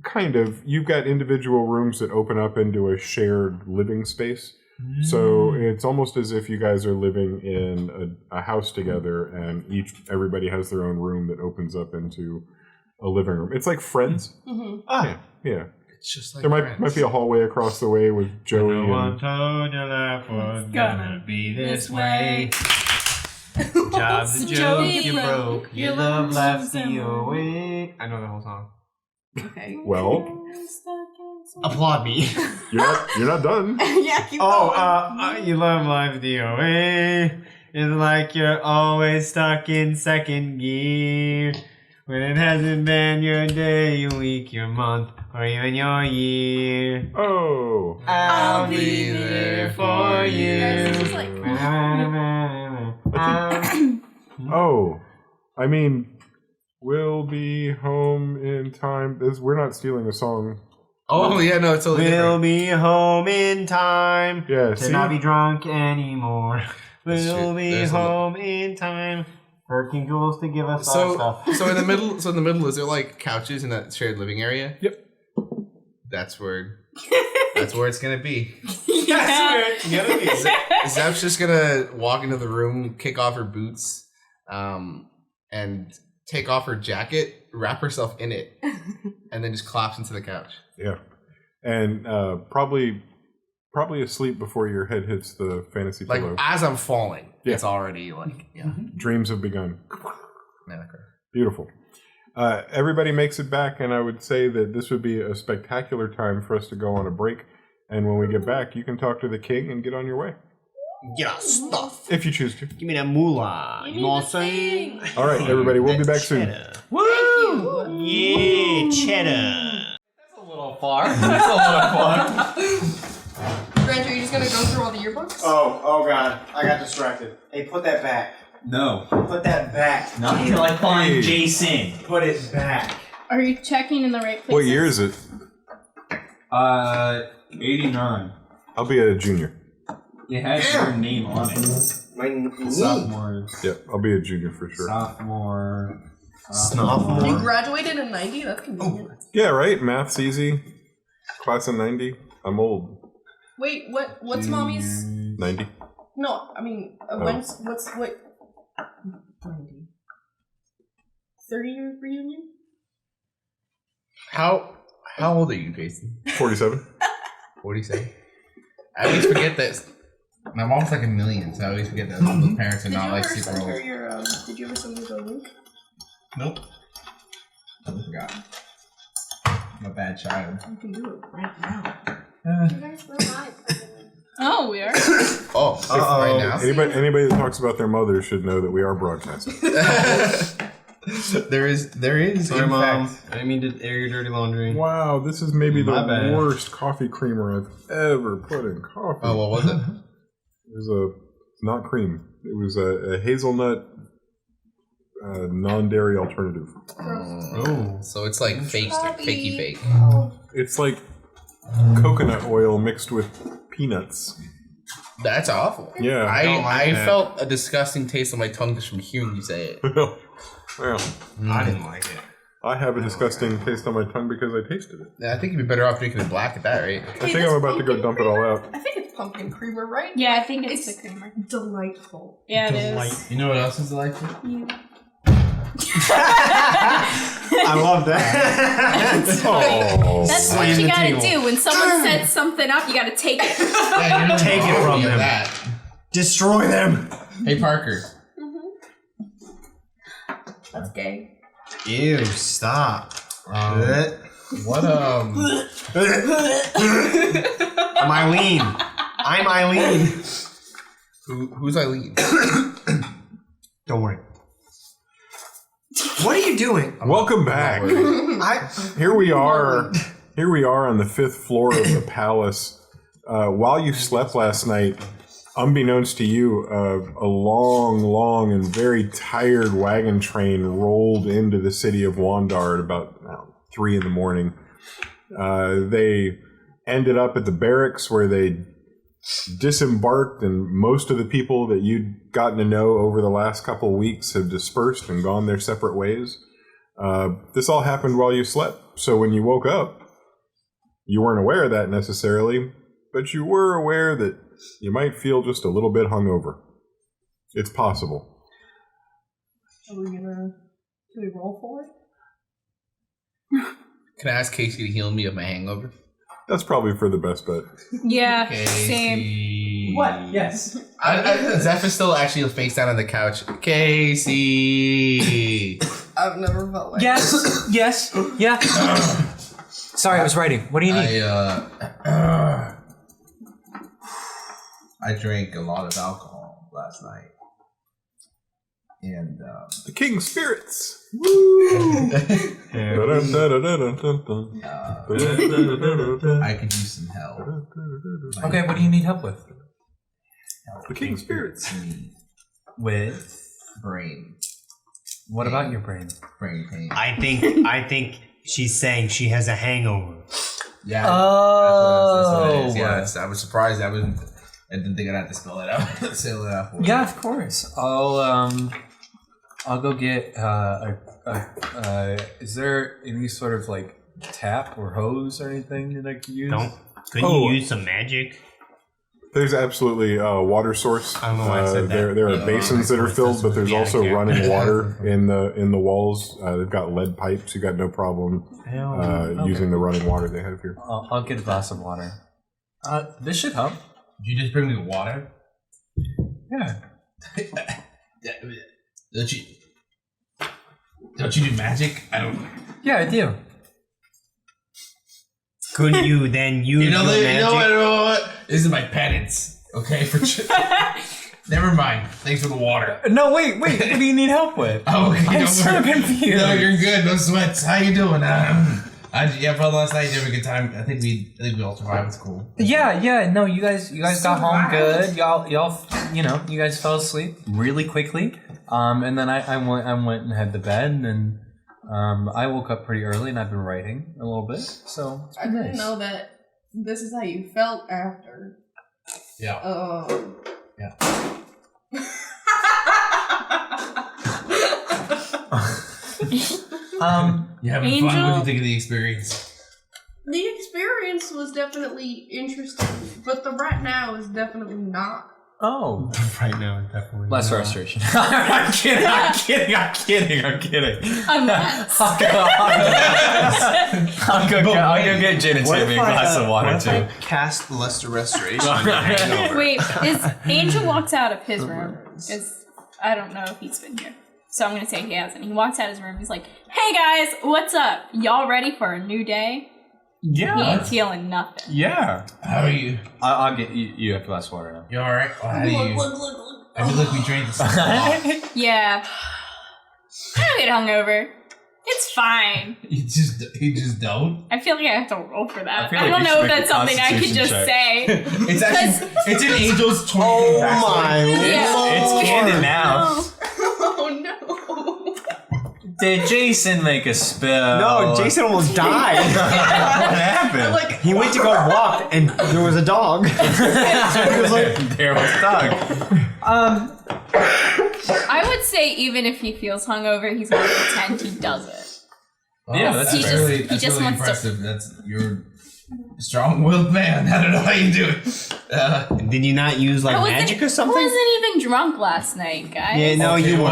Kind of. You've got individual rooms that open up into a shared living space. So it's almost as if you guys are living in a house together and everybody has their own room that opens up into a living room. It's like Friends. Yeah. it's just like There might be a hallway across the way with Joey No one and... told your life was gonna be this way. Job's a joke you broke. Your love left you away. I know the whole song. Okay. Well, Applaud me. you're not done. Yeah, keep going. Your love left you away. It's like you're always stuck in second gear. When it hasn't been your day, your week, your month, or even your year. Oh. I'll be there for you. Guys, this is like... Oh. I mean, we'll be home in time. We're not stealing a song. Oh yeah, no, it's totally We'll different. be home in time Yeah, to see? not be drunk anymore. That's We'll true. be There's home in time for King Jules to give us our stuff. So in the middle, is there like couches in that shared living area? Yep. That's where it's gonna be. Yeah. Zep's just gonna walk into the room, kick off her boots, and take off her jacket, wrap herself in it, and then just collapse into the couch. Yeah. And probably asleep before your head hits the fantasy Like pillow. as I'm falling, Yeah. it's already like Dreams have begun. massacre. Beautiful. Everybody makes it back, and I would say that this would be a spectacular time for us to go on a break. And when we get back, you can talk to the king and get on your way. Get our stuff. If you choose to. Give me that moolah. You know what I'm saying? All right, everybody, we'll be That back soon. cheddar. Woo! Yeah, cheddar. That's a little far. That's a little far. Grant, are you just gonna go through all the yearbooks? Oh god, I got distracted. Hey, put that back. No. Put that back. Not until I find Hey. Jason. Put it back. Are you checking in the right place? What year is it? 89. I'll be a junior. It has your name on it. Sophomore. Yep, I'll be a junior for sure. Sophomore. You graduated in 90? That's convenient. Yeah, right? Math's easy. Class of 90. I'm old. Wait, what's mommy's... 90. No, I mean, what's... What... 90. 30-year reunion? How old are you, Jason? 47. 47. I always forget this. My mom's like a million, so I always forget that both parents are not like super old. Did you ever send her the link? Nope. I forgot. I'm a bad child. You can do it right now. You guys were live. Oh, we are. Oh, right now. Anybody that talks about their mother should know that we are broadcasting. There is. Sorry, in Mom. fact- I didn't mean to air your dirty laundry. Wow, this is maybe the My bad. worst coffee creamer I've ever put in coffee. Oh, what was it? It was not cream. It was a hazelnut non-dairy alternative. Oh, so it's like fakey fake. It's like coconut oil mixed with peanuts. That's awful. Yeah. I felt a disgusting taste on my tongue just from hearing you say it. Well, I didn't like it. I have a disgusting taste on my tongue because I tasted it. I think you'd be better off drinking it black at that rate. I think I'm about to go dump it all out. I think it's pumpkin creamer, right? Yeah, I think it's the creamer. Delightful. Yeah, it is. You know what else is delightful? I love that. That's what you gotta do. When someone sets something up, you gotta take it. Yeah, Take it from them. That. Destroy them. Hey, Parker. That's gay. Ew, stop. What I'm Eileen. I'm Eileen. Who's Eileen? Don't worry. What are you doing? Welcome back. Here we are. Here we are on the 5th floor of the palace. While you slept last night, unbeknownst to you, a long and very tired wagon train rolled into the city of Wandar at about 3 in the morning. They ended up at the barracks where they disembarked, and most of the people that you'd gotten to know over the last couple of weeks have dispersed and gone their separate ways. This all happened while you slept, so when you woke up, you weren't aware of that necessarily, but you were aware that you might feel just a little bit hungover. It's possible. Are we gonna... Can we roll for it? Can I ask Casey to heal me of my hangover? That's probably for the best bet. Yeah, same. What? Yes. Zephyr's still actually face down on the couch. Casey! I've never felt like Yes. Yes. Yeah. Sorry, I was writing. What do you need? I drank a lot of alcohol last night. And, The King's Spirits! I could use some help. Okay, what do you need help with? The King's Spirits. With? Brain. What about your brain? Brain pain. I think she's saying she has a hangover. Yeah. Oh. That's what it is. Yeah, I was surprised. I didn't think I'd have to spell it out. Spell it out for you. Yeah, of course. I'll go get is there any sort of like tap or hose or anything that I could use? Couldn't you use some magic? There's absolutely a water source. I don't know why I said that. There are basins that are filled, but there's also running water in the walls. They've got lead pipes. You got no problem using the running water they have here. I'll get a glass of water. This should help. Did you just bring me water? Yeah. Don't you do magic? I don't. Yeah, I do. Couldn't you then use You know magic? what? This is my penance. Okay, for never mind. Thanks for the water. No, wait. What do you need help with? Oh, okay, I'm so confused. No, you're good. No sweats. How you doing? Bro, last night you had a good time. I think we all survived. It's cool. Yeah. No, you guys got home good. Y'all, you guys fell asleep really quickly. And then I went and had to bed, and I woke up pretty early, and I've been writing a little bit. So it's I been didn't nice. know that this is how you felt after. Yeah. You having Angel? fun? What do you think of the experience? The experience was definitely interesting, but the right now is definitely not. Oh. Right now, definitely. Less frustration. I'm kidding. I'm not. I'll go get Jin and Timmy a glass of water too. Cast Luster Restoration on your hangover. Wait, Angel walks out of his room. I don't know if he's been here. So I'm going to say he hasn't. He walks out of his room. He's like, hey guys, what's up? Y'all ready for a new day? Yeah. He ain't feeling nothing. Yeah. How are you? I'll get you a glass of water now. You alright? Oh, how do you? I feel like we drank this. Yeah. I don't get hungover. It's fine. You just don't? I feel like I have to roll for that. I I feel don't like you know should if make that's a something I could constitution just check. say. It's actually, it's an Angel's 20. Oh my It's canon now. Oh no. Did Jason make a spell? No, Jason almost died. What happened? Like, He went to go walk, and there was a dog. There was a dog. I would say even if he feels hungover, he's going to pretend he doesn't. Yeah, that's He just- really, he that's just really wants to- impressive. That's you're a strong-willed man. I don't know how you do it. Did you not use like magic or I something? wasn't even drunk last night, guys. Yeah, no, you were.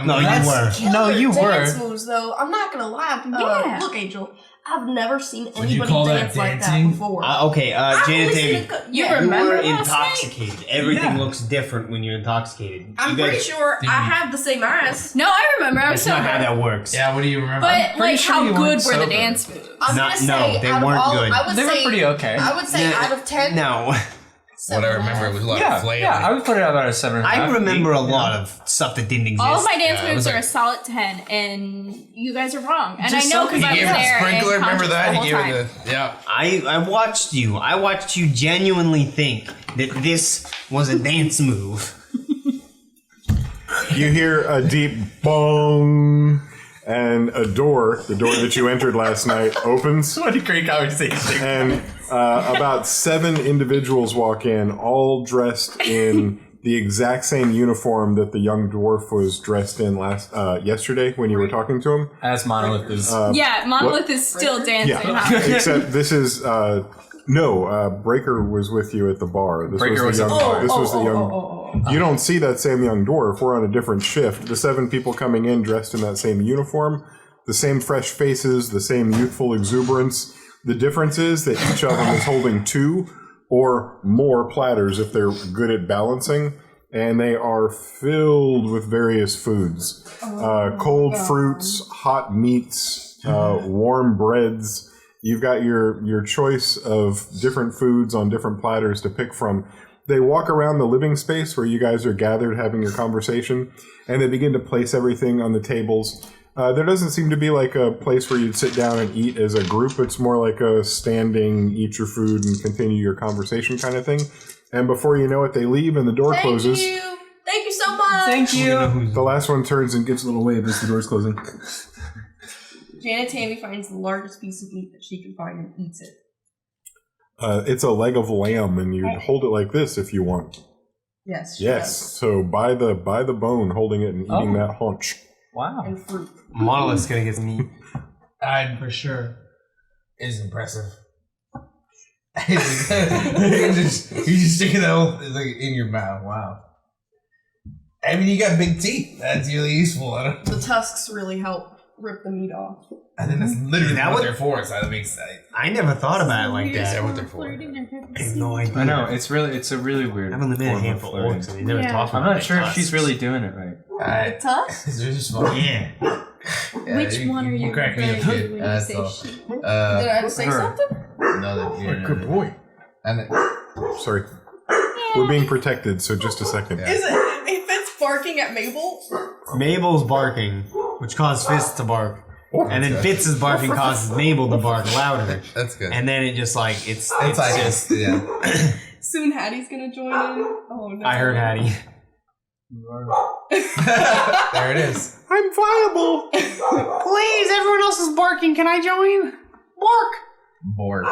No, you were. No, you dance were. moves, though. I'm not gonna lie. Yeah. Look, Angel, I've never seen you anybody call that dance like that dancing? before. Okay, I've Janet only seen Davey. it go- You yeah. remember You were last night? intoxicated. Everything Yeah. looks different when you're intoxicated. I'm pretty sure I have the same eyes. No, I remember. I was That's not how sober. that works. Yeah, what do you remember? But like, sure how you good weren't were the sober. dance moves? I'm Not- gonna say no, they out of weren't all, good. I would They were say, pretty okay. I would say out of 10. No. What I remember was a lot of flailing. Yeah, I would put it about a 7.5. I remember a 8, lot of stuff that didn't exist. All of my dance Yeah, it moves was are like- a solid 10, and you guys are wrong. And Just I know because He I was gave it a there. sprinkler. and Remember conscious that? the He whole gave time. it the yeah. I watched you. I watched you genuinely think that this was a dance move. You hear a deep bong, and a door, the door that you entered last night, opens. What a great conversation. And about 7 individuals walk in, all dressed in the exact same uniform that the young dwarf was dressed in yesterday when you were talking to him. As Monolith is. Yeah, Monolith is still dancing. Yeah, huh? except this is Breaker was with you at the bar. This Breaker was at the bar. This was the young. You don't see that same young dwarf. We're on a different shift. The 7 people coming in dressed in that same uniform, the same fresh faces, the same youthful exuberance. The difference is that each of them is holding 2 or more platters if they're good at balancing, and they are filled with various foods. Cold fruits, hot meats, warm breads. You've got your choice of different foods on different platters to pick from. They walk around the living space where you guys are gathered having your conversation, and they begin to place everything on the tables. There doesn't seem to be like a place where you'd sit down and eat as a group. It's more like a standing, eat your food and continue your conversation kind of thing. And before you know it, they leave and the door closes. Thank you so much. Thank you. The last one turns and gives a little wave as the door's closing. Janet Tammy finds the largest piece of meat that she can find and eats it. It's a leg of lamb, and you'd hold it like this if you want. Yes. She Yes. does. So by the bone, holding it and eating that haunch. Wow. And fruit. Monolith's gonna get some meat. For sure. Is impressive. you just sticking that whole thing in your mouth. Wow. I mean, you got big teeth. That's really useful. The tusks really help rip the meat off. I think that's literally That what would- they're for. So that makes sense. I never thought about it like Is that that. what they're for? I have no idea. I know, it's a really weird. I've only met a form of handful of flirting. orcs and they never talk about I'm not their sure if tusks. she's really doing it right. Tusks? They're just fun. Yeah. Which one are you crack me up, referring to kid. when you That's say all. she? Did I say her. something? No, Good boy. And Sorry. We're being protected, so just a second. Yeah. Is it if it's barking at Mabel? Mabel's barking, which caused Fitz to bark. And then Fitz's barking causes Mabel to bark louder. That's good. And then it just like, it's like just, yeah. Soon Hattie's gonna join in. Oh no. I heard Hattie. There it is. I'm viable! Please, everyone else is barking. Can I join? Bark! Bork.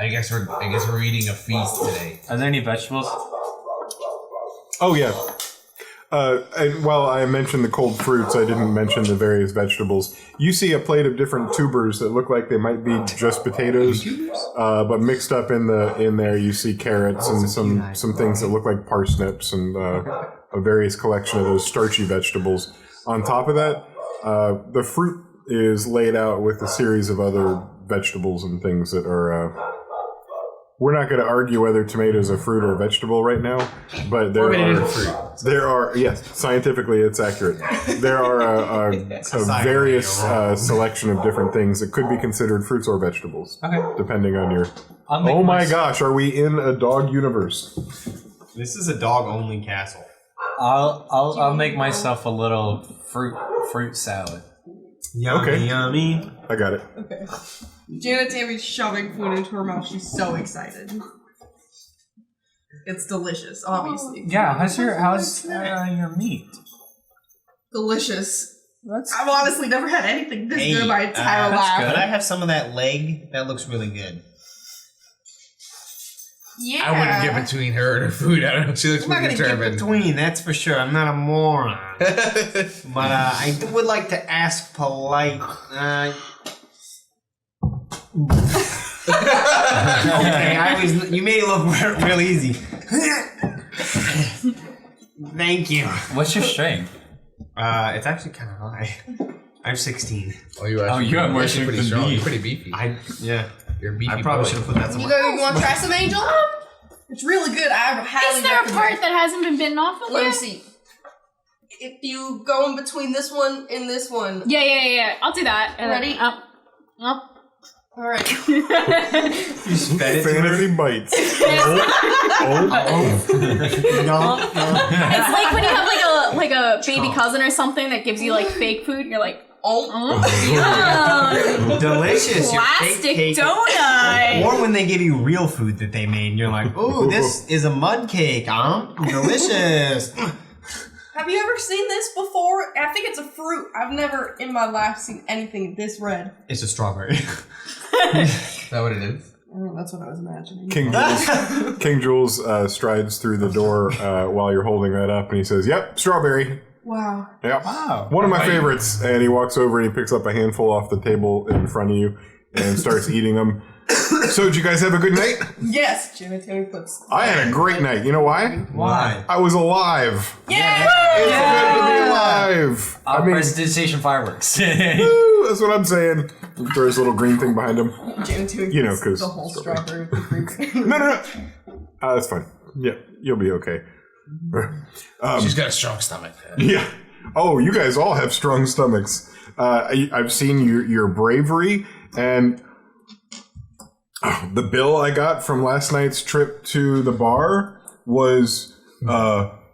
I guess we're eating a feast today. Are there any vegetables? Oh, yeah. And while I mentioned the cold fruits, I didn't mention the various vegetables. You see a plate of different tubers that look like they might be just potatoes, but mixed up in there you see carrots and some things that look like parsnips and a various collection of those starchy vegetables. On top of that, the fruit is laid out with a series of other vegetables and things that are... we're not going to argue whether tomato is a fruit or a vegetable right now, but there are yes, scientifically it's accurate. There are a various selection of different things that could be considered fruits or vegetables, depending on your... Oh my gosh, are we in a dog universe? This is a dog-only castle. I'll make myself a little fruit salad. Yummy, yummy. I got it. Okay. Janet Tammy's shoving food into her mouth. She's so excited. It's delicious, obviously. Yeah, how's your meat? Delicious. I've honestly never had anything this good in my entire life. Could I have some of that leg? That looks really good. Yeah. I wouldn't get between her and her food. I don't know. She looks I'm not pretty gonna determined. get between, that's for sure. I'm not a moron. But I would like to ask polite. Okay, you made it look real easy. Thank you. What's your strength? It's actually kind of high. I'm 16. Oh, you have more strength than me. You're pretty beefy. Yeah. You're a beefy. I probably should have put that You somewhere. want to try some, Angel? It's really good. I highly Is there a recommend part it. that hasn't been bitten off of Let me yet? see. If you go in between this one and this one. Yeah. I'll do that. Ready? Up. All right. You sped it to her? Fantasy bites. It's like when you have like a baby cousin or something that gives you like fake food. You're like, yum. Delicious. Your Plastic cake. donut. Or when they give you real food that they made and you're like, ooh, this is a mud cake, Delicious. Have you ever seen this before? I think it's a fruit. I've never in my life seen anything this red. It's a strawberry. Is that what it is? Oh, that's what I was imagining. King Jules strides through the door while you're holding that up, and he says, "Yep, strawberry." Wow. Yep. Wow. One of my favorites. And he walks over and he picks up a handful off the table in front of you and starts eating them. So, did you guys have a good night? Yes. Janet Tammy puts. I had a great night. You know why? Why? I was alive. Yay! It's good to be alive. Presentation fireworks. Woo, that's what I'm saying. He throws a little green thing behind him. Janet Tammy You know, puts because the whole strawberry with the fruits. No. That's fine. Yeah, you'll be okay. She's got a strong stomach. Yeah. Oh, you guys all have strong stomachs. I've seen your bravery, and the bill I got from last night's trip to the bar was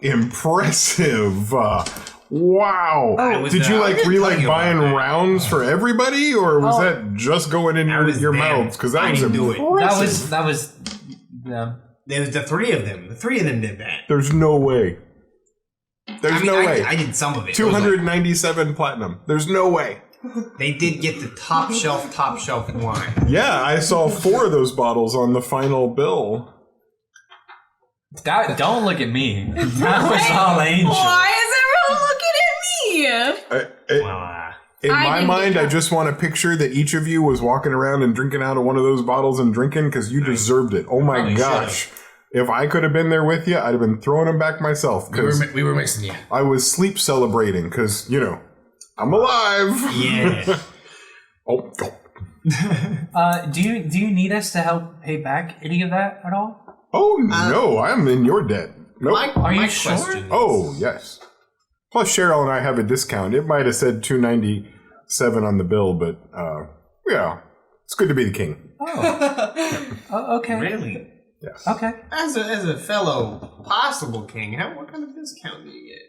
impressive. Wow. Did you buying rounds for everybody, or was that just going in your mouths? Because that was impressive. That was them. There was the three of them. The three of them did that. There's no way. There's no way. I did some of it. 297 platinum. There's no way. They did get the top shelf wine. Yeah, I saw 4 of those bottles on the final bill. Don't look at me. That was all Angel. Why is everyone looking at me? In my mind, I just want a picture that each of you was walking around and drinking out of one of those bottles and drinking because you deserved it. Oh my gosh. If I could have been there with you, I'd have been throwing them back myself. We were mixing you. I was sleep celebrating because, I'm alive. Yeah. Do you need us to help pay back any of that at all? Oh, no, I'm in your debt. Nope. Are you sure? Oh, yes. Plus, Cheryl and I have a discount. It might have said $297 on the bill, but yeah, it's good to be the king. Oh, okay. Really? Yeah. Okay. As a fellow possible king, what kind of discount do you get?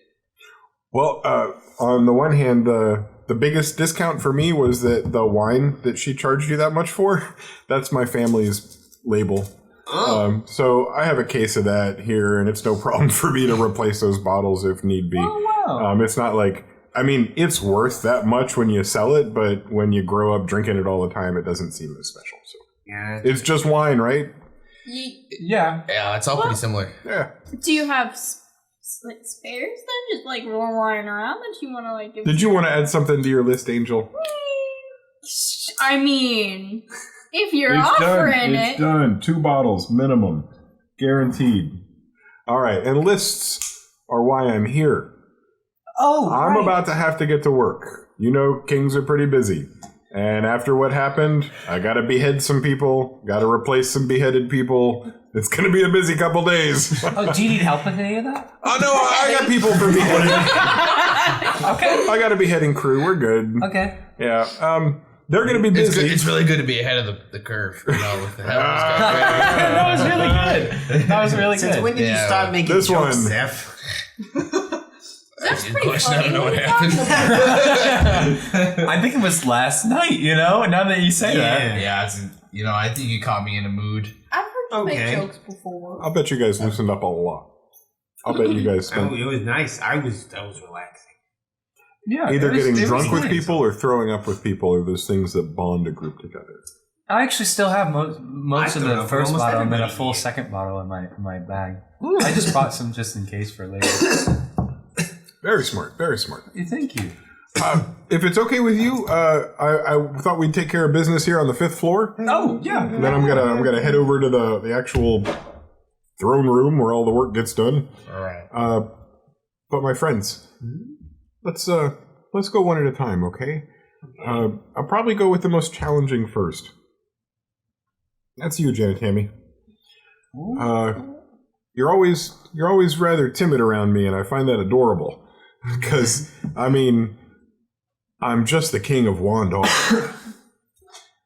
Well, on the one hand, the biggest discount for me was that the wine that she charged you that much for, that's my family's label. Oh. So I have a case of that here, and it's no problem for me to replace those bottles if need be. Oh, wow. It's not like, it's worth that much when you sell it, but when you grow up drinking it all the time, it doesn't seem as special. So Yeah. it's just wine, right? Yeah. Yeah, it's all pretty similar. Yeah. Do you have like spares then, just like lying around that you want to like give. Did you want to add something to your list, Angel? I mean, if you're It's offering done. It's done. 2 bottles minimum, guaranteed. All right, and lists are why I'm here. Oh, I'm about to have to get to work. You know, kings are pretty busy. And after what happened, I gotta behead some people, gotta replace some beheaded people. It's gonna be a busy couple days. Oh, do you need help with any of that? Oh, no, I got people for beheading. Okay. I got a beheading crew. We're good. Okay. Yeah. They're gonna be busy. It's really good to be ahead of the curve. You know, with the That was really good. That was really Since good. when did you start making This jokes, one. Zeph? That's Good pretty question. funny. I don't know what are you talking happened. about? I think it was last night, you know? Now that you say that. Yeah, I think you caught me in a mood. I've heard you Okay. make jokes before. I'll bet you guys loosened up a lot. I'll bet you guys Oh, spent it was nice. I was relaxing. Yeah. either it was- getting it was drunk with nice. people or throwing up with people are those things that bond a group together. I actually still have most of throw the up with first almost bottle and then a everybody. full second bottle in my bag. I just bought some just in case for later. Very smart. Very smart. Thank you. If it's okay with you, I thought we'd take care of business here on the 5th floor. Oh, yeah. And then I'm gonna head over to the actual throne room where all the work gets done. All right. But my friends, let's go one at a time, okay? I'll probably go with the most challenging first. That's you, Janet Tammy. You're always rather timid around me, and I find that adorable. Because, I mean, I'm just the king of Wandar.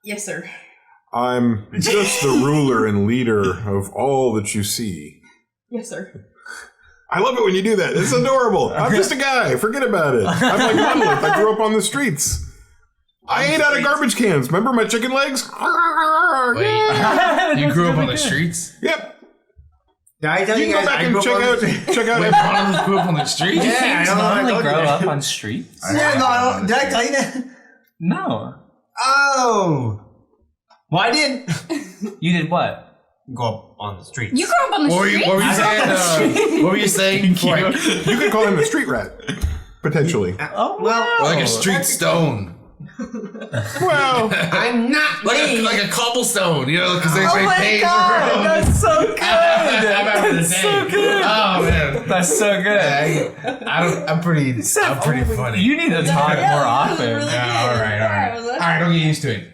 Yes, sir. I'm just the ruler and leader of all that you see. Yes, sir. I love it when you do that. It's adorable. I'm just a guy. Forget about it. I'm like Monolith. I grew up on the streets. I ate out of garbage cans. Remember my chicken legs? Wait, you grew up on the streets? Yep. Did I tell You you can go guys back I and grew up on the- check out. Wait, Monolith grew up on the streets? Yeah, I Kings don't know. I normally told you grow that. up on streets. Yeah, no, I don't. Did I tell you that? No. Oh. Well, I did. You did what? Go up on the streets. You grew up on the What were you, street? what were you saying? What were you saying? Before You could call him a street rat, potentially. Oh, well, like a street stone. Well, I'm not Like a cobblestone, you know, because they Oh make my paved god, roads. that's so good. That's so good. Oh man, That's so good. I'm pretty funny. You need to talk more often. Really Yeah, all right. Don't get used to it.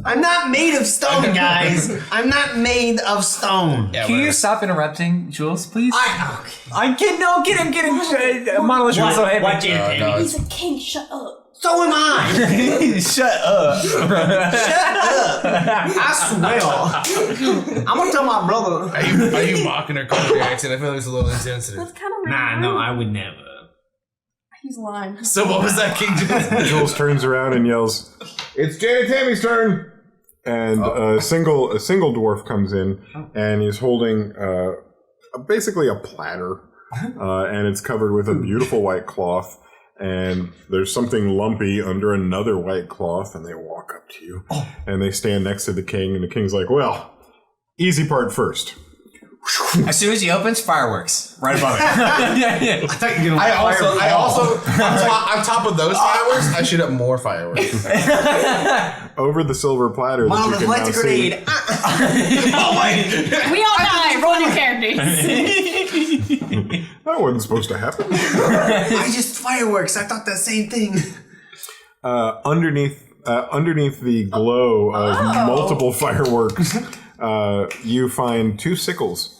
I'm not made of stone, guys. I'm not made of stone. Yeah, Can you whatever. stop interrupting, Jules, please? Okay. I get no, get him. Monolith, you're so heavy. What, Janet? No, He's it's, a king. Shut up. So am I. Shut up. Shut up. I swear. I'm gonna tell my brother. are you mocking her country accent? I feel like it's a little insensitive. That's kind of Nah, no, I would never. He's lying. So what was that, King Jules? Jules turns around and yells, "It's Janet Tammy's turn!" And a single dwarf comes in, and he's holding basically a platter, and it's covered with a beautiful white cloth. And there's something lumpy under another white cloth, and they walk up to you, and they stand next to the king, and the king's like, "Well, easy part first." As soon as he opens, fireworks right above it. I thought you were gonna I also on top of those fireworks, I shoot up more fireworks. Over the silver platter that Mom, you can light now the see. grenade. Oh wait! We all die. Roll new characters. That wasn't supposed to happen. I just fireworks. I thought the same thing. Underneath the glow of multiple fireworks, you find 2 sickles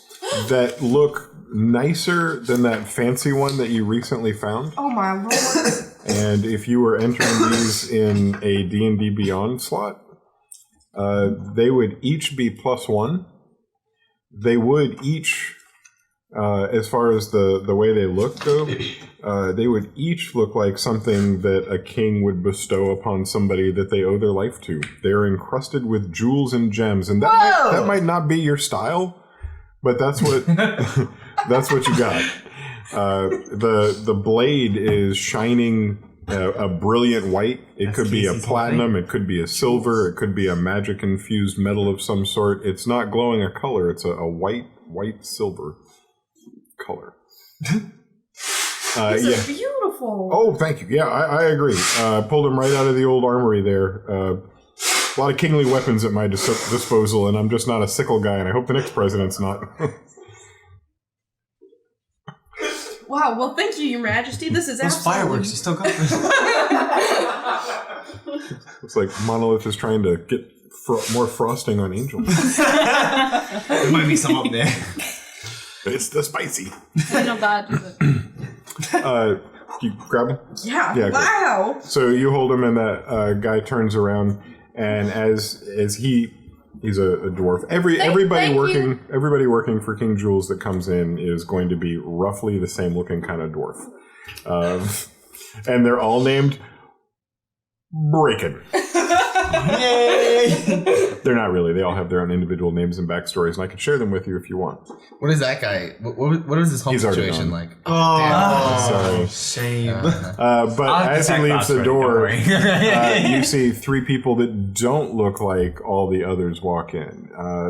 that look nicer than that fancy one that you recently found. Oh my lord. And if you were entering these in a D&D Beyond slot, they would each be +1. They would each, as far as the way they look go, they would each look like something that a king would bestow upon somebody that they owe their life to. They're encrusted with jewels and gems, and that might not be your style, but that's what that's what you got. The blade is shining a brilliant white. It could be a platinum, it could be a silver, it could be a magic infused metal of some sort. It's not glowing a color, it's a white silver color. These are beautiful. Oh, thank you. Yeah, I agree. Pulled him right out of the old armory there. A lot of kingly weapons at my disposal, and I'm just not a sickle guy, and I hope the next president's not. Wow, well, thank you, Your Majesty. This is Those fireworks are still going. Looks like Monolith is trying to get more frosting on Angel. There might be some up there. It's the spicy. No, God. You grab him? Yeah, Yeah, wow. So you hold him, and that guy turns around, and as he's a dwarf. Everybody working for King Jules that comes in is going to be roughly the same looking kind of dwarf, and they're all named Breakin'. Yay! They're not really. They all have their own individual names and backstories, and I can share them with you if you want. What is that guy? What is his home He's already situation gone. like? Sorry. Shame. But as he leaves the door, you see 3 people that don't look like all the others walk in.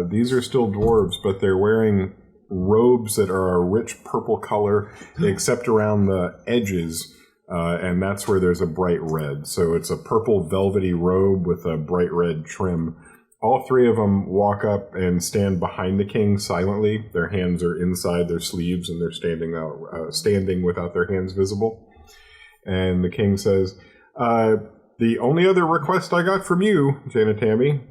These are still dwarves, but they're wearing robes that are a rich purple color, except around the edges. And that's where there's a bright red. So it's a purple velvety robe with a bright red trim. All 3 of them walk up and stand behind the king silently. Their hands are inside their sleeves, and they're standing without their hands visible. And the king says, the only other request I got from you, Janet Tammy,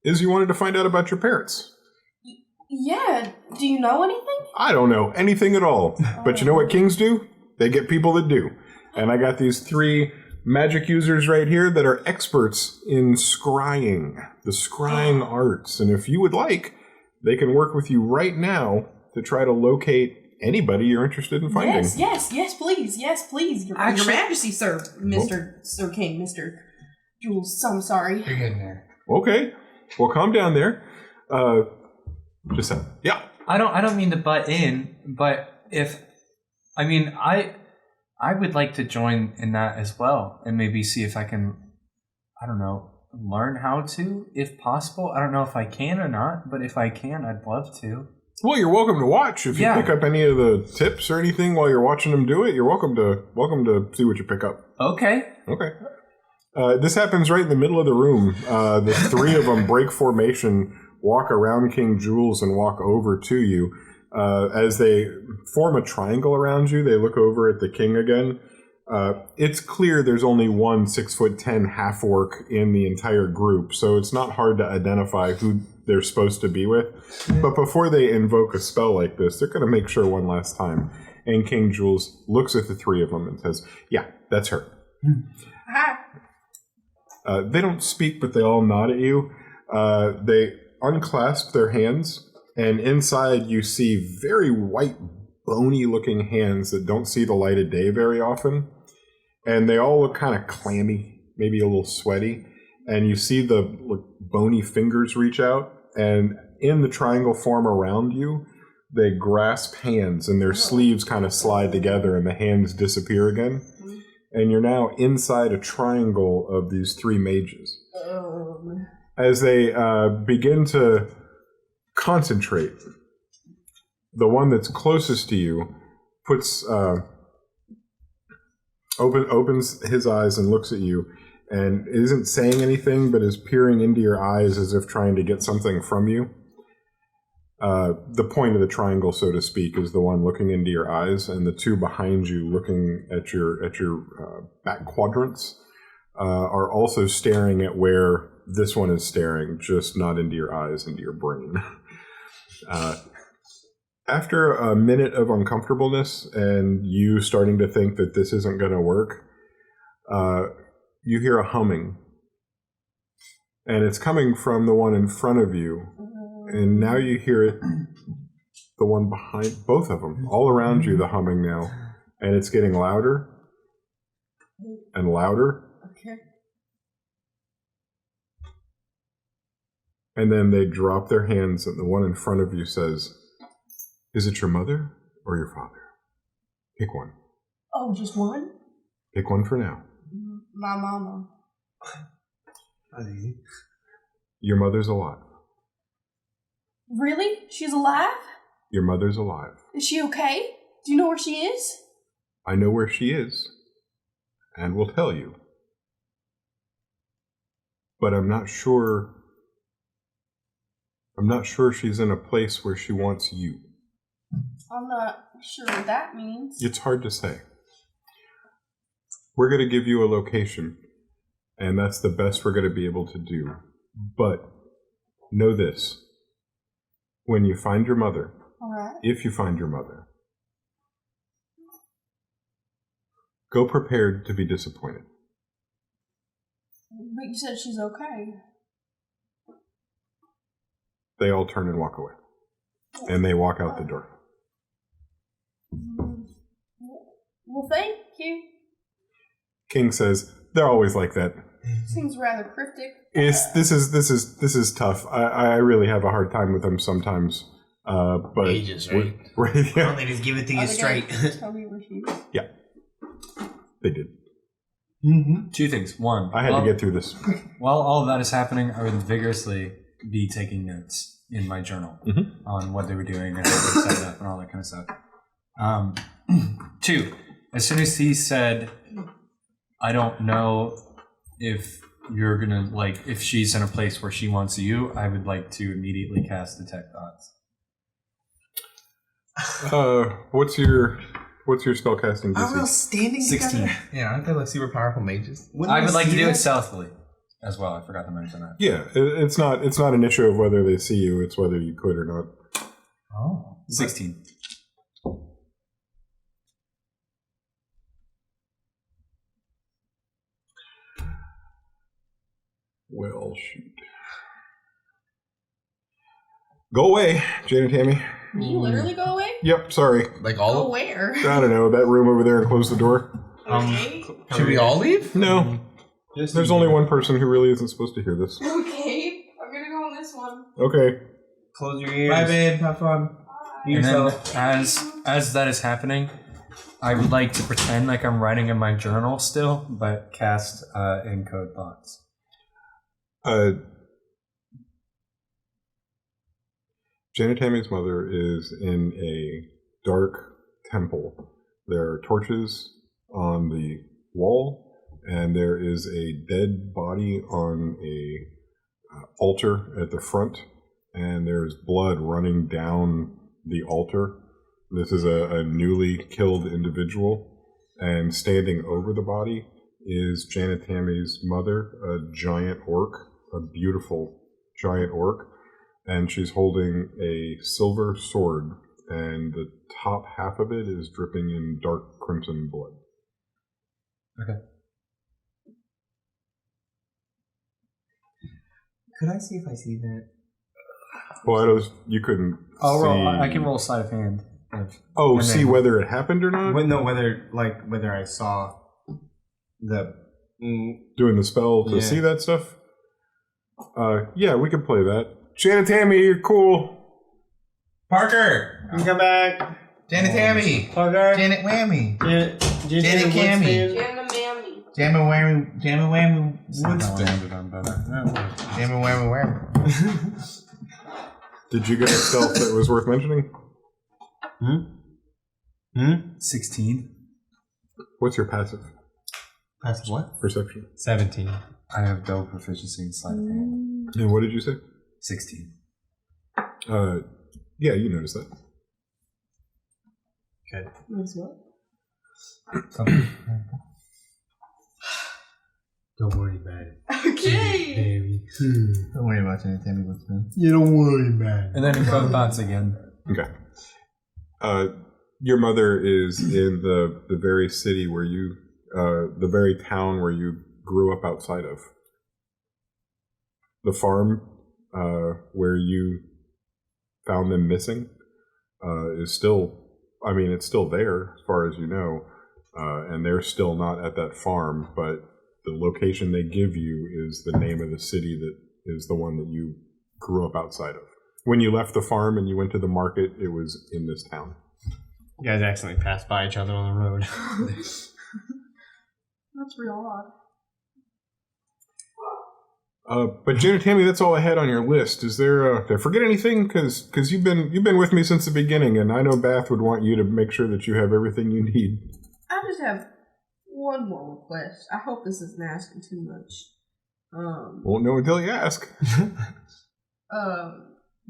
is you wanted to find out about your parents. Yeah, do you know anything? I don't know anything at all. But you know what kings do? They get people that do. And I got these 3 magic users right here that are experts in scrying, the scrying arts. And if you would like, they can work with you right now to try to locate anybody you're interested in finding. Yes, please. Your Majesty, Sir King, Mr. Jules, I'm sorry. You're getting there. Okay. Well, calm down there. Just yeah. I don't mean to butt in, but I would like to join in that as well, and maybe see if I can, I don't know, learn how to, if possible. I don't know if I can or not, but if I can, I'd love to. Well, you're welcome to watch. If you pick up any of the tips or anything while you're watching them do it, you're welcome to see what you pick up. Okay. This happens right in the middle of the room. The 3 of them break formation, walk around King Jules, and walk over to you. As they form a triangle around you, they look over at the king again. It's clear there's only one 6'10" half-orc in the entire group, so it's not hard to identify who they're supposed to be with. But before they invoke a spell like this, they're going to make sure one last time. And King Jules looks at the 3 of them and says, yeah, that's her. Hi. They don't speak, but they all nod at you. They unclasp their hands. And inside you see very white, bony-looking hands that don't see the light of day very often. And they all look kind of clammy, maybe a little sweaty. And you see the bony fingers reach out. And in the triangle form around you, they grasp hands, and their sleeves kind of slide together, and the hands disappear again. And you're now inside a triangle of these 3 mages. As they begin to concentrate, the one that's closest to you opens his eyes and looks at you, and isn't saying anything, but is peering into your eyes as if trying to get something from you. The point of the triangle, so to speak, is the one looking into your eyes, and the 2 behind you looking at your back quadrants are also staring at where this one is staring, just not into your eyes, into your brain. After a minute of uncomfortableness and you starting to think that this isn't going to work, you hear a humming. And it's coming from the one in front of you. And now you hear it, the one behind, both of them, all around you, the humming now. And it's getting louder and louder. Okay. And then they drop their hands, and the one in front of you says, "Is it your mother or your father? Pick one." Oh, just one? Pick one for now. My mama. That's easy. Your mother's alive. Really? She's alive? Your mother's alive. Is she okay? Do you know where she is? I know where she is, and will tell you. But I'm not sure she's in a place where she wants you. I'm not sure what that means. It's hard to say. We're going to give you a location, and that's the best we're going to be able to do. But know this. When you find your mother, Alright. if you find your mother, go prepared to be disappointed. But you said she's okay. They all turn and walk away. And they walk out the door. Well, thank you. King says, they're always like that. Seems rather cryptic. This is tough. I really have a hard time with them sometimes. But Ages, right? Right, yeah. They just give it to you straight. Tell me where she is. Yeah. They did. Mm-hmm. Two things. One, I had to get through this. While all of that is happening, I would vigorously be taking notes in my journal on what they were doing and how they set it up and all that kind of stuff. Two, as soon as he said, I don't know if you're gonna, like, if she's in a place where she wants you, I would like to immediately cast Detect Thoughts. What's your spellcasting DC? Are we all standing 16. together? Yeah, aren't they like super powerful mages? I would like to do it stealthily as well. I forgot to mention that. Yeah, it's not an issue of whether they see you, it's whether you could or not. Oh. 16. Well, shoot. Go away, Jane and Tammy. You literally go away? Yep, sorry. Like all Go of where? I don't know, that room over there and close the door. Should we all leave? No. There's only one person who really isn't supposed to hear this. Okay, I'm gonna go on this one. Okay. Close your ears. Bye, babe. Have fun. And then as that is happening, I would like to pretend like I'm writing in my journal still, but cast encode thoughts. Jane and Tammy's mother is in a dark temple. There are torches on the wall, and there is a dead body on a altar at the front, and there's blood running down the altar. This is a newly killed individual, and standing over the body is Jane and Tammy's mother, a giant orc, a beautiful giant orc, and she's holding a silver sword, and the top half of it is dripping in dark crimson blood. Okay. Could I see if I see that? Well, you couldn't I'll see... roll. I can roll sleight of hand. Oh, and see then- whether it happened or not? No, whether I saw the. Doing the spell to Yeah. see that stuff? Yeah, we can play that. Jane and Tammy, you're cool. Parker! Come back. Janet Tammy! Parker. Janet Whammy! Janet Cammy. Jana Mammy. Jammy Whammy. Jammy Whammy. I Woodspin. landed on better. Jammy Whammy Whammy. Did you get a stealth that was worth mentioning? 16. What's your passive? Passive what? Perception. 17. I have double proficiency in sleight of hand. And what did you say? 16. Yeah, you noticed that. Okay. That's what? Don't worry about it. Okay. Baby. Don't worry about Janet Tammy Woodspin. You don't worry about it. And then encode thoughts again. Okay. Your mother is in the very city where you, the very town where you grew up outside of. The farm where you found them missing is still, I mean, it's still there as far as you know, and they're still not at that farm, but the location they give you is the name of the city that is the one that you grew up outside of. When you left the farm and you went to the market, it was in this town. You guys accidentally passed by each other on the road. That's real odd. But Jane and Tammy, that's all I had on your list. Is there? Did I forget anything? Because you've been with me since the beginning, and I know Bath would want you to make sure that you have everything you need. I just have one more request. I hope this isn't asking too much. Won't know until you ask. Do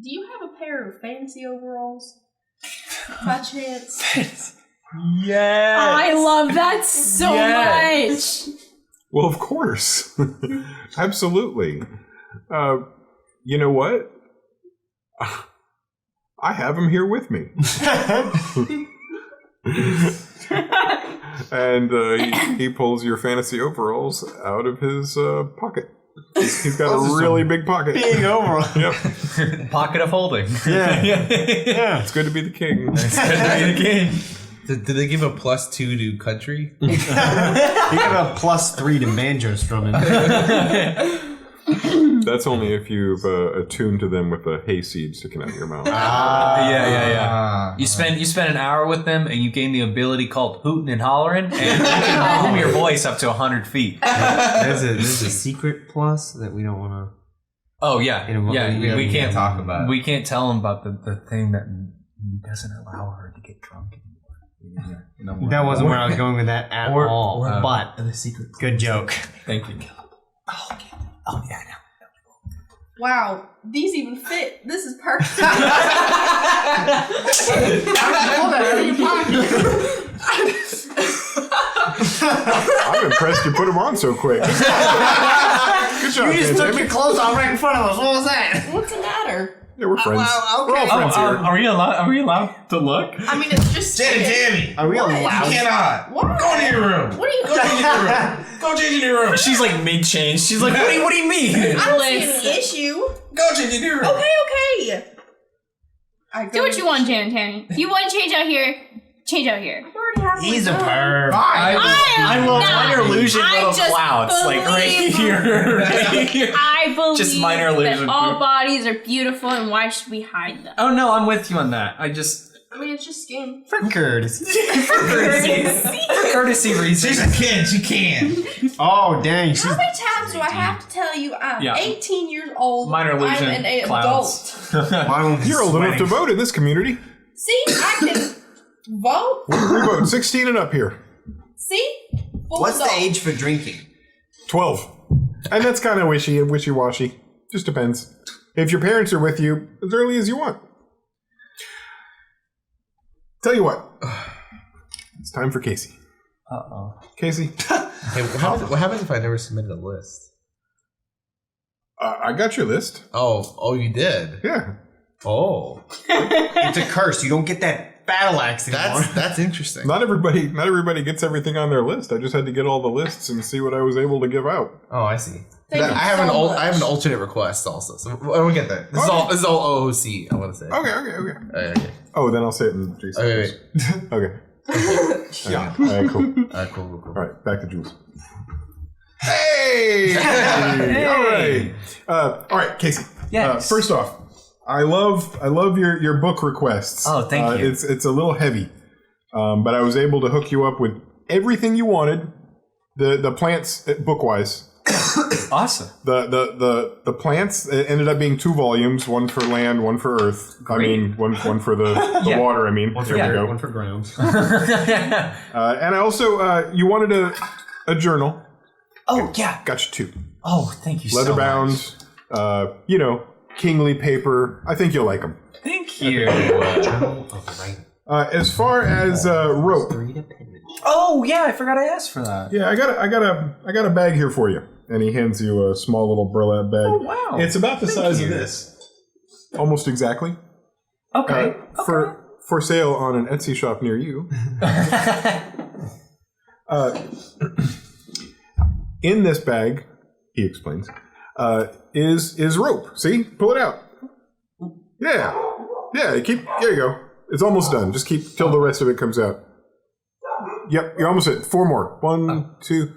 you have a pair of fancy overalls? By chance? Yes. I love that so Yes. much. Well, of course. Absolutely. You know what? I have him here with me. And he pulls your fantasy overalls out of his pocket. He's got a really big pocket. Big overall. Yep. Pocket of holding. Yeah. Yeah. It's good to be the king. It's good to be the king. Did they give a +2 to country? You have a +3 to banjo strumming. That's only if you've attuned to them with a hayseed sticking out of your mouth. Yeah. You spend an hour with them, and you gain the ability called hooting and hollering, and you can boom your voice up to 100 feet. There's a secret plus that we don't want to. Oh yeah, we can't talk about. We can't tell him about the thing that doesn't allow her to get drunk anymore. That wasn't where I was going with that at all. But the secret. good joke. Thank you. Oh yeah, I know. Wow, these even fit. This is perfect. I'm impressed you put them on so quick. Good job, You just Tim. took your clothes off right in front of us. What was that? What's the matter? Yeah, we're friends. okay. We're all friends here. Are we allowed to look? I mean, it's just Jen and skin. Tammy, Are we allowed? you cannot. What? Go into your room. What are you Go change in your room. Go change in your room. She's like mid-change. She's like, what do you mean? I don't see Listen. any issue. Go change in your room. Okay. Do what you want, Jan and Tammy. If you want to change out here, change out here. He's a perv. I love minor illusion I little just clouds. Like right believe- here. Right here. I believe Just minor that illusion. all bodies are beautiful, and why should we hide them? Oh no, I'm with you on that. I just I mean, it's just skin. For courtesy. for courtesy She's reasons. a kid. She can. Oh, dang. She's How many times do I have to tell you I'm Yeah. 18 years old? Minor illusion I'm an clouds. adult. You're old enough to vote in this community. See, I can vote. We vote 16 and up here. See? Full What's the adult. age for drinking? 12. And that's kind of wishy-washy. Just depends. If your parents are with you, as early as you want. Tell you what. It's time for Casey. Uh-oh. Casey, Hey, what happens if I never submitted a list? I got your list. Oh, you did. Yeah. Oh, It's a curse. You don't get that battle axe anymore. that's interesting. Not everybody gets everything on their list. I just had to get all the lists and see what I was able to give out. Oh, I see. Thank I you have so much. I have an alternate request also. So I don't get that. This is all OOC. I want to say. Okay. Okay. Oh, then I'll say it in Jason. Wait. Okay. Yeah. All right, cool. Cool. All right, back to Jules. Hey! All right, Casey. Yes. First off, I love your book requests. Oh, thank you. It's a little heavy, but I was able to hook you up with everything you wanted. The plants book wise. Awesome. The plants it ended up being 2 volumes, one for land, one for earth. Great. I mean, one for the Yeah. water. I mean, One for there we go. one for grounds. And I also you wanted a journal. Oh yeah. Got you 2. Oh, thank you Leather so bound, much. kingly paper. I think you'll like them. Thank you. As far as rope, Oh yeah, I forgot I asked for that. yeah, I got a bag here for you, and he hands you a small little burlap bag. Oh wow. It's about the size you. of this, almost exactly. Okay. For sale on an Etsy shop near you. In this bag, he explains, is rope. See, pull it out. Yeah. There you go. It's almost done. Just keep till the rest of it comes out. Yep, you're almost at 4 more. 1, 2.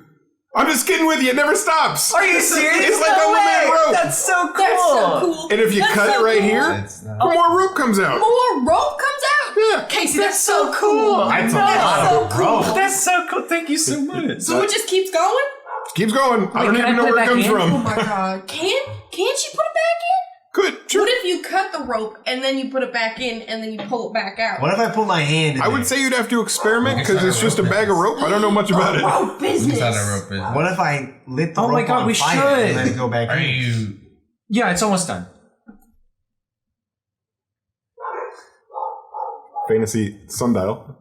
I'm just kidding with you. It never stops. Are you serious? It's like No a way! one-man rope. That's so cool. That's so cool. And if you That's cut so it right cool. here, more rope comes out. More rope comes out? Yeah. Casey, that's so cool. That's a That's lot so of cool. rope. That's so cool. Thank you so much. So it just keeps going? Keeps going. I don't can even I know put it where it back comes in? Oh from. my god. Can't she put it back in? Good. What if you cut the rope and then you put it back in and then you pull it back out? What if I put my hand in I would say you'd have to experiment because it's just a bag of rope. I don't know much about it. Rope business. It's not a rope business. What if I lit the Oh rope my God, on we fire should. and then go back Are in? you? Yeah, it's almost done. Fantasy sundial.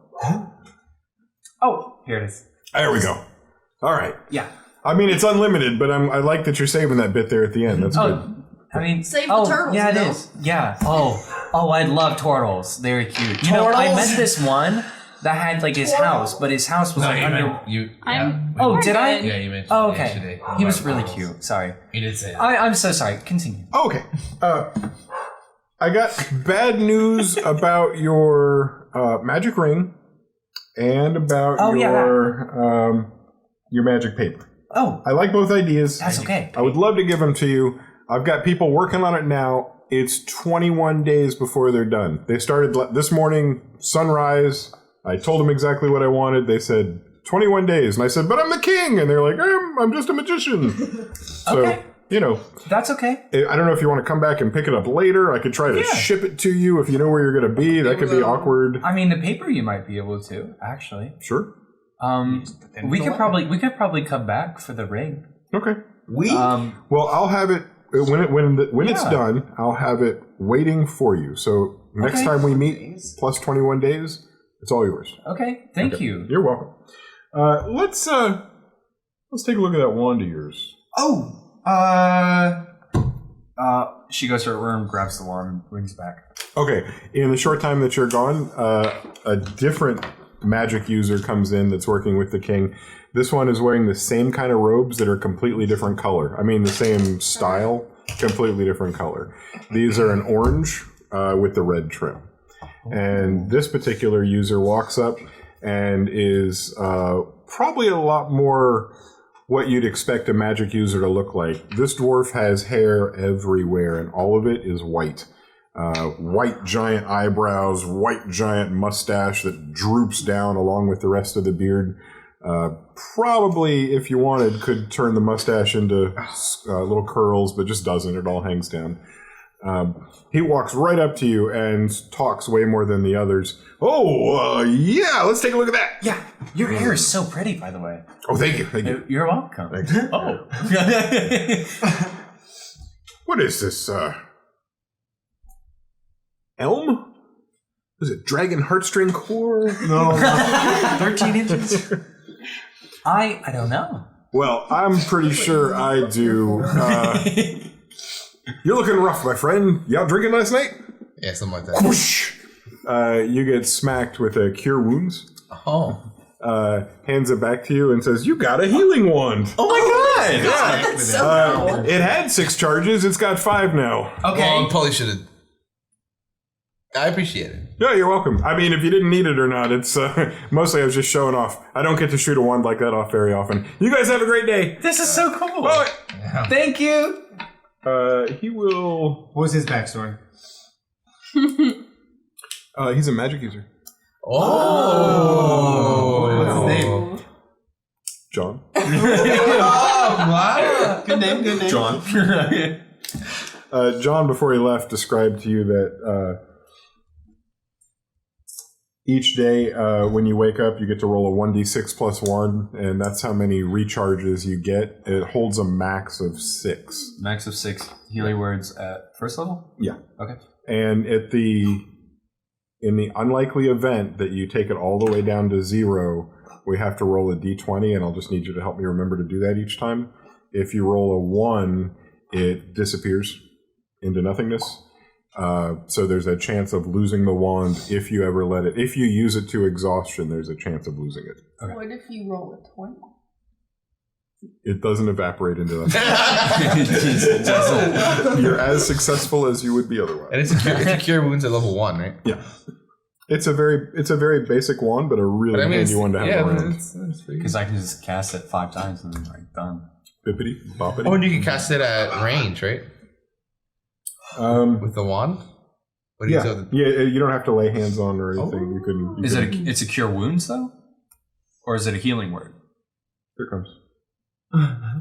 Oh, here it is. There we go. All right. Yeah. I mean, it's unlimited, but I like that you're saving that bit there at the end. That's good. Oh, I mean, Save the turtles, Yeah, it you know? is. Yeah. Oh, I love turtles. They're cute. You know, I met this one that had like his house, but his house was like under. I'm- Oh, We're did I? good. Yeah, you mentioned Oh, it okay. yesterday. He was really cute. Sorry. You did say that. I'm so sorry. Continue. Okay. I got bad news about your magic ring and about your magic paper. Oh, I like both ideas. that's okay. I would love to give them to you. I've got people working on it now. It's 21 days before they're done. They started this morning, sunrise. I told them exactly what I wanted. They said 21 days. And I said, but I'm the king. And they're like, I'm just a magician. So, Okay. you know, That's okay. I don't know if you want to come back and pick it up later. I could try to ship it to you if you know where you're going to be. That could be awkward. I mean, the paper you might be able to actually. Sure. We could probably come back for the ring. Okay. Well, I'll have it when it's Yeah. done. I'll have it waiting for you. So next Okay. time we meet, plus 21 days, it's all yours. okay. Thank you. You're welcome. Let's take a look at that wand of yours. She goes to her room, grabs the wand, and brings it back. Okay. In the short time that you're gone, a different magic user comes in that's working with the king. This one is wearing the same kind of robes that are completely different color. I mean, the same style, completely different color. These are an orange with the red trim. And this particular user walks up and is probably a lot more what you'd expect a magic user to look like. This dwarf has hair everywhere, and all of it is white. White giant eyebrows, white giant mustache that droops down along with the rest of the beard. Probably, if you wanted, could turn the mustache into little curls, but just doesn't. It all hangs down. He walks right up to you and talks way more than the others. Yeah, let's take a look at that. Yeah, your hair is so pretty, by the way. Oh, thank you. You're welcome. Thank you. Oh. What is this, elm? Is it dragon heartstring core? No. 13 inches? I don't know. Well, I'm pretty sure I do. You're looking rough, my friend. You out drinking last night? Yeah, something like that. Whoosh! You get smacked with a cure wounds. Oh. Hands it back to you and says, "You got a healing wand." Oh my god! Yeah. That's so cool. It had 6 charges. It's got 5 now. Okay. Well, I probably should have. I appreciate it. Yeah, you're welcome. I mean, if you didn't need it or not, it's mostly I was just showing off. I don't get to shoot a wand like that off very often. You guys have a great day. This is so cool. Bye. Thank you. He will. What's his backstory? He's a magic user. What's his name? John. Wow. Good name, good name. John. John, before he left, described to you that each day when you wake up, you get to roll a 1d6 plus 1, and that's how many recharges you get. It holds a max of 6. Max of 6 healing words at first level? Yeah. Okay. And in the unlikely event that you take it all the way down to 0, we have to roll a d20, and I'll just need you to help me remember to do that each time. If you roll a 1, it disappears into nothingness. So there's a chance of losing the wand if you ever let it. If you use it to exhaustion, there's a chance of losing it. Okay. What if you roll a 20? It doesn't evaporate into nothing. You're as successful as you would be otherwise. And it's a cure wounds at level 1, right? Yeah. It's a very basic wand, but a really handy one to have around. It's pretty Because I can just cast it 5 times and then like done. Bippity boppity. Oh, and you can cast it at range, right? With the wand? What do you Yeah, you don't have to lay hands on or anything. You can. It's a cure wounds though, or is it a healing word? Here it comes.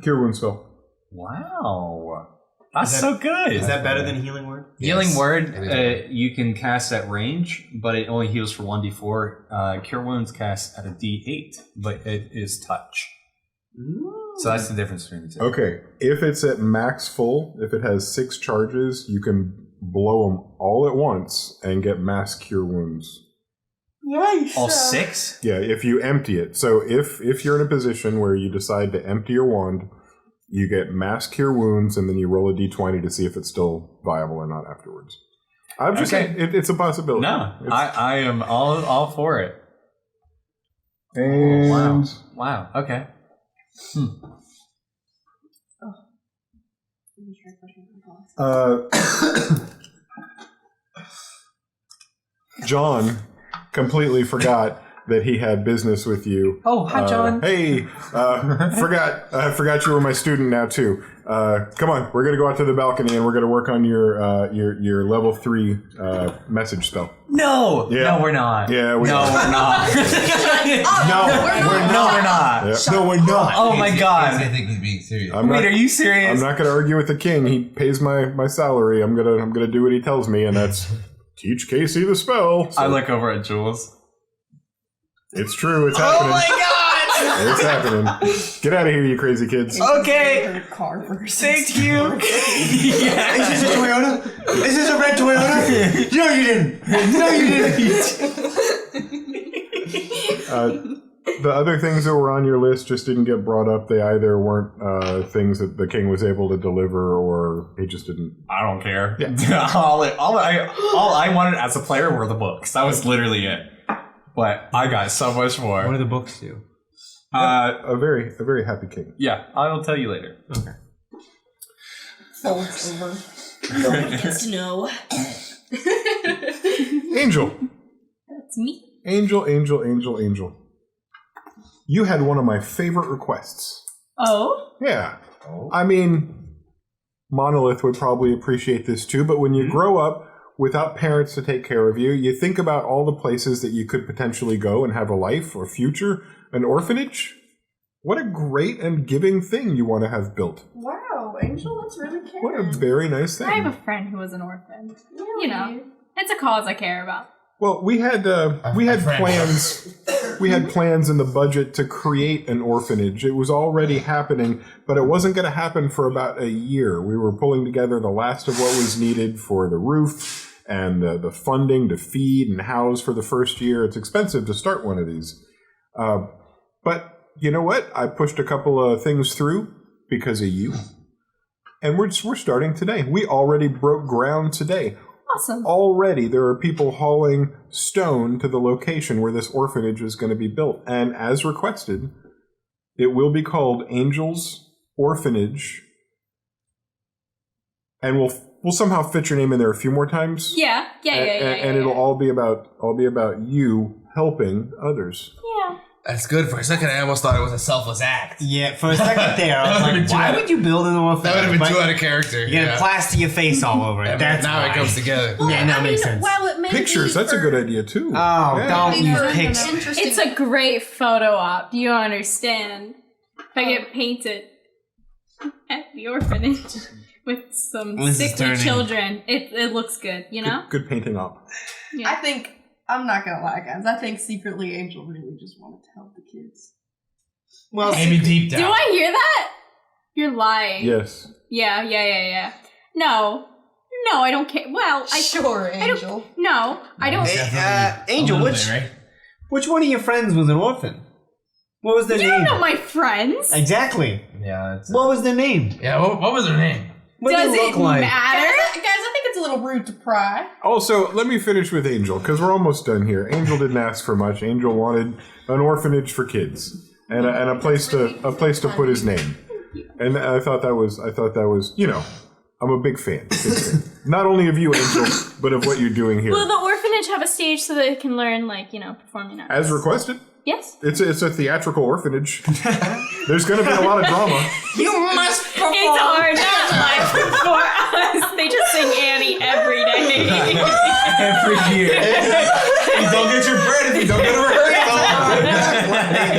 Cure wound spell. Wow. That's so good. Is that better than Healing Word? Healing Word, you can cast at range, but it only heals for 1d4. Cure Wounds cast at a d8, but it is touch. So that's the difference between the two. Okay, if it's at max full, if it has 6 charges, you can blow them all at once and get mass Cure Wounds. Nice. All 6? Yeah, if you empty it. So if you're in a position where you decide to empty your wand, you get mass Cure Wounds, and then you roll a d20 to see if it's still viable or not afterwards. I'm just saying, it's a possibility. No, I am all for it. And wow. Okay. John completely forgot that he had business with you. Oh, hi, John. Hey, I forgot you were my student now too. Come on, we're gonna go out to the balcony and we're gonna work on your level 3 message spell. No, Yeah. no, we're not. Yeah, we no, are. we're not. No, we're not. Yeah. No, we're not. Oh my god. I think he's being serious. Wait, are you serious? I'm not gonna argue with the king. He pays my salary. I'm gonna do what he tells me, and that's teach Casey the spell. So I look over at Jules. it's true. It's happening. Oh my god! It's happening. Get out of here, you crazy kids. Okay. Carvers. Thank you. Is this a Toyota? Is this a red Toyota? No, you didn't. No, you didn't. The other things that were on your list just didn't get brought up. They either weren't things that the king was able to deliver, or he just didn't. I don't care. Yeah. all I wanted as a player were the books. That was literally it. But I got so much more. What do the books do? A very happy king. Yeah, I will tell you later. Okay. So it's over. Nobody gets to know. Angel. That's me. Angel. You had one of my favorite requests. Oh? Yeah. I mean, Monolith would probably appreciate this too, but when you grow up without parents to take care of you, you think about all the places that you could potentially go and have a life or future. An orphanage? What a great and giving thing you want to have built. Wow, Angel, that's really caring. What a very nice thing. I have a friend who was an orphan. You know, it's a cause I care about. Well, we had plans. We had plans in the budget to create an orphanage. It was already happening, but it wasn't going to happen for about a year. We were pulling together the last of what was needed for the roof and the funding to feed and house for the first year. It's expensive to start one of these. But you know what? I pushed a couple of things through because of you. And we're starting today. We already broke ground today. Awesome. Already there are people hauling stone to the location where this orphanage is going to be built. And as requested, it will be called Angel's Orphanage. And we'll somehow fit your name in there a few more times. Yeah. And it'll all be about you helping others. Yeah. That's good. For a second, I almost thought it was a selfless act. Yeah, for a second there, I was like, why would you build an orphanage? That would have been But too out of character. You're going to plaster your face all over it. Yeah, That's now why. it comes together. Yeah, no, it makes sense. Well, it may Pictures, be that's a for- good idea too. Oh, don't maybe use for pics. an interesting. It's a great photo op. Do you understand? If I get painted at the orphanage with some Liz is sickly turning. children, it looks good, you know? Good painting up. Yeah. I think I'm not gonna lie, guys. I think secretly Angel really just wanted to help the kids. Well, Maybe deep down. Do I hear that? You're lying. Yes. Yeah. No, I don't care. Well, Sure, Angel. No, I don't. Hey, Angel, which one of your friends was an orphan? What was their You name? don't know my friends. Exactly. Yeah. That's What was their name? yeah. What was her name? What Does did they it look like? matter? Guys, I think it's a little rude to pry. Also, let me finish with Angel, because we're almost done here. Angel didn't ask for much. Angel wanted an orphanage for kids and a place to put his name. And I thought that was I'm a big fan. Not only of you, Angel, but of what you're doing here. Will the orphanage have a stage so that it can learn, performing arts? As requested. Yes. It's a theatrical orphanage. There's going to be a lot of drama. You must perform. It's hard not life for us. They just sing Annie every day. Every year. You don't get your bread if you don't get a rehearsal.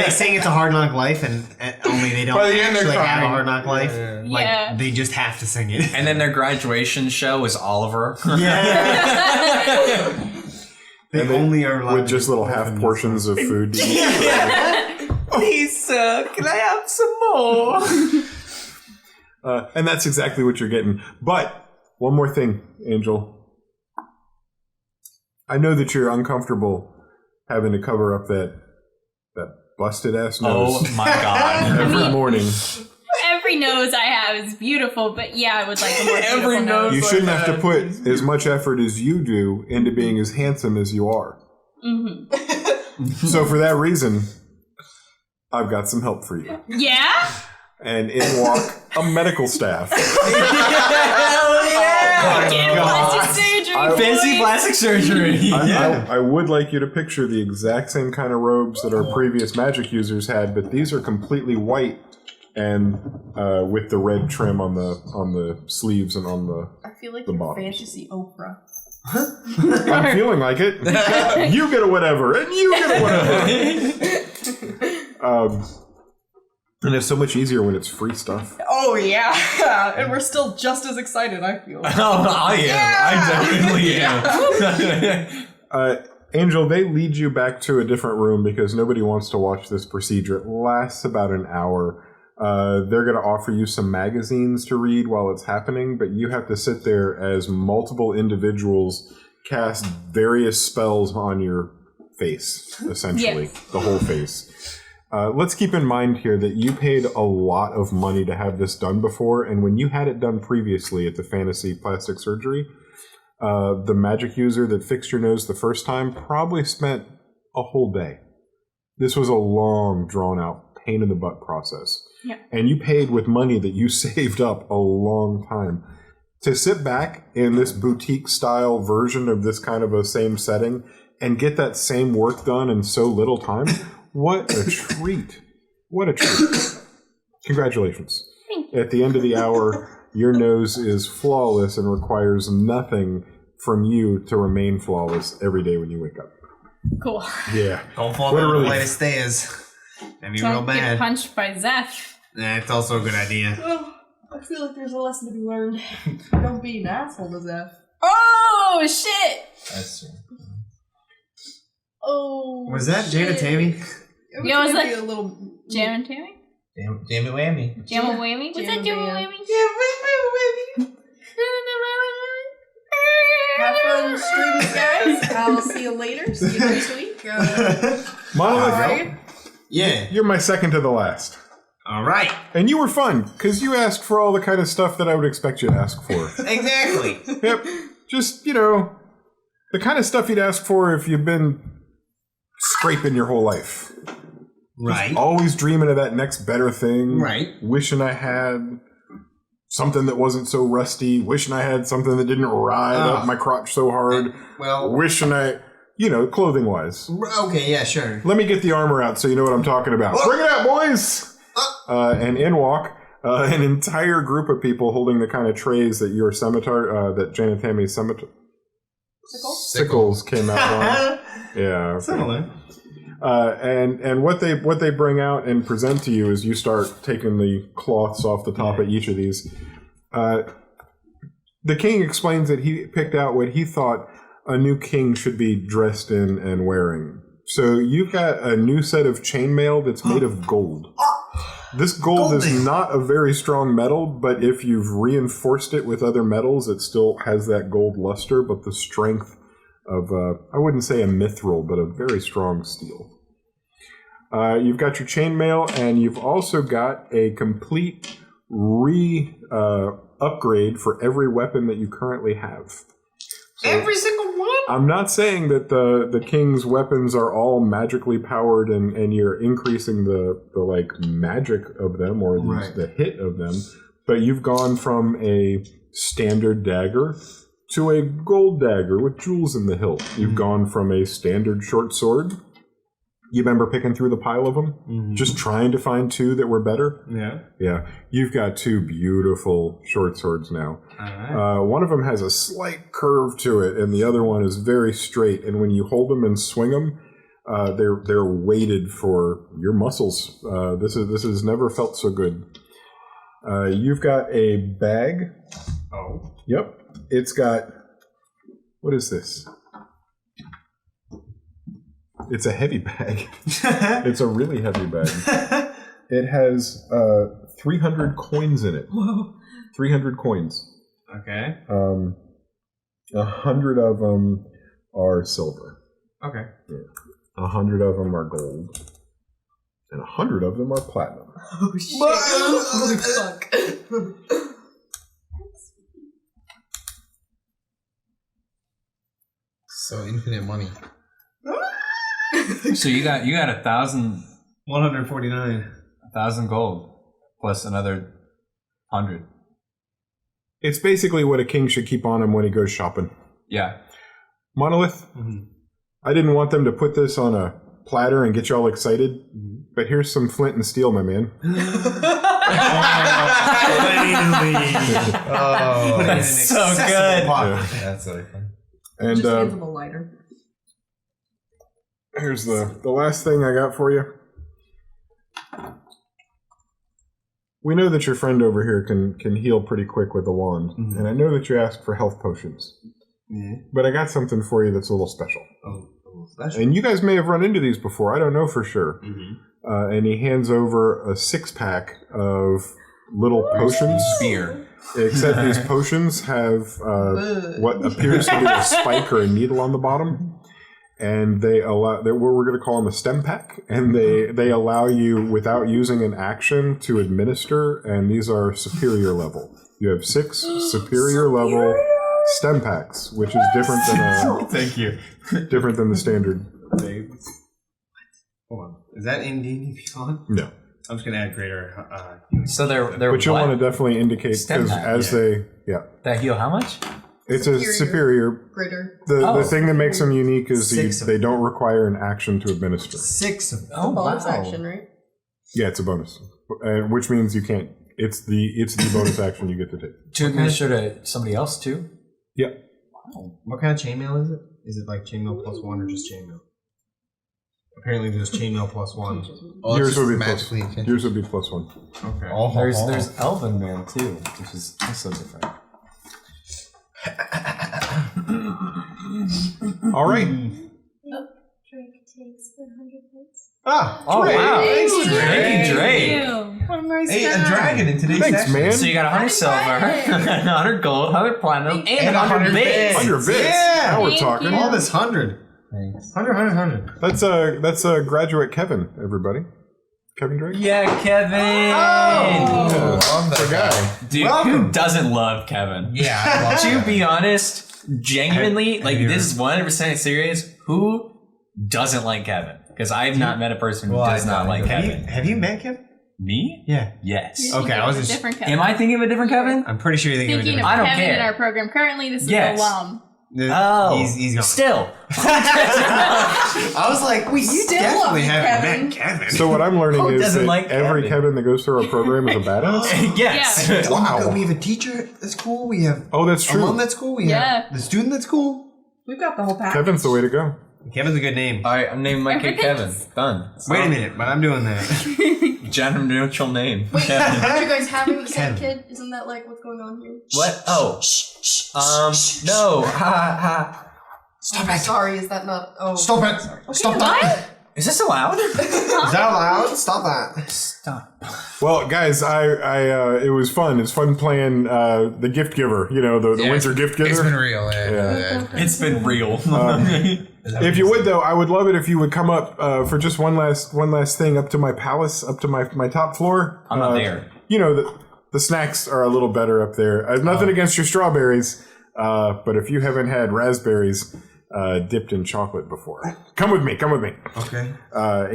They say it's a hard knock life, and Only they don't By the end, they're actually have a crying. hard knock life. Yeah. Like Yeah. they just have to sing it. And then their graduation show is Oliver. Yeah. They And they- only are allowed with to just do little both half of them. portions of food to eat. Please, sir, can I have some more? And that's exactly what you're getting. But one more thing, Angel. I know that you're uncomfortable having to cover up that busted ass nose Oh my god. every morning. Every nose I have is beautiful, but yeah, I would like a more beautiful Every nose. You shouldn't have to put as much effort as you do into being as handsome as you are. Mm-hmm. So for that reason, I've got some help for you. Yeah? And in walk a medical staff. Get plastic surgery, Fancy boys. plastic surgery. I would like you to picture the exact same kind of robes that our previous magic users had, but these are completely white and with the red trim on the sleeves and on the. I feel like The you're bottoms. fantasy Oprah. I'm feeling like it. You get a whatever, and you get a whatever. And it's so much easier when it's free stuff. Oh yeah, and we're still just as excited. I feel. Oh, I am. I definitely am. Angel, they lead you back to a different room because nobody wants to watch this procedure. It lasts about an hour. They're going to offer you some magazines to read while it's happening, but you have to sit there as multiple individuals cast various spells on your face, essentially. Yes. The whole face. Let's keep in mind here that you paid a lot of money to have this done before, and when you had it done previously at the Fantasy Plastic Surgery, the magic user that fixed your nose the first time probably spent a whole day. This was a long, drawn-out, pain-in-the-butt process. Yeah. And you paid with money that you saved up a long time. To sit back in this boutique-style version of this kind of a same setting and get that same work done in so little time... What a treat. What a treat. Congratulations. At the end of the hour, your nose is flawless and requires nothing from you to remain flawless every day when you wake up. Cool. Yeah. Don't fall What a down the relief. flight of stairs. That'd be real Don't get bad. punched by Zeph. That's also a good idea. Oh, I feel like there's a lesson to be learned. Don't be an asshole to Zeph. Oh, shit! That's true. Oh. Was that Jada shit. Tammy? It Yeah, was maybe that a little Jam and Tammy? Damn it, whammy. Jam and Whammy? Was that Jam and Jam-a-whammy. Whammy? Have fun streaming, guys. I'll see you later. See you next week. Monolith, Alright. Yeah. you're my second to the last. All right. And you were fun, because you asked for all the kind of stuff that I would expect you to ask for. Exactly. Yep. Just, the kind of stuff you'd ask for if you've been scraping your whole life. Right. Always dreaming of that next better thing. Right. Wishing I had something that wasn't so rusty. Wishing I had something that didn't ride up my crotch so hard. Well, Wishing I, clothing wise. okay, yeah, sure. Let me get the armor out so you know what I'm talking about. Bring it out, boys! And in walk an entire group of people holding the kind of trays that your scimitar, that Janet Tammy's scimitar. Sickles came out on. Yeah. Okay. Similar. And what they bring out and present to you is you start taking the cloths off the top of each of these. The king explains that he picked out what he thought a new king should be dressed in and wearing. So you've got a new set of chainmail that's made of gold. This gold is not a very strong metal, but if you've reinforced it with other metals, it still has that gold luster, but the strength of, I wouldn't say a mithril, but a very strong steel. You've got your chainmail, and you've also got a complete upgrade for every weapon that you currently have. So Every single one? I'm not saying that the king's weapons are all magically powered and you're increasing the magic of them or the hit of them, but you've gone from a standard dagger to a gold dagger with jewels in the hilt. You've gone from a standard short sword. You remember picking through the pile of them? Mm-hmm. Just trying to find two that were better? Yeah. Yeah. You've got two beautiful short swords now. All right. One of them has a slight curve to it, and the other one is very straight. And when you hold them and swing them, They're weighted for your muscles. This has never felt so good. You've got a bag. Oh. Yep. It's got. What is this? It's a heavy bag. It's a really heavy bag. It has 300 coins in it. Whoa. 300 coins. Okay. 100 of them are silver. Okay. 100 of them are gold. And 100 of them are platinum. Oh shit! Holy fuck! So infinite money. So you got 1,000 149. 1,000 gold plus another 100. It's basically what a king should keep on him when he goes shopping. Yeah. Monolith, I didn't want them to put this on a platter and get you all excited, but here's some flint and steel, my man. Oh, That's so good. Yeah. That's really fun. And Just hands him a lighter. here's the last thing I got for you. We know that your friend over here can heal pretty quick with a wand, and I know that you asked for health potions. But I got something for you that's a little special. And you guys may have run into these before. I don't know for sure. And he hands over a 6-pack of little potions. Spear. Except these potions have what appears to be a spike or a needle on the bottom. And they allow, we're going to call them a stem pack. And they allow you, without using an action, to administer. And these are superior level. You have 6 superior level stem packs, which is different than Thank you. different than the standard. Hold on. Is that in D&D Beyond? No. I'm just gonna add greater. So they're But you'll what? want to definitely indicate Stem because pack, as That heal how much? it's a superior. Greater. The thing that makes them unique is 6 of they don't require an action to administer. 6 of them. Oh Bonus wow. action, right? Yeah, it's a bonus, which means you can't. It's the bonus action you get to take. To administer to somebody else too? Yeah. What kind of chainmail is it? Is it like chainmail plus 1 or just chainmail? Apparently, there's chainmail plus 1. Oh, Yours would be magically plus. Yours would be plus 1. Okay. There's elven mail too, which is also different. All right. Drake takes 100 hits. Ah! Oh wow! Thanks, Thank you, Drake. What a nice Hey, a guy. dragon in today's Thanks, session. man. So you got 100 silver, 100 gold, 100 platinum, and 100 bits. 100 bits. Yeah. Now we're Thank talking. you. All this 100. Thanks. 100. That's graduate Kevin. Everybody, Kevin Drake. Yeah, Kevin. Oh, love that guy. Dude, Welcome. who doesn't love Kevin? Yeah, I love To that. be honest, genuinely, Have like you this is 100% serious. Who doesn't like Kevin? Because I've not met a person who does not like Kevin. Have you met Kevin? Me? Yeah. Yes. Okay, I was just. different Kevin. Am I thinking of a different Kevin? I'm pretty sure you're thinking Thinking of of a I don't Kevin care. in our program currently. This is Yes. the alum. different. Oh, He's gone. still. I was like, we You did definitely love haven't Kevin. met Kevin. So what I'm learning Who is doesn't that like every Kevin? Kevin that goes through our program is a badass. Yes. Yeah. Wow. We have a teacher that's cool. We have Oh, that's a mom true. that's cool. We Yeah. have the student that's cool. We've got the whole package. Kevin's the way to go. Kevin's a good name. All right, I'm naming my kid Kevin. Everything's- Done. Wait a minute, but I'm doing that. Gender neutral name. Kevin. Aren't you guys having the same Kevin. kid? Isn't that like what's going on here? What? Oh. No. Ha ha. Stop it. Sorry, is that not? Oh. Stop it! Stop that! Is this allowed? Is that allowed? Stop that! Stop. Well, guys, it was fun. It's fun playing the gift giver. You know, the Yeah, winter gift giver. It's been real. Yeah. It's been real. If you would, though, I would love it if you would come up for just one last thing up to my palace, up to my top floor. I'm not there. You know, the snacks are a little better up there. I have nothing against your strawberries, but if you haven't had raspberries dipped in chocolate before, come with me. Okay.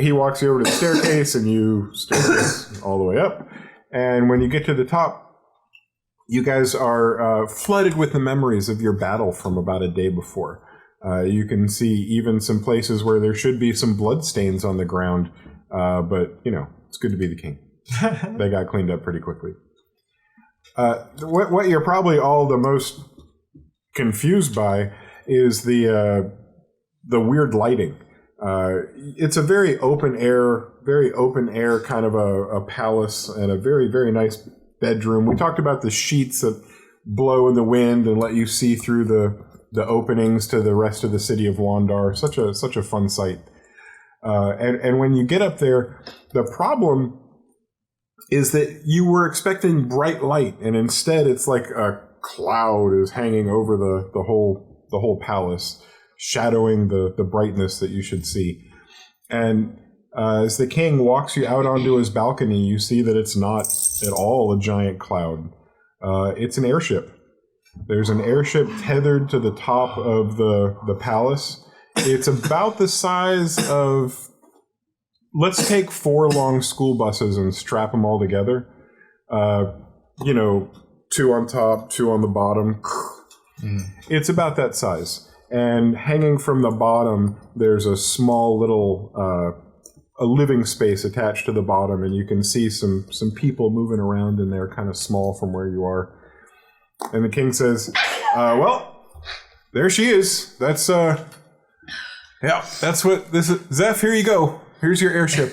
He walks you over to the staircase, and you staircase all the way up. And when you get to the top, you guys are flooded with the memories of your battle from about a day before. You can see even some places where there should be some blood stains on the ground, but, you know, it's good to be the king. They got cleaned up pretty quickly. What you're probably all the most confused by is the weird lighting. It's a very open air kind of a palace and a very, very nice bedroom. We talked about the sheets that blow in the wind and let you see through the openings to the rest of the city of Wandar. Such a fun sight. And when you get up there, the problem is that you were expecting bright light, and instead it's like a cloud is hanging over the whole palace, shadowing the brightness that you should see. And as the king walks you out onto his balcony, you see that it's not at all a giant cloud. It's an airship. There's an airship tethered to the top of the palace. It's about the size of, let's take 4 long school buses and strap them all together. 2 on top, 2 on the bottom. It's about that size. And hanging from the bottom, there's a small little a living space attached to the bottom, and you can see some people moving around in there, kind of small from where you are. And the king says, well, there she is. That's that's what this is. Zeph, here you go. Here's your airship.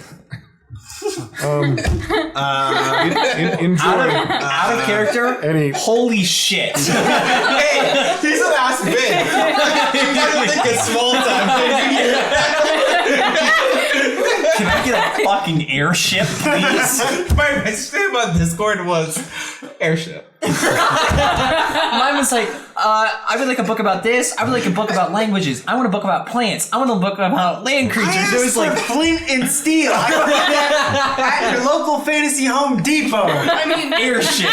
Enjoy. Out of character? Holy shit. Hey, he's the last bit. You gotta think it's small time. Can I get a fucking airship, please? My stream on Discord was airship. Mine was like, I would like a book about this. I would like a book about languages. I want a book about plants. I want a book about land creatures. It was like Flint and Steel. I got that at your local fantasy Home Depot. I mean, airship.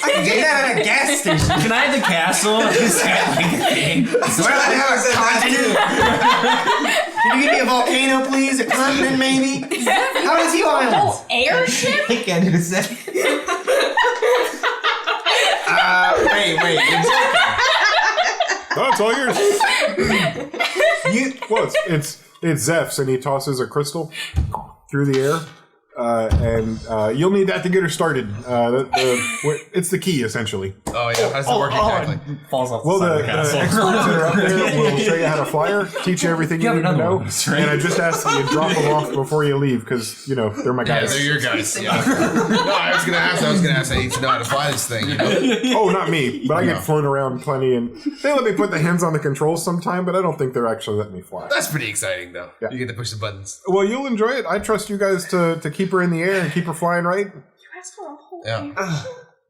I can get that at a gas station. Can I have the castle? Is that like a thing? Do I have a continent? Can you give me a volcano, please? A continent, maybe? How does he islands? Oh, airship? I can't even say. Wait. No, it's all yours. Well, it's Zeph's, and he tosses a crystal through the air. And you'll need that to get her started. It's the key, essentially. Oh, yeah. How's it working exactly? Falls off Well, the castle. experts that are up there will show you how to fly her, teach you everything you need to know. And I just ask that you drop them off before you leave, because, they're my guys. Yeah, they're your guys. Yeah. No, I was gonna ask. I need to know how to fly this thing. Oh, not me, but I get flown around plenty, and they let me put the hands on the controls sometime, but I don't think they're actually letting me fly. That's pretty exciting, though. Yeah. You get to push the buttons. Well, you'll enjoy it. I trust you guys to keep her in the air and keep her flying right. You asked for a whole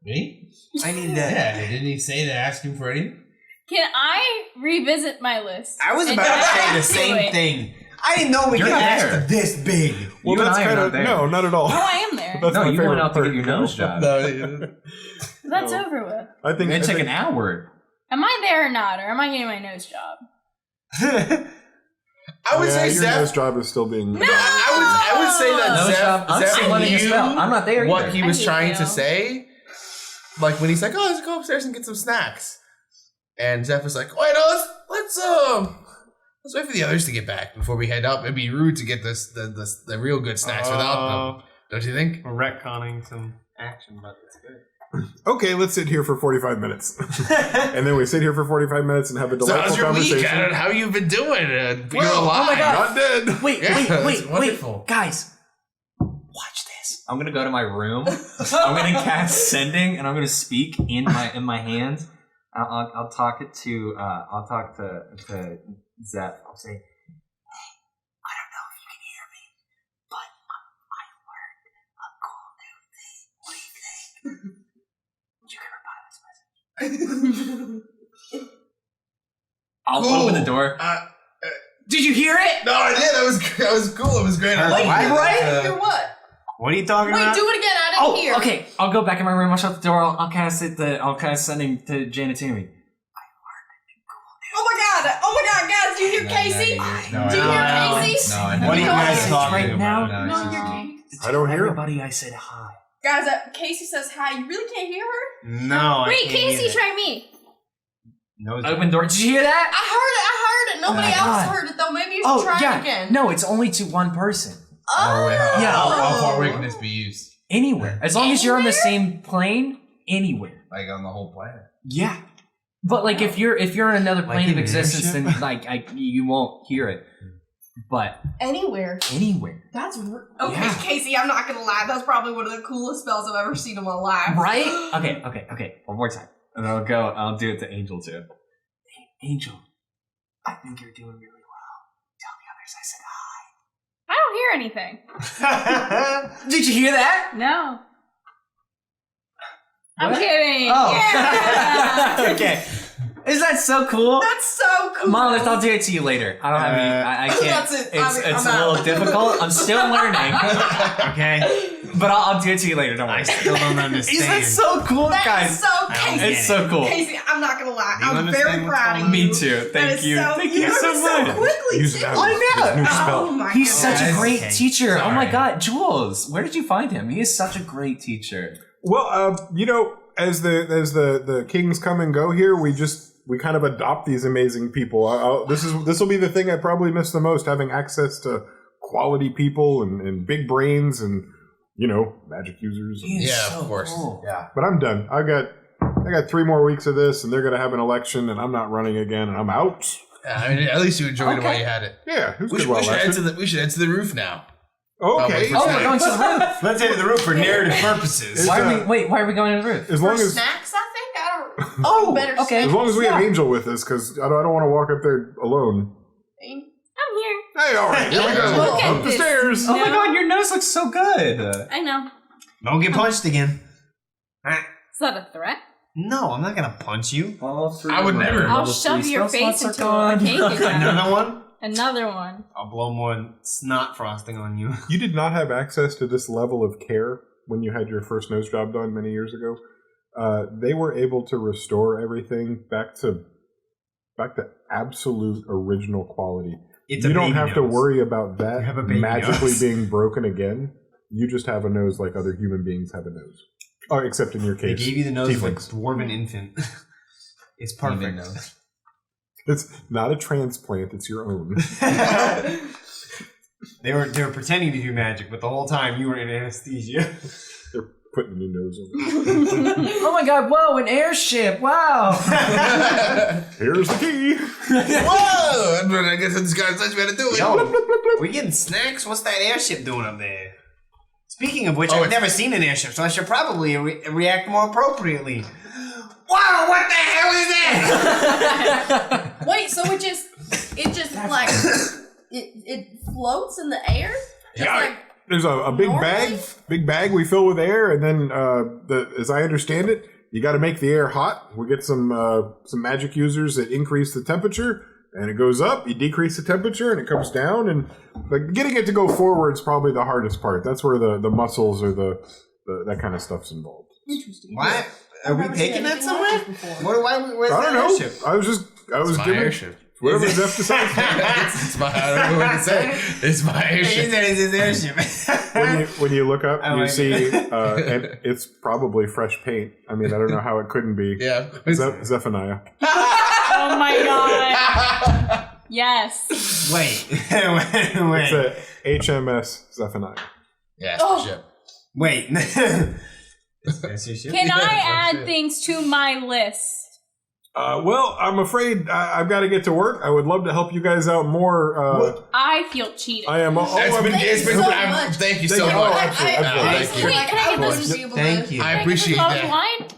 Me? I need that. Yeah, didn't he say to ask him for anything? Can I revisit my list? I was about to say the same thing. I didn't know we could ask this big. Well, that's kind of no, not at all. No, I am there. That's No, my you favorite went out to part. get your nose job. That's over with. I think It's like an hour. Am I there or not, or am I getting my nose job? I would say your Zeph. nose job is still being. I would say that Nose job. I'm still letting you spell. I'm not there what either. he was I trying hate to you. say. Like when he's like, "Oh, let's go upstairs and get some snacks," and Zeph was like, "Wait, no, let's wait for the others to get back before we head up. It'd be rude to get the real good snacks without them, don't you think?" We're retconning some action, but it's good. Okay, let's sit here for 45 minutes, and then we sit here for 45 minutes and have a So delightful how's your conversation. week? How you been doing? You're Well, alive. oh my God. Not dead. Wait, Yeah, wait, it's wonderful. guys. Watch this. I'm gonna go to my room. I'm gonna cast sending, and I'm gonna speak in my hand. I'll talk to Zeph. I'll say, "Hey, I don't know if you can hear me, but I learned a cool new thing. What do you think? Would you reply this message?" I'll open the door. Did you hear it? No, I did. That was cool. It was great. I like it. right? You're what? What are you talking Wait, about? do it again. I didn't hear. Okay. I'll go back in my room. I'll shut the door. I'll cast it. I'll cast sending to Janet Tammy. Oh my god, guys, do you hear Casey? No, Do you hear Casey? No, I What are you guys talking right about? now? No, you're Casey. I don't hear him. Everybody, I said hi. Guys, Casey says hi. You really can't hear her? No, Wait, I can't Casey, either. try me. No, Open door. Did you hear that? I heard it. Nobody Oh my else God. heard it though. Maybe you should try it again. No, it's only to one person. Oh, wait, how, Yeah. how far away can this be used? Anywhere. As long as you're on the Anywhere? same plane, anywhere. Like on the whole planet? Yeah. But like if you're on another plane of an existence, airship? then like you won't hear it. But Anywhere. That's okay, Yeah. Casey. I'm not gonna lie. That's probably one of the coolest spells I've ever seen in my life. right? Okay. One more time, and I'll do it to Angel too. Angel, I think you're doing really well. Tell the others I said hi. I don't hear anything. Did you hear that? No. I'm What? kidding. Oh. Yeah. Okay. Isn't that so cool? That's so cool. Monolith, I'll do it to you later. I don't have any. I can't. That's it. It's I'm a little out. difficult. I'm still learning, Okay. but I'll do it to you later. Don't worry. I still don't understand. Isn't that so cool, That guys? is so Casey. It's so cool. Casey, I'm not gonna lie. Do you I'm very understand what's proud of going you. Me too. That Thank is you. So, Thank you so learned much. So quickly, Use too. that. I know. His new spell. Oh my He's God. such a great Okay. teacher. Oh my Sorry. God, Jules, where did you find him? He is such a great teacher. Well, as the kings come and go here, we kind of adopt these amazing people. This will be the thing I probably miss the most: having access to quality people and big brains and magic users. He is Yeah, so of course. cool. Yeah. But I'm done. I got 3 more weeks of this, and they're gonna have an election, and I'm not running again, and I'm out. Yeah, I mean, at least you enjoyed it while you had it. Yeah, it was We good should, while we, it should head lasted. to the, we should head to the roof now. Okay. Oh, Oh, we're going to the roof. Let's head to the roof for narrative purposes. Why are we going to the roof? As For long as snacks, I think. I don't. Oh, better okay. as long as we have Yeah. Angel with us, because I don't want to walk up there alone. I'm here. Hey, all right, here we go. Look at Up the this. stairs. Oh my No. God, your nose looks so good. I know. Don't get punched again. Is that a threat? No, I'm not gonna punch you. I would never. I'll shove your face into a cake again. Another one? Another one. I'll blow more snot frosting on you. You did not have access to this level of care when you had your first nose job done many years ago. They were able to restore everything back to absolute original quality. It's You a don't baby have to nose. worry about You have a that baby magically nose. being broken again. You just have a nose like other human beings have a nose. Oh, except in your They case, gave you the nose of a tieflings. dwarven infant. It's perfect. It's not a transplant; it's your own. They were pretending to do magic, but the whole time you were in anesthesia. They're putting a new nose on. Oh my God! Whoa, an airship! Wow. Here's the key. Whoa! I'm gonna get this guy touch me how to do it. Yo, we getting snacks? What's that airship doing up there? Speaking of which, I've never seen an airship, so I should probably react more appropriately. Wow, what the hell is that? Wait, so it just like it floats in the air? Just Yeah. like There's a big Normally? big bag we fill with air, and then as I understand it, you got to make the air hot. We get some magic users that increase the temperature, and it goes up. You decrease the temperature, and it comes down. And like getting it to go forward is probably the hardest part. That's where the muscles or the that kind of stuff's involved. interesting. What? Are we I've never seen taking that anything like somewhere? this before. Where's I that don't know. airship? I was my giving airship. whatever Is it- Zeph decides. It's my, I don't know what to say. It's my He airship. said it's his airship. When you look up, I you like see, it. and it's probably fresh paint. I mean, I don't know how it couldn't be. Yeah. Zephaniah. Oh my God. Yes. Wait. It's a HMS Zephaniah. Yeah, it's my ship. Wait. That's your ship? Can I Yeah, add shit. things to my list? Well, I'm afraid I've got to get to work. I would love to help you guys out more. I feel cheated. I am. It's been so I'm- much. Thank you so Thank you. much. Oh, absolutely, Thank honestly, you. Wait, can I get I this? wouldn't be able Thank to. you. I Can appreciate get this that. wine?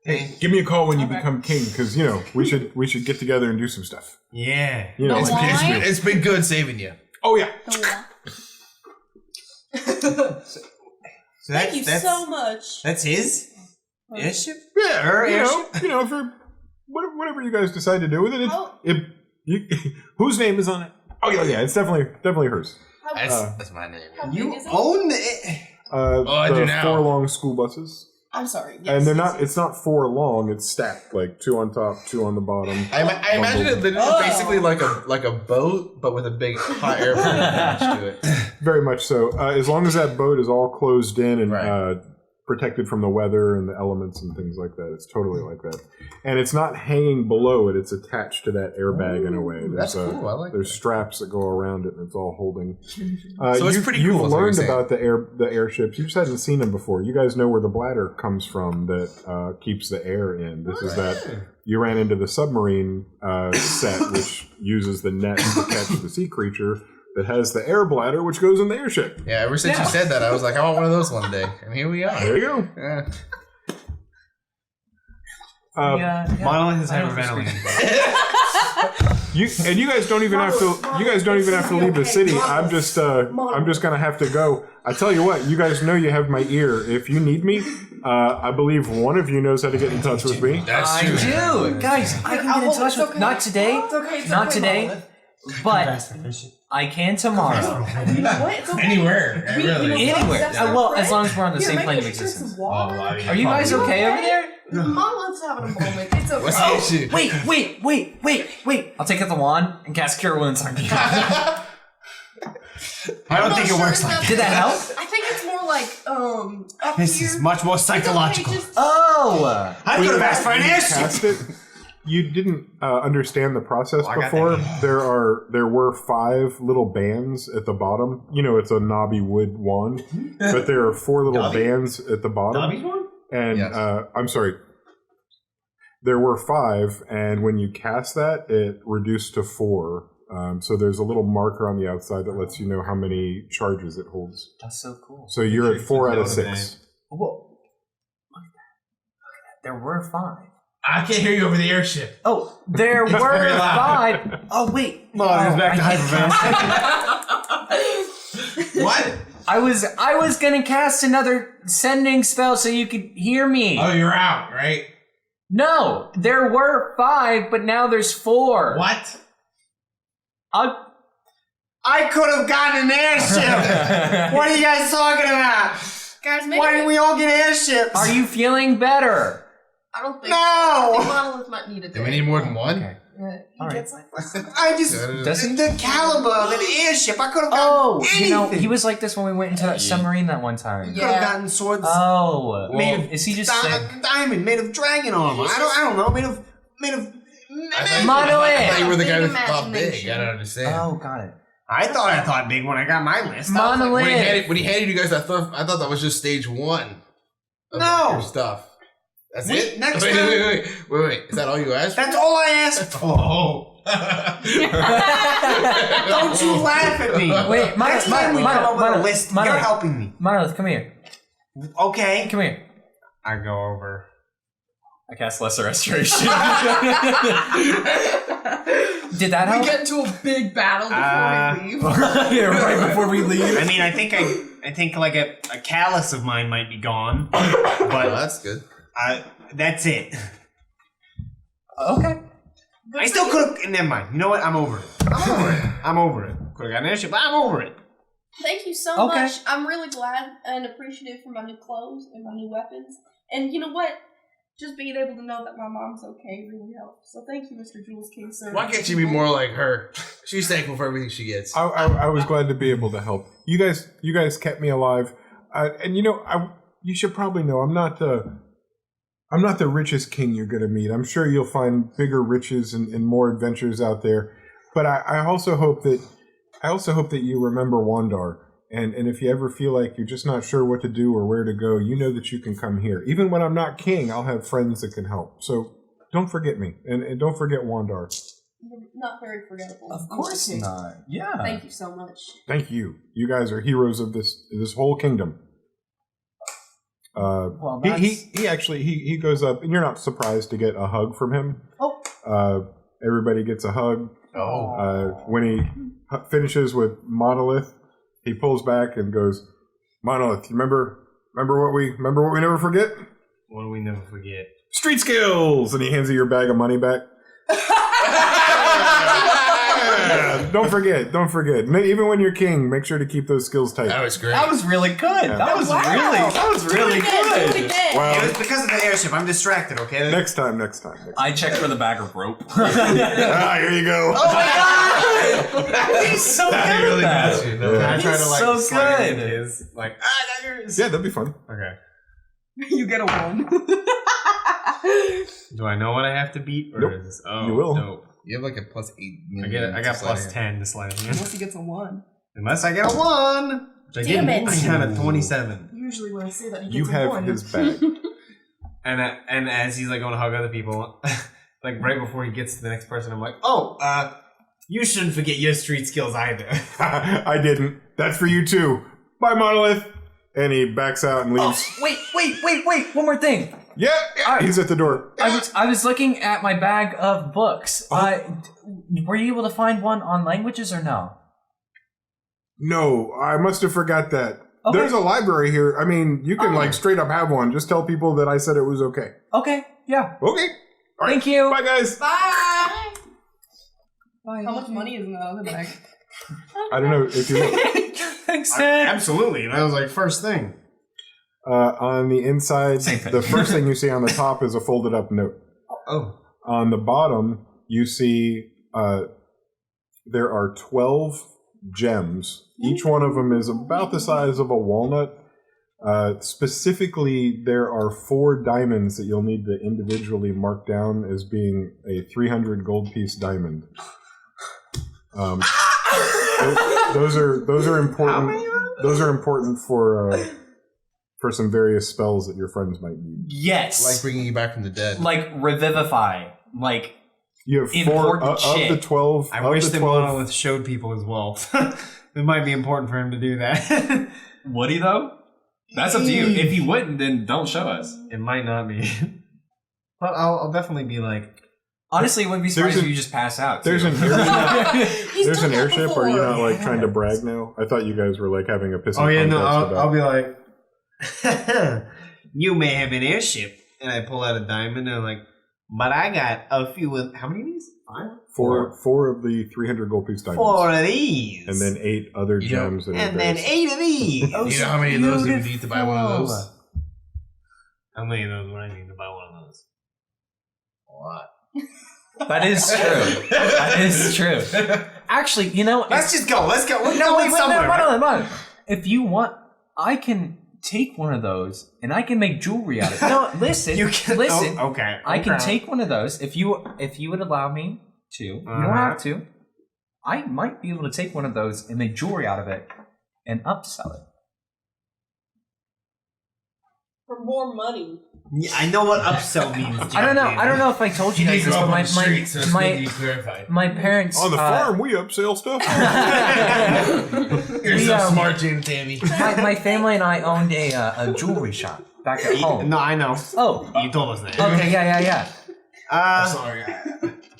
Hey, give me a call when you become king, because we should get together and do some stuff. Yeah. You know, The like- wine? It's been good saving you. oh yeah. So Thank you so much. That's his airship? Yeah, Her you airship? know, for whatever you guys decide to do with it. Oh. Whose name is on it? Oh yeah, it's definitely hers. That's my name. How big You is it? own the... I do The now. 4 long school buses, I'm sorry. Yes, and they're yes, not. yes. It's not 4 long. It's stacked, like 2 on top, 2 on the bottom. I imagine it literally basically like a boat, but with a big hot air balloon attached to it. Very much so. As long as that boat is all closed in and Right. protected from the weather and the elements and things like that. It's totally like that. And it's not hanging below it. It's attached to that airbag in a way. That's cool. I like There's straps that go around it, and it's all holding. So it's pretty cool. You've learned about the airships. You just hadn't seen them before. You guys know where the bladder comes from that keeps the air in. This is that you ran into the submarine set, which uses the net to catch the sea creature. That has the air bladder, which goes in the airship. Yeah, ever since you said that, I was like, I want one of those one day. And here we are. There you go. Yeah. Monolith is hyperventilating. You guys don't even have to. You guys don't even have to leave the city. I'm just gonna have to go. I tell you what. You guys know you have my ear. If you need me, I believe one of you knows how to get in touch with me. That's true. I do, guys. I can get in touch with. Not today. Not today. But I can tomorrow. Anywhere. Really. Anywhere. Well, as long as we're on the same plane of existence. Are you guys okay over there? Monolith's having a moment. It's okay. What's the issue? Wait. I'll take out the wand and cast Cure Wounds on you. I don't think it works like that. Did that help? I think it's more like, up This here. is much more psychological. Oh! I could have asked for an Cast airship. it. You didn't understand the process I got before. that. There were 5 little bands at the bottom. You know, it's a knobby wood wand, but there are 4 little bands at the bottom. Dobby's one? And Yes. I'm sorry. There were 5, and when you cast that, it reduced to 4. So there's a little marker on the outside that lets you know how many charges it holds. That's so cool. So you're at 4 out of 6. Whoa. Look at that. There were 5. I can't hear you over the airship. Oh, there were very loud. 5. Oh, wait. Monolith's back to hyperventilating. What? I was gonna cast another sending spell so you could hear me. Oh, you're out, right? No, there were 5, but now there's 4. What? I could have gotten an airship. What are you guys talking about? Guys, maybe Why didn't we all get airships? Are you feeling better? I don't think No! so. I think Monolith might need a Do we need more than one? Okay. Yeah, he All right. gets like I just Does he? the caliber of an airship. I could have gotten Oh, anything. you know, he was like this when we went into that submarine that one time. Could have gotten swords Oh, made of is he just sick? diamond, made of dragon armor. I don't know, made of Monolith! I thought you were the guy Big that thought big. imagination. I don't understand. Oh, got it. I thought big when I got my list. Monolith! When he handed you guys that stuff, I thought that was just stage 1 of No. your stuff. That's Wait, it? next wait, time- wait. Is that all you asked for? That's all I asked for. Oh. Don't you laugh at me. Wait, Next time we come up with a list, you're Monolith. helping me. Monolith, come here. Okay. Come here. I go over. I cast Lesser Restoration. Did that help? We get into a big battle before we leave. Yeah, right before we leave. I mean, I think like a callus of mine might be gone, Well, but that's good. that's it. Okay. I still could have. Never mind. You know what? I'm over it. I'm over it. Could have gotten an airship, but I'm over it. Thank you so Okay. much. I'm really glad and appreciative for my new clothes and my new weapons. And you know what? Just being able to know that my mom's okay really helps. So thank you, Mr. Jules King, sir. Why can't you be more like her? She's thankful for everything she gets. I was glad to be able to help. You guys kept me alive, and you know, you should probably know I'm not the richest king you're going to meet. I'm sure you'll find bigger riches and more adventures out there. But I also hope that you remember Wandar. And if you ever feel like you're just not sure what to do or where to go, you know that you can come here. Even when I'm not king, I'll have friends that can help. So don't forget me, and don't forget Wandar. You're not very forgettable. Of course not. Yeah. Thank you so much. Thank you. You guys are heroes of this whole kingdom. Well, he actually goes up, and you're not surprised to get a hug from him. Oh. Everybody gets a hug. When he finishes with Monolith, he pulls back and goes, "Monolith, you remember what we never forget? What do we never forget? Street skills!" And he hands you your bag of money back. Don't forget. Even when you're king, make sure to keep those skills tight. That was great. That was really good. Yeah. That was really Do it good. again. Wow. It was because of the airship. I'm distracted. Okay. Next time. I checked for the bag of rope. Here you go. Oh my god! He's so good That really at got that. you. No, I try to like so slide good. into his like. I got yours. Yeah, that'd be fun. Okay. You get a 1. Do I know what I have to beat? Or Nope. is this, oh, You will. No. You have like a +8. I got plus 10 to slide in. Unless he gets a 1. Unless I get a 1! Which I Damn didn't. it. I got a 27. Usually when I say that, he gets You a have 1. his bag. And as he's like going to hug other people, like right before he gets to the next person, I'm like, oh, you shouldn't forget your street skills either. I didn't. That's for you too. Bye, Monolith. And he backs out and leaves. Wait! One more thing. Yeah, he's at the door. I was looking at my bag of books. Were you able to find one on languages or no? No, I must have forgot that. Okay. There's a library here. I mean, you can like straight up have one. Just tell people that I said it was okay. Okay, yeah. Okay. All right. Thank you. Bye, guys. Bye! How much money is in that other bag? I don't know if you look. Thanks, Dad. Absolutely. That was like first thing. On the inside, the first thing you see on the top is a folded up note. Oh. On the bottom, you see there are 12 gems. Each one of them is about the size of a walnut. Specifically, there are 4 diamonds that you'll need to individually mark down as being a 300 gold piece diamond. Those are important. Those are important for some various spells that your friends might need. Yes. Like bringing you back from the dead. Like revivify. Like you have 4 of the 12. I wish the Monolith showed people his wealth. It might be important for him to do that. Would he though? That's up to you. If he wouldn't, then don't show us. It might not be. But I'll definitely be like... Honestly, it wouldn't be surprised if you just pass out. There's too. an airship. There's an airship. Are you not like trying to brag now? I thought you guys were like having a pissing Oh yeah, no, contest I'll be like... You may have an airship. And I pull out a diamond and I'm like... But I got a few of... How many of these? 5? 4 of the 300 gold piece diamonds. 4 of these. And then 8 other gems. And then 8 of these. You know how many of those you would need to buy one of those? How many of those would I need to buy one of those? A lot. That is true. That is true. Actually, you know... Let's just go. Let's go. We're No, going wait, somewhere. no. If you want, I can take one of those and I can make jewelry out of it. No, listen. Listen. Oh, okay. I can take one of those if you would allow me to. You don't have to. I might be able to take one of those and make jewelry out of it and upsell it. For more money. Yeah, I know what upsell means. I don't know if I told you guys this, but my parents on the farm we upsell stuff. You're so smart, Jane Tammy. My family and I owned a jewelry shop back at home. No, I know. Oh, you told us that. Okay, yeah. I'm sorry.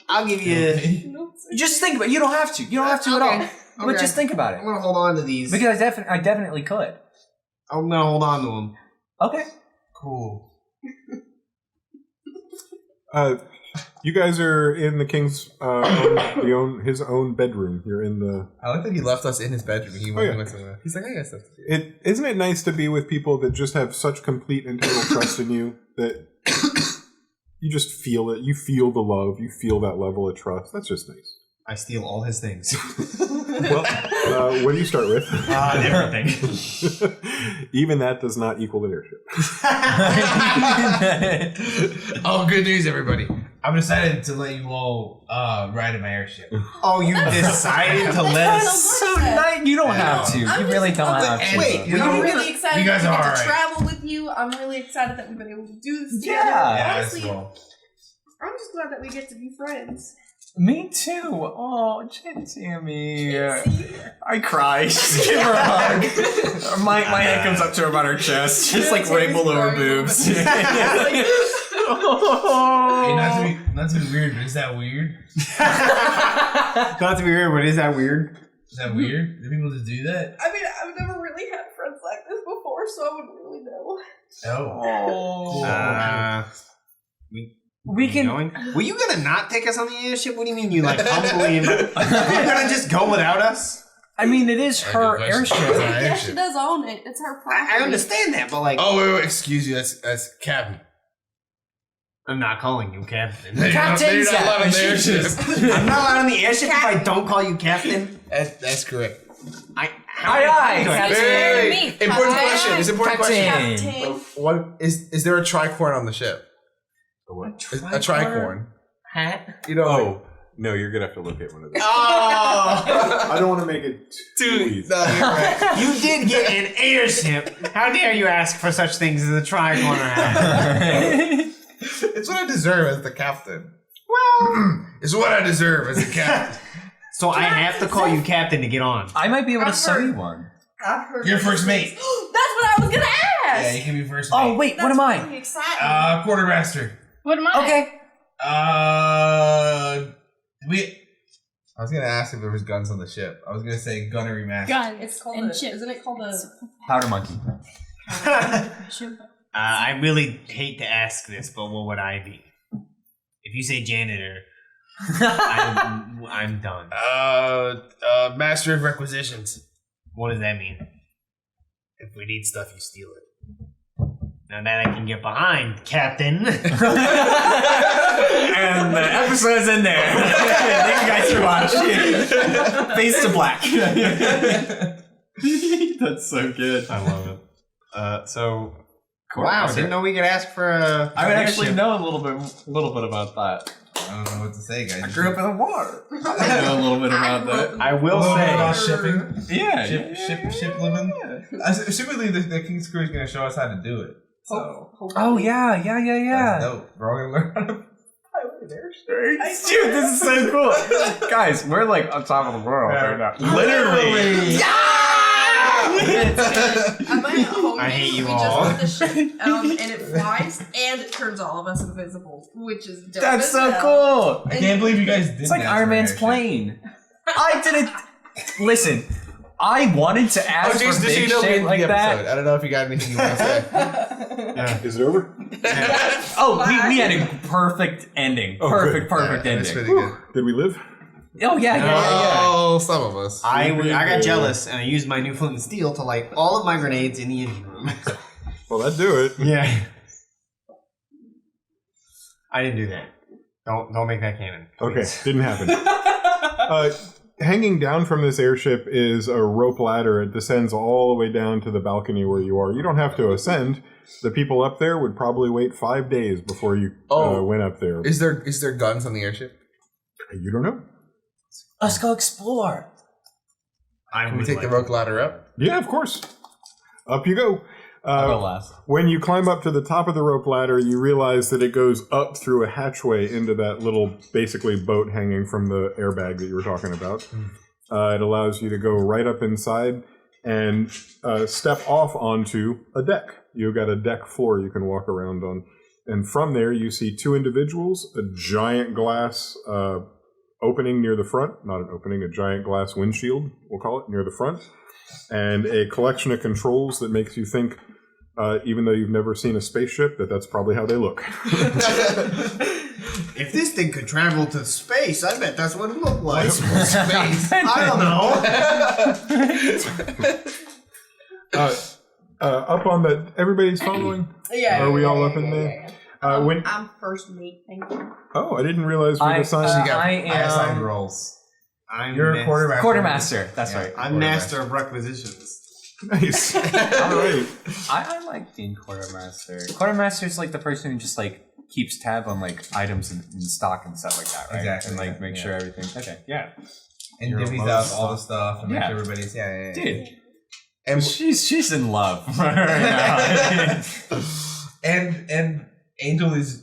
I'll give you. Just think about it. You don't have to. You don't have to at all. But just think about it. I'm gonna hold on to these because I definitely could. I'm gonna hold on to them. Okay. Cool. You guys are in the king's his own bedroom. You're in the. I like that he left us in his bedroom. He went somewhere. He's like, I got stuff to do. Isn't it nice to be with people that just have such complete and total trust in you that you just feel it. You feel the love. You feel that level of trust. That's just nice. I steal all his things. Well, what do you start with? Everything. Even that does not equal an airship. Oh, good news, everybody. I'm excited to let you all ride in my airship. Oh, you decided to let us. So nice. You don't have to. You really don't have to. Wait, I'm really excited you guys to are get to alright. travel with you. I'm really excited that we've been able to do this together. Yeah. Honestly, cool. I'm just glad that we get to be friends. Me too. Oh, Tammy. I cry. Just give her a hug. My head comes up to her about her chest. Just like right below her boobs. Hey, not to be weird, but is that weird? Not to be weird, but is that weird? Is that weird? Do people just do that? I mean, I've never really had friends like this before, so I wouldn't really know. Oh. We can. Going? Were you gonna not take us on the airship? What do you mean you like humbly? You're gonna just go without us? I mean, it is her airship. Yeah, she does own it. It's her property. I understand that, but like, Oh, wait, excuse you. That's Captain. I'm not calling you captain. Captain's You're not allowed on the airship. airship. I'm not allowed on the airship if I don't call you captain. That's correct. Aye, Captain. Very important question. It's an important question. Captain. What is there a tricorn on the ship? A what? A tricorn. Hat. You know. Oh. No, you're gonna have to look at one of those. Oh! I don't want to make it too easy. No, you're right. You did get an airship. How dare you ask for such things as a tricorner hat? It's what I deserve as the captain. Well, it's what I deserve as a captain. So I have to call you captain to get on. I might be able to I've sew heard- you one. I've heard. You're first mate. That's what I was gonna ask. Yeah, you can be first mate. Oh wait, what am I? Really exciting. Quartermaster. What am I? Okay. I was gonna ask if there was guns on the ship. I was gonna say gunnery master. Guns. It's called and a, ship. isn't it called a? Powder monkey. I really hate to ask this, but what would I be? If you say janitor, I'm done. Master of requisitions. What does that mean? If we need stuff, you steal it. Now that I can get behind, Captain. And the episode's in there. Thank you guys for watching. Face to black. That's so good. I love it. So, wow, Quartermaster. didn't know we could ask for a. I would actually know a little bit about that. I don't know what to say, guys. I grew up in the water. I know a little bit about that. I will say. about shipping. Yeah, Ship living. Assumedly, the King's Crew is going to show us how to do it. So Oh yeah. that's dope. We're all going to learn how to pilot an airship. Dude, this is so cool. Guys, we're like on top of the world right now. Literally. I hate you we all. just put the ship and it flies and it turns all of us invisible, which is dope. That's as so hell. cool. I can't believe you guys did It's like Iron Man's plane. I didn't. Listen, I wanted to ask for big shit like that. I don't know if you got anything you want to say. Is it over? Oh, we had a perfect ending. Oh, Perfect That's ending. pretty good. Did we live? Oh yeah. Oh, some of us. I got jealous and I used my new flint and steel to light all of my grenades in the engine room. Well, that'd do it. Yeah. I didn't do that. Don't make that canon. Okay, please. didn't happen. Hanging down from this airship is a rope ladder. It descends all the way down to the balcony where you are. You don't have to ascend. The people up there would probably wait 5 days before you went up there. Is there guns on the airship? You don't know. Let's go explore. Can we take the rope ladder up? Yeah, of course. Up you go. I'll go last. When you climb up to the top of the rope ladder, you realize that it goes up through a hatchway into that little, basically, boat hanging from the airbag that you were talking about. It allows you to go right up inside and step off onto a deck. You've got a deck floor you can walk around on. And from there, you see two individuals, a giant glass opening near the front, not an opening, a giant glass windshield, we'll call it, near the front, and a collection of controls that makes you think, even though you've never seen a spaceship, that's probably how they look. If this thing could travel to space, I bet that's what it looked like. Space. I don't know. Up on the, everybody's following? Yeah. Are we all up in there? I'm first mate. Thank you. Oh, I didn't realize we assigned. I am assigned roles. You're a quartermaster. Quartermaster. That's right. I'm master of requisitions. Nice. All right. I like being quartermaster. Quartermaster's like the person who just like keeps tab on like items in stock and stuff like that, right? Exactly, And like yeah, make yeah. sure everything. Okay. Yeah. And You're divvies a out all the stuff and make Yeah. sure everybody's yeah. Dude. And She's in love right now. and Angel is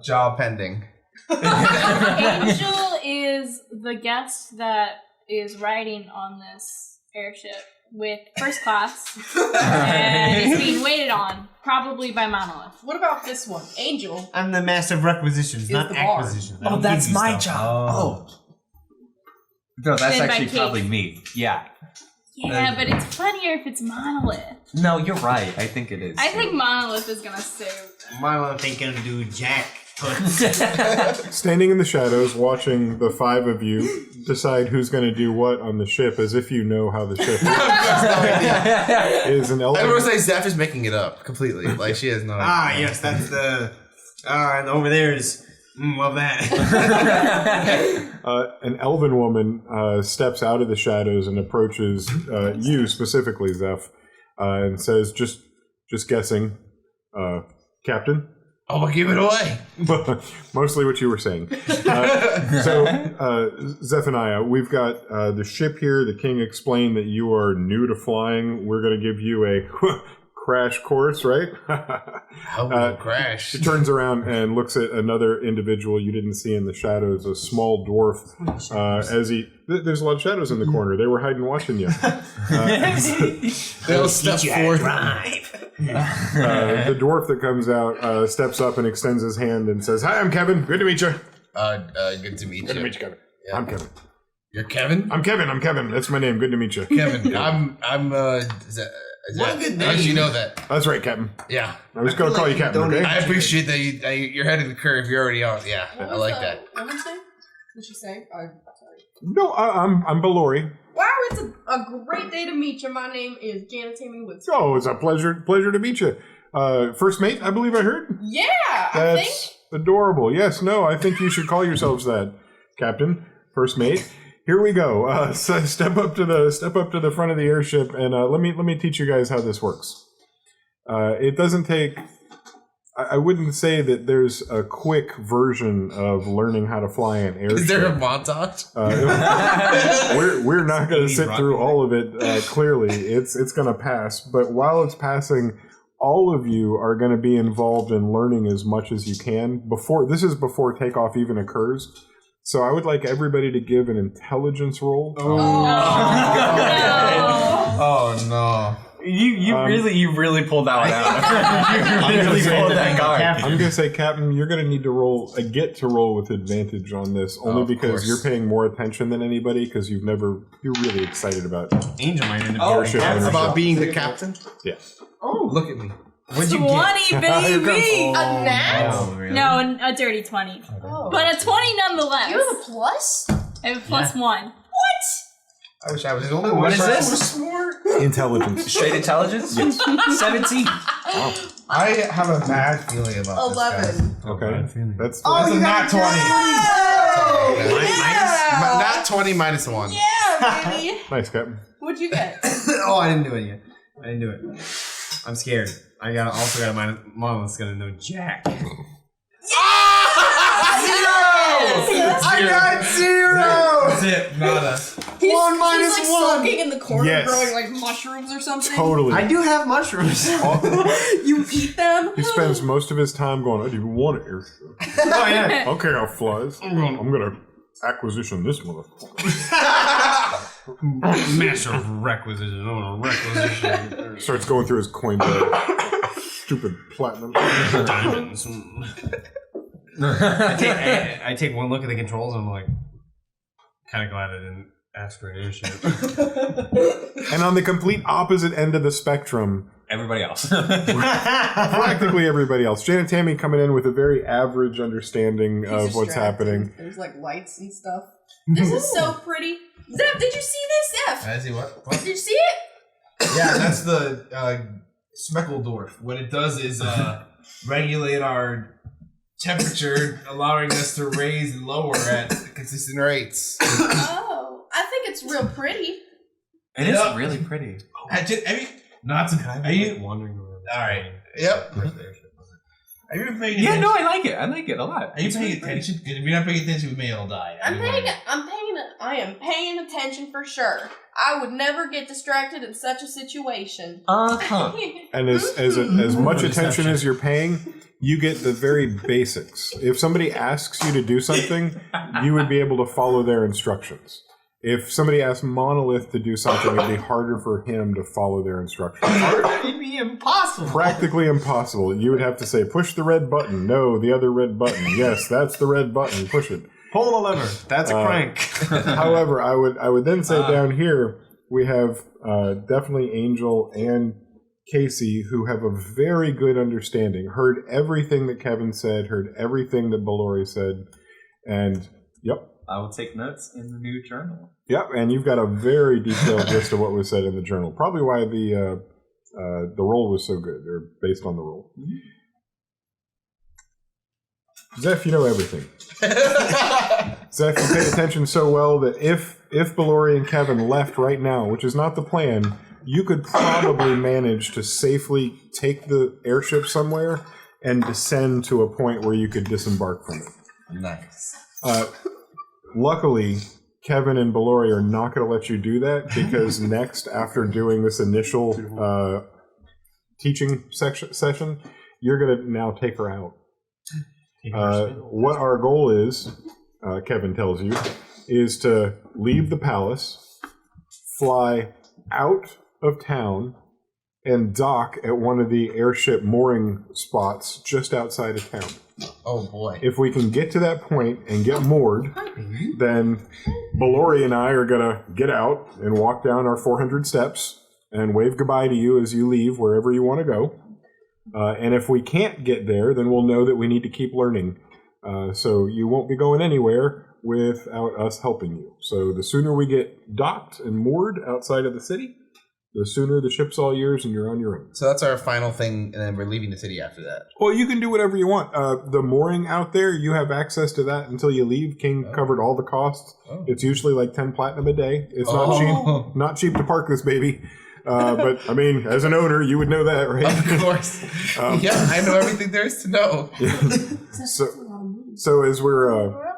job pending. Angel is the guest that is riding on this airship with first class and is being waited on, probably by Monolith. What about this one, Angel? I'm the master of requisitions, Is not the bar. acquisitions. I Oh, don't that's give you my stuff. job. Oh. No, that's Then by actually Kate. probably me. Yeah. Yeah, but it's funnier if it's Monolith. No, you're right. I think it is. I think Monolith is gonna save. Monolith ain't gonna do jack. Standing in the shadows, watching the five of you decide who's going to do what on the ship, as if you know how the ship is an I elder. would say Zeph is making it up completely. Like she has no idea. Yes, that's the. And over there is Love that. An elven woman steps out of the shadows and approaches you specifically, Zeph, and says, "Just guessing, Captain." Oh, but give it away. Mostly what you were saying. Zephaniah, we've got the ship here. The king explained that you are new to flying. We're going to give you a crash course, right? How will crash? She turns around and looks at another individual you didn't see in the shadows, a small dwarf. There's a lot of shadows in the corner. They were hiding watching you. They'll step forth. The dwarf that comes out steps up and extends his hand and says, "Hi, I'm Kevin. Good to meet you." Good to meet you. Good to meet you, Kevin. Yeah. I'm Kevin. You're Kevin? I'm Kevin. That's my name. Good to meet you. Kevin. I'm what a good name. How did you know that? That's right, Captain. Yeah. I was going to call you Captain, okay? I appreciate that you're ahead of the curve. You're already on. Yeah, I like that. Woman's name? Did she say? Oh, sorry. No, I'm Balori. Wow, it's a great day to meet you. My name is Janet Tammy Woodson. Oh, it's a pleasure to meet you. First mate, I believe I heard? Yeah, I think. That's adorable. Yes, no, I think you should call yourselves that, Captain. First mate. Here we go. So step up to the front of the airship, and let me teach you guys how this works. It doesn't take. I wouldn't say that there's a quick version of learning how to fly an airship. Is there a montage? We're not going to sit through all of it. Clearly, it's going to pass. But while it's passing, all of you are going to be involved in learning as much as you can before takeoff even occurs. So I would like everybody to give an intelligence roll. Oh no! You really pulled that one out. You really pulled that card. I'm gonna say, Captain, you're gonna need to roll with advantage on this, only because you're paying more attention than anybody because you're really excited about Angel might end up airship. About being the captain. Yeah. Oh, look at me. What'd you 20, baby! A nat? Oh, really? No, a dirty 20. Oh. But a 20 nonetheless. You have a plus? I have a plus 1. What? I wish I was the only one. What is this? Smart. Intelligence. Straight intelligence? Yes. 17. Wow. I have a bad feeling about 11. this. Okay. That's a nat 20. Yeah. Nat 20 minus 1. Yeah, baby. Nice, Captain. What'd you get? Oh, I didn't do it yet. I didn't do it. I'm scared. I also got a minus. Mom was gonna know Jack. Zero! I got 0! That's it. Nada. He's 1 minus like 1. sulking in the corner, Yes. growing like mushrooms or something. Totally. I do have mushrooms. You eat them? He spends most of his time going, I didn't want an airship. Oh yeah. Okay, how it flies. I'm gonna acquisition this motherfucker. Master of requisition. Requisition. Starts going through his coin bag. Stupid platinum. Diamonds. I take one look at the controls and I'm like, kind of glad I didn't ask for an airship. And on the complete opposite end of the spectrum, everybody else. Practically everybody else. Jan and Tammy coming in with a very average understanding of what's happening. There's like lights and stuff. This is so pretty. Zeph, did you see this, Zeph? I see what? Did you see it? Yeah, that's the Smeckledorf. What it does is regulate our temperature, allowing us to raise and lower at consistent rates. Oh, I think it's real pretty. It is really pretty. Are you wandering around? All right. Yep. Are you paying attention? Yeah, no, I like it. I like it a lot. Are you paying attention? Because if you're not paying attention, we may all die. I am paying attention for sure. I would never get distracted in such a situation. Uh-huh. And as much attention as you're paying, you get the very basics. If somebody asks you to do something, you would be able to follow their instructions. If somebody asked Monolith to do something, it'd be harder for him to follow their instructions. It'd be impossible. Practically impossible. You would have to say, push the red button. No, the other red button. Yes, that's the red button. Push it. Pull the lever. That's a crank. However, I would then say down here, we have definitely Angel and Casey, who have a very good understanding, heard everything that Kevin said, heard everything that Balori said, and yep. I will take notes in the new journal. Yep, and you've got a very detailed list of what was said in the journal. Probably why the roll was so good, or based on the roll. Zeph, you know everything. Zeph, you paid attention so well that if Balori and Kevin left right now, which is not the plan, you could probably manage to safely take the airship somewhere and descend to a point where you could disembark from it. Nice. Luckily, Kevin and Balori are not going to let you do that because next, after doing this initial teaching session, you're going to now take her out. What our goal is, Kevin tells you, is to leave the palace, fly out of town, and dock at one of the airship mooring spots just outside of town. Oh boy. If we can get to that point and get moored, then Balori and I are going to get out and walk down our 400 steps and wave goodbye to you as you leave wherever you want to go. And if we can't get there, then we'll know that we need to keep learning. So you won't be going anywhere without us helping you. So the sooner we get docked and moored outside of the city, the sooner the ship's all yours and you're on your own. So that's our final thing, and then we're leaving the city after that. Well, you can do whatever you want. The mooring out there, you have access to that until you leave. King covered all the costs. Oh. It's usually like 10 platinum a day. It's not cheap to park this baby. But, I mean, as an owner, you would know that, right? Of course. Yeah, I know everything there is to know. So as we're...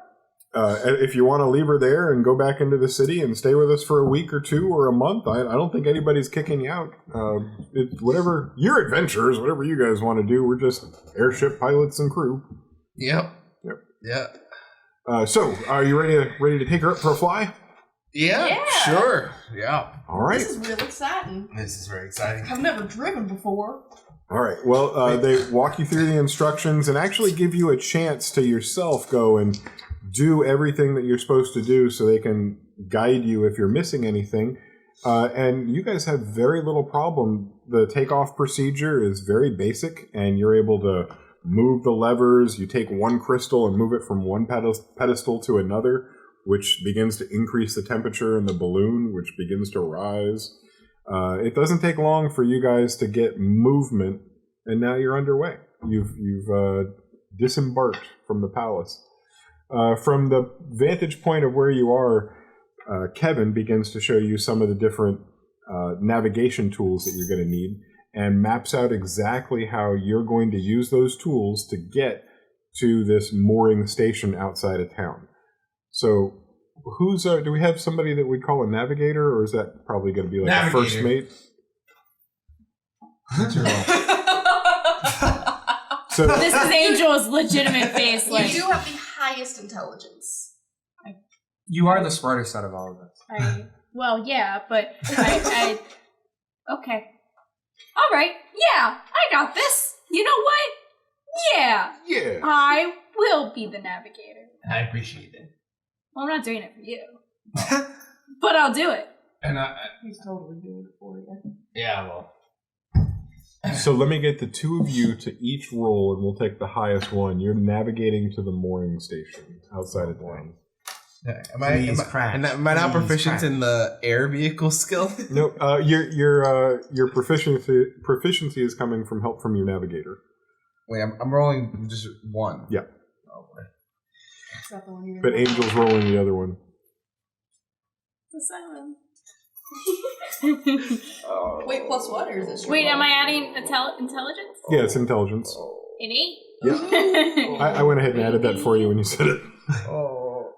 if you want to leave her there and go back into the city and stay with us for a week or two or a month, I don't think anybody's kicking you out. Whatever your adventures, whatever you guys want to do, we're just airship pilots and crew. Yep. Yeah. So, are you ready to take her up for a fly? Yeah. Sure. Yeah. All right. This is really exciting. This is very exciting. I've never driven before. All right. Well, they walk you through the instructions and actually give you a chance to yourself go and do everything that you're supposed to do so they can guide you if you're missing anything. And you guys have very little problem. The takeoff procedure is very basic, and you're able to move the levers. You take one crystal and move it from one pedestal to another, which begins to increase the temperature in the balloon, which begins to rise. It doesn't take long for you guys to get movement, and now you're underway. You've disembarked from the palace. From the vantage point of where you are, Kevin begins to show you some of the different navigation tools that you're going to need and maps out exactly how you're going to use those tools to get to this mooring station outside of town. So, do we have somebody that we'd call a navigator, or is that probably going to be like a first mate? That's your So this is Angel's legitimate face. You do have the highest intelligence. You are the smartest out of all of us. Well, yeah, but I okay. All right, yeah, I got this. You know what? Yeah. I will be the navigator. I appreciate it. Well, I'm not doing it for you. But I'll do it. And He's totally doing it for you. Yeah, well. So let me get the two of you to each roll, and we'll take the highest one. You're navigating to the mooring station outside of town. Am I not proficient in the air vehicle skill? No, your proficiency is coming from help from your navigator. Wait, I'm rolling just one. Yeah. Oh boy. But Angel's rolling the other one. It's silent. Wait, plus what, or is this? Wait, am I adding intelligence? Yeah, it's intelligence. An 8? Yeah. I went ahead and added that for you when you said it. Oh,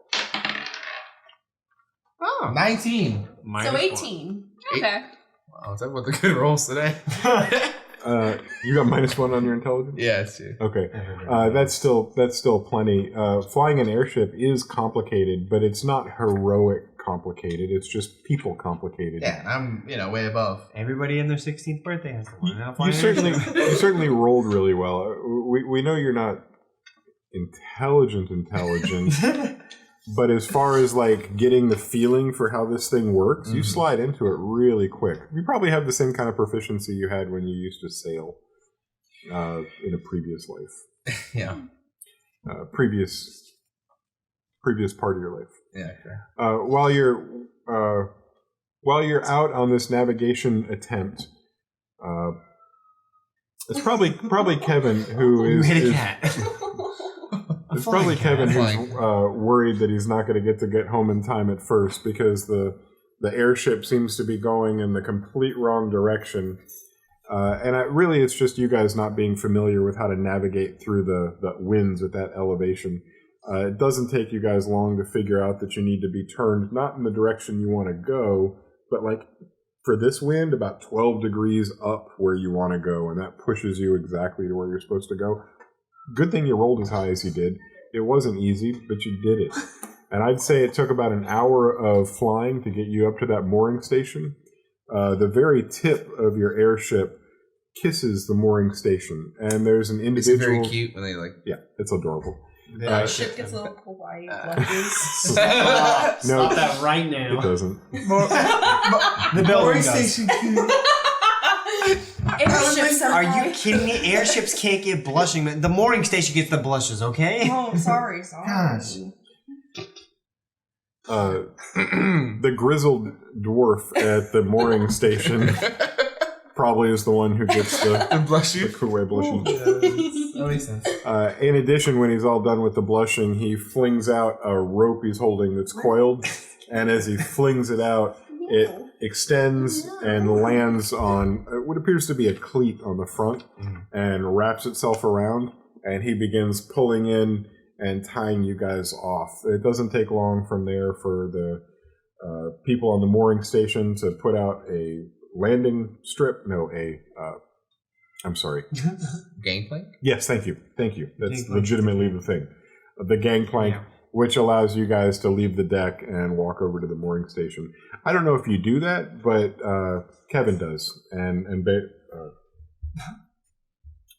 19. So 18. Okay. Wow, that was the good rolls today. You got -1 on your intelligence? Yeah, it's true. Okay. That's still plenty. Flying an airship is complicated, but it's not heroic complicated. It's just people complicated. Yeah, I'm way above. Everybody in their 16th birthday has to learn how to fly. You certainly rolled really well. We know you're not intelligent, but as far as like getting the feeling for how this thing works, you slide into it really quick. You probably have the same kind of proficiency you had when you used to sail in a previous life. Yeah. Previous part of your life. Yeah. Okay. While you're out on this navigation attempt, it's probably Kevin who is. You hit a cat. It's probably Kevin who's worried that he's not going to get home in time at first because the airship seems to be going in the complete wrong direction. Really, it's just you guys not being familiar with how to navigate through the winds at that elevation. It doesn't take you guys long to figure out that you need to be turned not in the direction you want to go, but like for this wind, about 12 degrees up where you want to go, and that pushes you exactly to where you're supposed to go. Good thing you rolled as high as you did. It wasn't easy, but you did it. And I'd say it took about an hour of flying to get you up to that mooring station. The very tip of your airship kisses the mooring station, and there's an individual. It's very cute when they like. Yeah, it's it's The ship gets a little Hawaii blushes. Stop that right now. It doesn't. The building station. Are you kidding me? Airships can't get blushing. The mooring station gets the blushes, okay? Oh, sorry. Gosh. The grizzled dwarf at the mooring station probably is the one who gets the blushing. The Kuwait blushing. That makes sense. In addition, when he's all done with the blushing, he flings out a rope he's holding that's coiled, and as he flings it out, it extends and lands on what appears to be a cleat on the front and wraps itself around, and he begins pulling in and tying you guys off. It doesn't take long from there for the people on the mooring station to put out a landing strip. I'm sorry. Gangplank? Yes, thank you. That's legitimately the thing. The gangplank, which allows you guys to leave the deck and walk over to the mooring station. I don't know if you do that, but Kevin does, and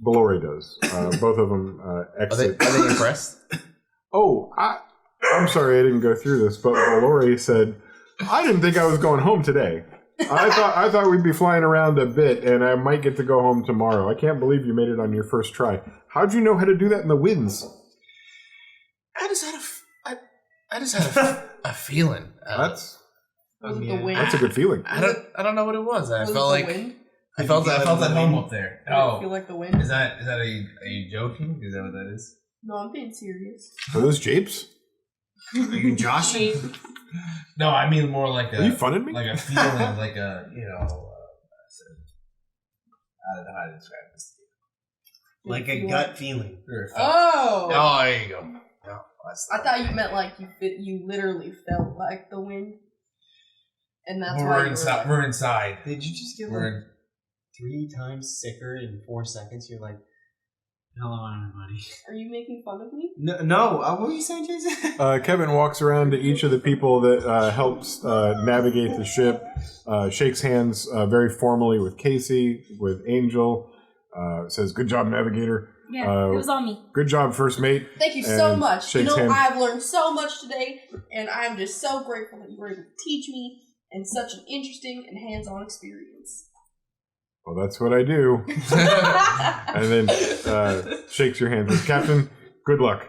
Belore does. Both of them exit. Are they impressed? Oh, I'm sorry I didn't go through this, but Belore said, I didn't think I was going home today. I thought we'd be flying around a bit, and I might get to go home tomorrow. I can't believe you made it on your first try. How'd you know how to do that in the winds? I just had a feeling. That's Was it the wind? That's a good feeling. I don't know what it was. I Was felt it like the wind? I felt at home up there. Did it feel like the wind? Is that are you joking? Is that what that is? No, I'm being serious. Are those japes? Are you joshing? No, I mean more like a. Are you funning me? Like a feeling, like a I don't know how to describe this. Like a gut feeling. Oh! Oh, there you go. No, I thought you meant like you literally felt like the wind, and that's why we're inside. We're inside. Did you just get 3 times sicker in 4 seconds? You're like, hello, everybody. Are you making fun of me? No. What were you saying, Jason? Kevin walks around to each of the people that helps navigate the ship, shakes hands very formally with Casey, with Angel, says, good job, navigator. Yeah, it was on me. Good job, first mate. Thank you so much. You know, hands. I've learned so much today, and I'm just so grateful that you were able to teach me in such an interesting and hands-on experience. Well, that's what I do. And then shakes your hand. Says, Captain, good luck.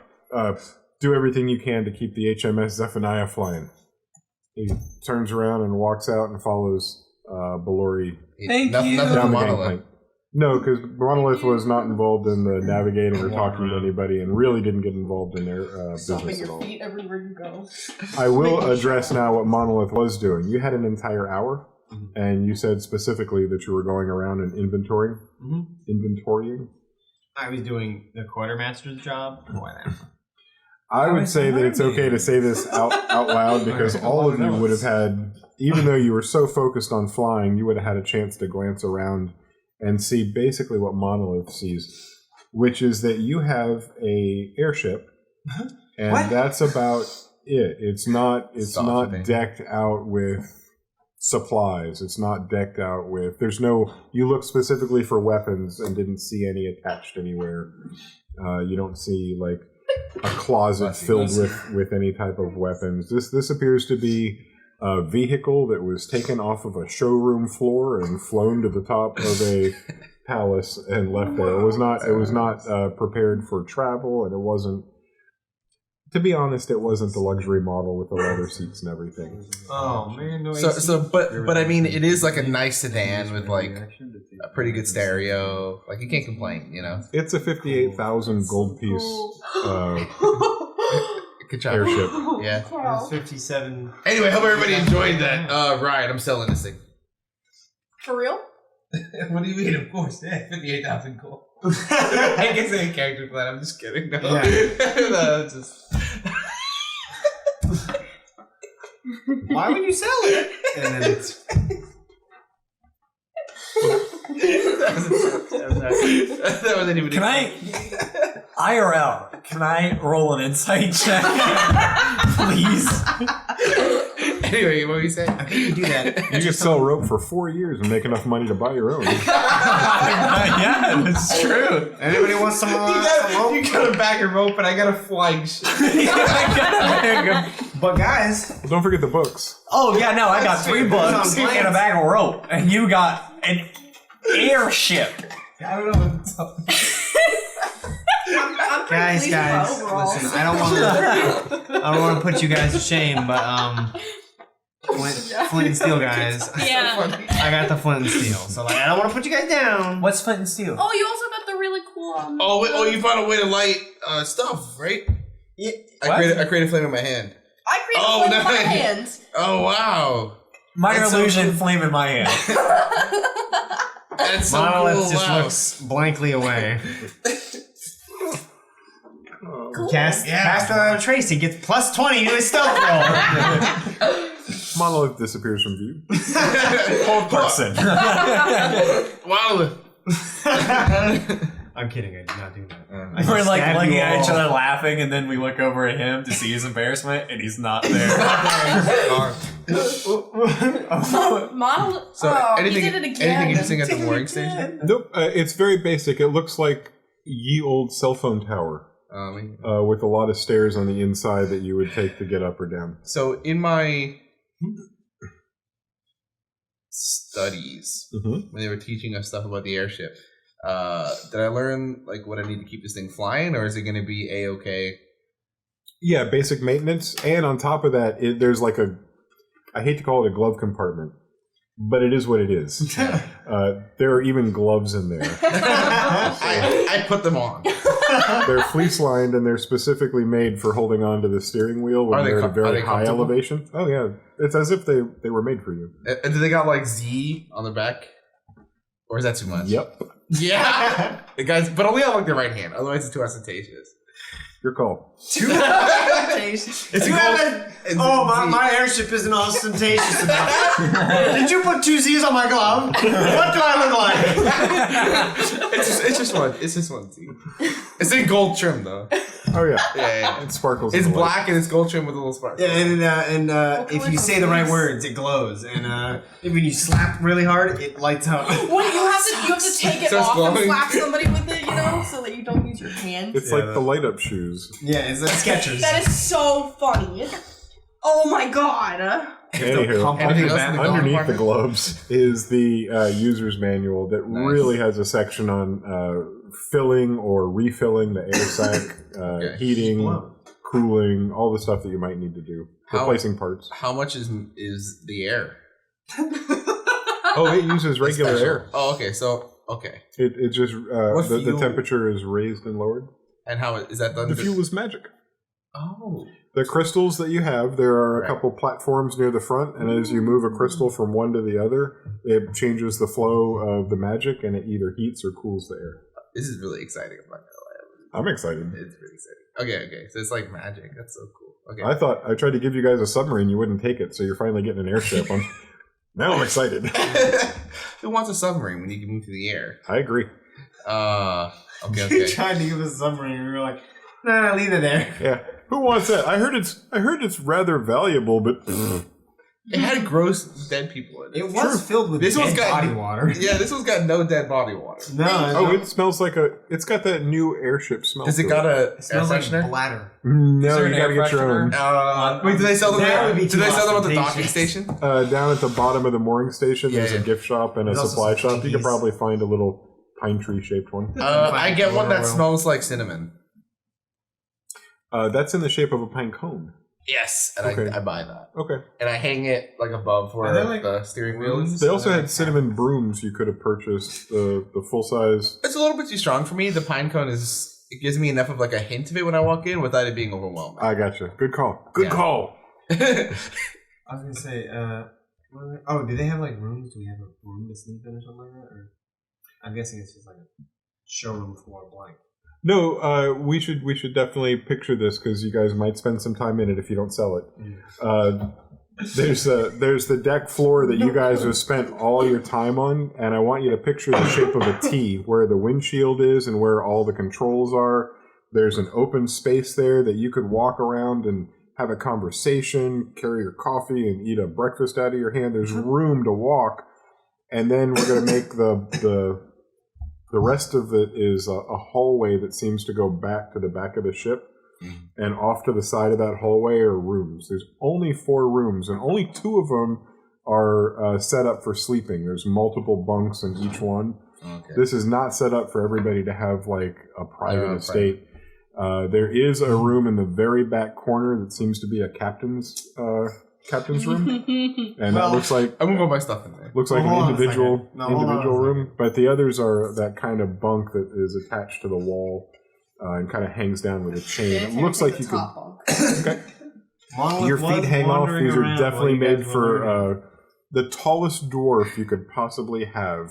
Do everything you can to keep the HMS Zephaniah flying. He turns around and walks out and follows Belore. Thank you. Down the Monolith. gangplank. No, because Monolith was not involved in the navigating or talking to anybody and really didn't get involved in their Stomping business at your all. feet everywhere you go. I will address now what Monolith was doing. You had an entire hour, and you said specifically that you were going around and inventorying. Inventorying? I was doing the quartermaster's job. I would say that it's okay to say this out loud because all of you would have had, even though you were so focused on flying, you would have had a chance to glance around and see basically what Monolith sees, which is that you have a airship, and that's about it. It's not decked out with supplies. It's not decked out with. There's no. You look specifically for weapons and didn't see any attached anywhere. You don't see like a closet filled with any type of weapons. This appears to be a vehicle that was taken off of a showroom floor and flown to the top of a palace and left there. It was not prepared for travel, and it wasn't. To be honest, it wasn't the luxury model with the leather seats and everything. Oh man, no But I mean, it is like a nice sedan with like a pretty good stereo. Like you can't complain, you know. It's a 58,000 gold piece Good job. airship. Yeah. It's 57. Anyway, hope everybody enjoyed that ride. I'm selling this thing. For real? What do you mean? Of course, yeah, 58,000 gold. I guess I character for that. I'm just kidding. No, no just. Why would you sell it? And then it's. That wasn't even. Can I IRL? Can I roll an insight check, please? Anyway, what were you saying? I think you do that. You could sell rope for 4 years and make enough money to buy your own. Yeah, that's true. Anybody wants some rope? You got a bag of rope, and I got a flying ship. But guys, Well, don't forget the books. Oh yeah, no, I got 3 books Plans. and a bag of rope, and you got an airship. I don't know what to tell you. I'm pretty pleased with my overall. listen, I don't want to put you guys to shame, but Flint and Steel guys. Yeah. I got the Flint and Steel, so like I don't want to put you guys down. What's Flint and Steel? Oh, you also got the really cool. You found a way to light stuff, right? Yeah. I created a flame in my hand. I created a flame in my hand. Oh wow! Minor That's so illusion, cool. flame in my hand. That's so Monolith cool. just Wow. looks blankly away. Cool. Cast Tracy gets plus 20 to his stealth roll. Monolith disappears from view. Hold Person. Monolith. I'm kidding. I did not do that. We're like Stab looking you at each all. other laughing, and then we look over at him to see his embarrassment, and he's not there. Monolith. So He anything, did it again. anything interesting at the mooring station? Nope, it's very basic. It looks like ye old cell phone tower with a lot of stairs on the inside that you would take to get up or down. So in my studies, when they were teaching us stuff about the airship, did I learn like what I need to keep this thing flying, or is it going to be a-okay? Yeah, basic maintenance, and on top of that, there's like I hate to call it a glove compartment, but it is what it is. There are even gloves in there. I put them on. They're fleece lined, and they're specifically made for holding on to the steering wheel when they're at a very high elevation. Oh yeah, it's as if they were made for you. And do they got like Z on the back, or is that too much? Yep. Yeah, the guys, but only on like the right hand. Otherwise, it's too ostentatious. Your call. Too ostentatious. My airship isn't ostentatious enough. Did you put 2 Z's on my glove? What do I look like? It's just one. It's just one Z. It's in gold trim though. Oh yeah. Yeah. It sparkles. It's in the light. black and it's gold trim with a little sparkle. Yeah, and if you say the right words, it glows. And when you slap really hard, it lights up. Well, you have to take it Starts off and glowing. slap somebody with it, so that you don't use your hands. It's like the light up shoes. Yeah, it's like Skechers. That is so funny. Oh my god. Anywho, Anything else in the glove underneath the compartment? gloves is the user's manual that really has a section on filling or refilling the air sac, heating, cooling, all the stuff that you might need to do. Replacing parts. How much is the air? Oh, it uses regular air. Oh, okay. So okay. It just the fuel? temperature is raised and lowered. And how is that done? The fuel is magic. Oh. The crystals that you have, there are a couple platforms near the front, and as you move a crystal from one to the other, it changes the flow of the magic, and it either heats or cools the air. This is really exciting. I'm not gonna lie. I'm excited. It's really exciting. Okay. So it's like magic. That's so cool. Okay. I thought I tried to give you guys a submarine, you wouldn't take it, so you're finally getting an airship. Now I'm excited. Who wants a submarine when you can move through the air? I agree. Okay. You tried to give us a submarine, and we were like, nah, leave it there. Yeah. Who wants that? I heard it's rather valuable, but it had gross dead people in it. It was filled with dead body water. Yeah, this one's got no dead body water. No. it smells like it's got that new airship smell. Does it to got a It smells air like freshener? bladder. No, there you an gotta air get your own. Wait, do they sell them That would be Do they too sell them at the ostentatious. docking station? Down at the bottom of the mooring station, there's a gift shop and a There's also supply some shop. You could Twinkies. probably find a little pine tree shaped one. I get one that Oil. smells like cinnamon. That's in the shape of a pine cone. Yes, and Okay. I buy that. Okay. And I hang it like above where Are there, like, the steering wheel is. They also had cinnamon brooms you could have purchased, the full size. It's a little bit too strong for me. The pine cone it gives me enough of like a hint of it when I walk in without it being overwhelming. I gotcha. Good call. Good call. I was gonna say, do they have like rooms? Do we have a room to sleep in or something like that? Or I'm guessing it's just like a showroom for blank. No, we should definitely picture this because you guys might spend some time in it if you don't sell it. There's the deck floor that you guys have spent all your time on, and I want you to picture the shape of a T, where the windshield is and where all the controls are. There's an open space there that you could walk around and have a conversation, carry your coffee, and eat a breakfast out of your hand. There's room to walk, and then we're going to make the rest of it is a hallway that seems to go back to the back of the ship. And off to the side of that hallway are rooms. There's only 4 rooms, and only 2 of them are set up for sleeping. There's multiple bunks in each one. Okay. This is not set up for everybody to have like a private estate. There is a room in the very back corner that seems to be a captain's room, and that looks like I'm gonna go buy stuff in there. Looks like an individual hold room, but the others are that kind of bunk that is attached to the wall and kind of hangs down with a chain. It looks like you could. Okay. Your feet hang off. These are definitely made for the tallest dwarf you could possibly have.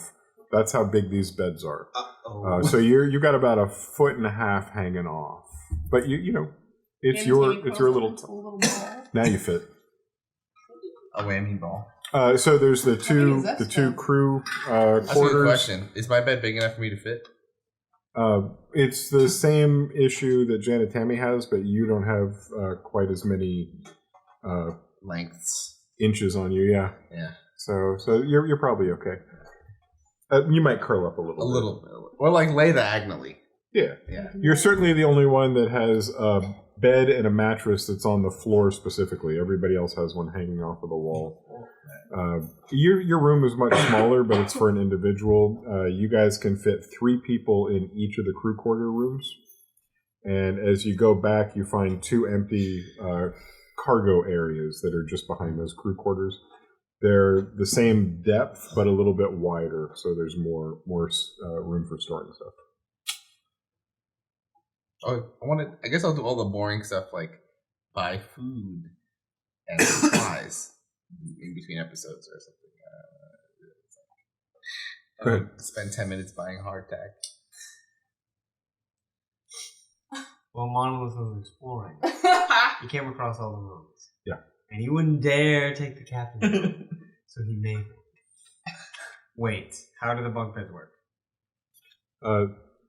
That's how big these beds are. So you got about 1.5 foot hanging off, but you know it's your little. Now you fit. A whammy ball. So there's the two crew quarters. That's a good question. Is my bed big enough for me to fit? It's the same issue that Janet Tammy has, but you don't have quite as many lengths inches on you. Yeah. Yeah. So you're probably okay. You might curl up a little bit, or like lay diagonally. Yeah. Yeah. You're certainly the only one that has a bed and a mattress that's on the floor specifically. Everybody else has one hanging off of the wall. Your room is much smaller, but it's for an individual. You guys can fit 3 people in each of the crew quarter rooms. And as you go back, you find 2 empty cargo areas that are just behind those crew quarters. They're the same depth, but a little bit wider, so there's more room for storing stuff. I guess I'll do all the boring stuff like buy food and supplies in between episodes or something. Spend 10 minutes buying hardtack. Well, Monolith was exploring. He came across all the rooms. Yeah. And he wouldn't dare take the captain. So he made them. Wait, how do the bunk beds work?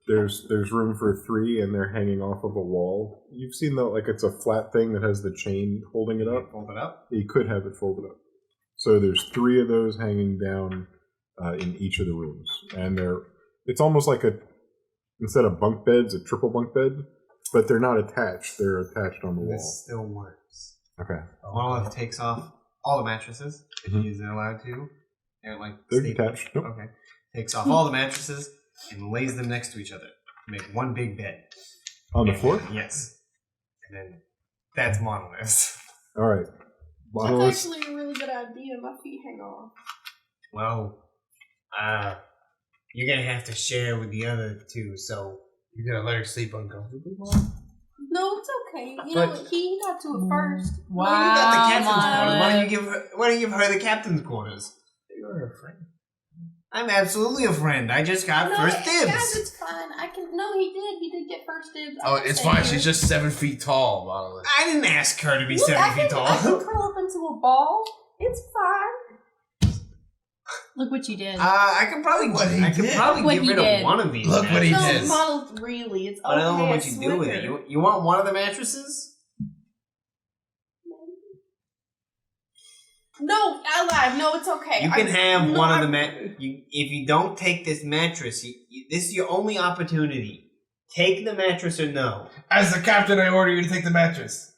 There's room for 3, and they're hanging off of a wall. You've seen it's a flat thing that has the chain holding it up. Fold it up? You could have it folded up. So there's 3 of those hanging down in each of the rooms, and it's almost like instead of bunk beds, a triple bunk bed, but they're not attached. They're attached on the wall. This still works. Okay. Monolith takes off all the mattresses if he's allowed to. They're detached. Nope. Okay. Takes off all the mattresses and lays them next to each other. Make one big bed. On the floor? Yes. And then that's Monolith's. All right. That's actually a really good idea. My feet hang off. Well, you're gonna have to share with the other 2, so you're gonna let her sleep uncomfortably. No, it's okay. You know what? He got to it first. Wow. You got the captain's quarters. Why don't you give her the captain's quarters? You're her friend. I'm absolutely a friend. I just got first dibs. Guys, it's fine. No, he did. He did get first dibs. Oh, it's fine. She's just 7 feet tall, Monolith. I didn't ask her to be 7 feet tall. I can curl up into a ball. It's fine. Look what you did. I can probably get rid of one of these. Look what he did. No, Monolith, really. It's okay. I don't know what you do with it. You want one of the mattresses? No, I lied. No, it's okay. You can have one of the if you don't take this mattress, this is your only opportunity. Take the mattress or no. As the captain, I order you to take the mattress.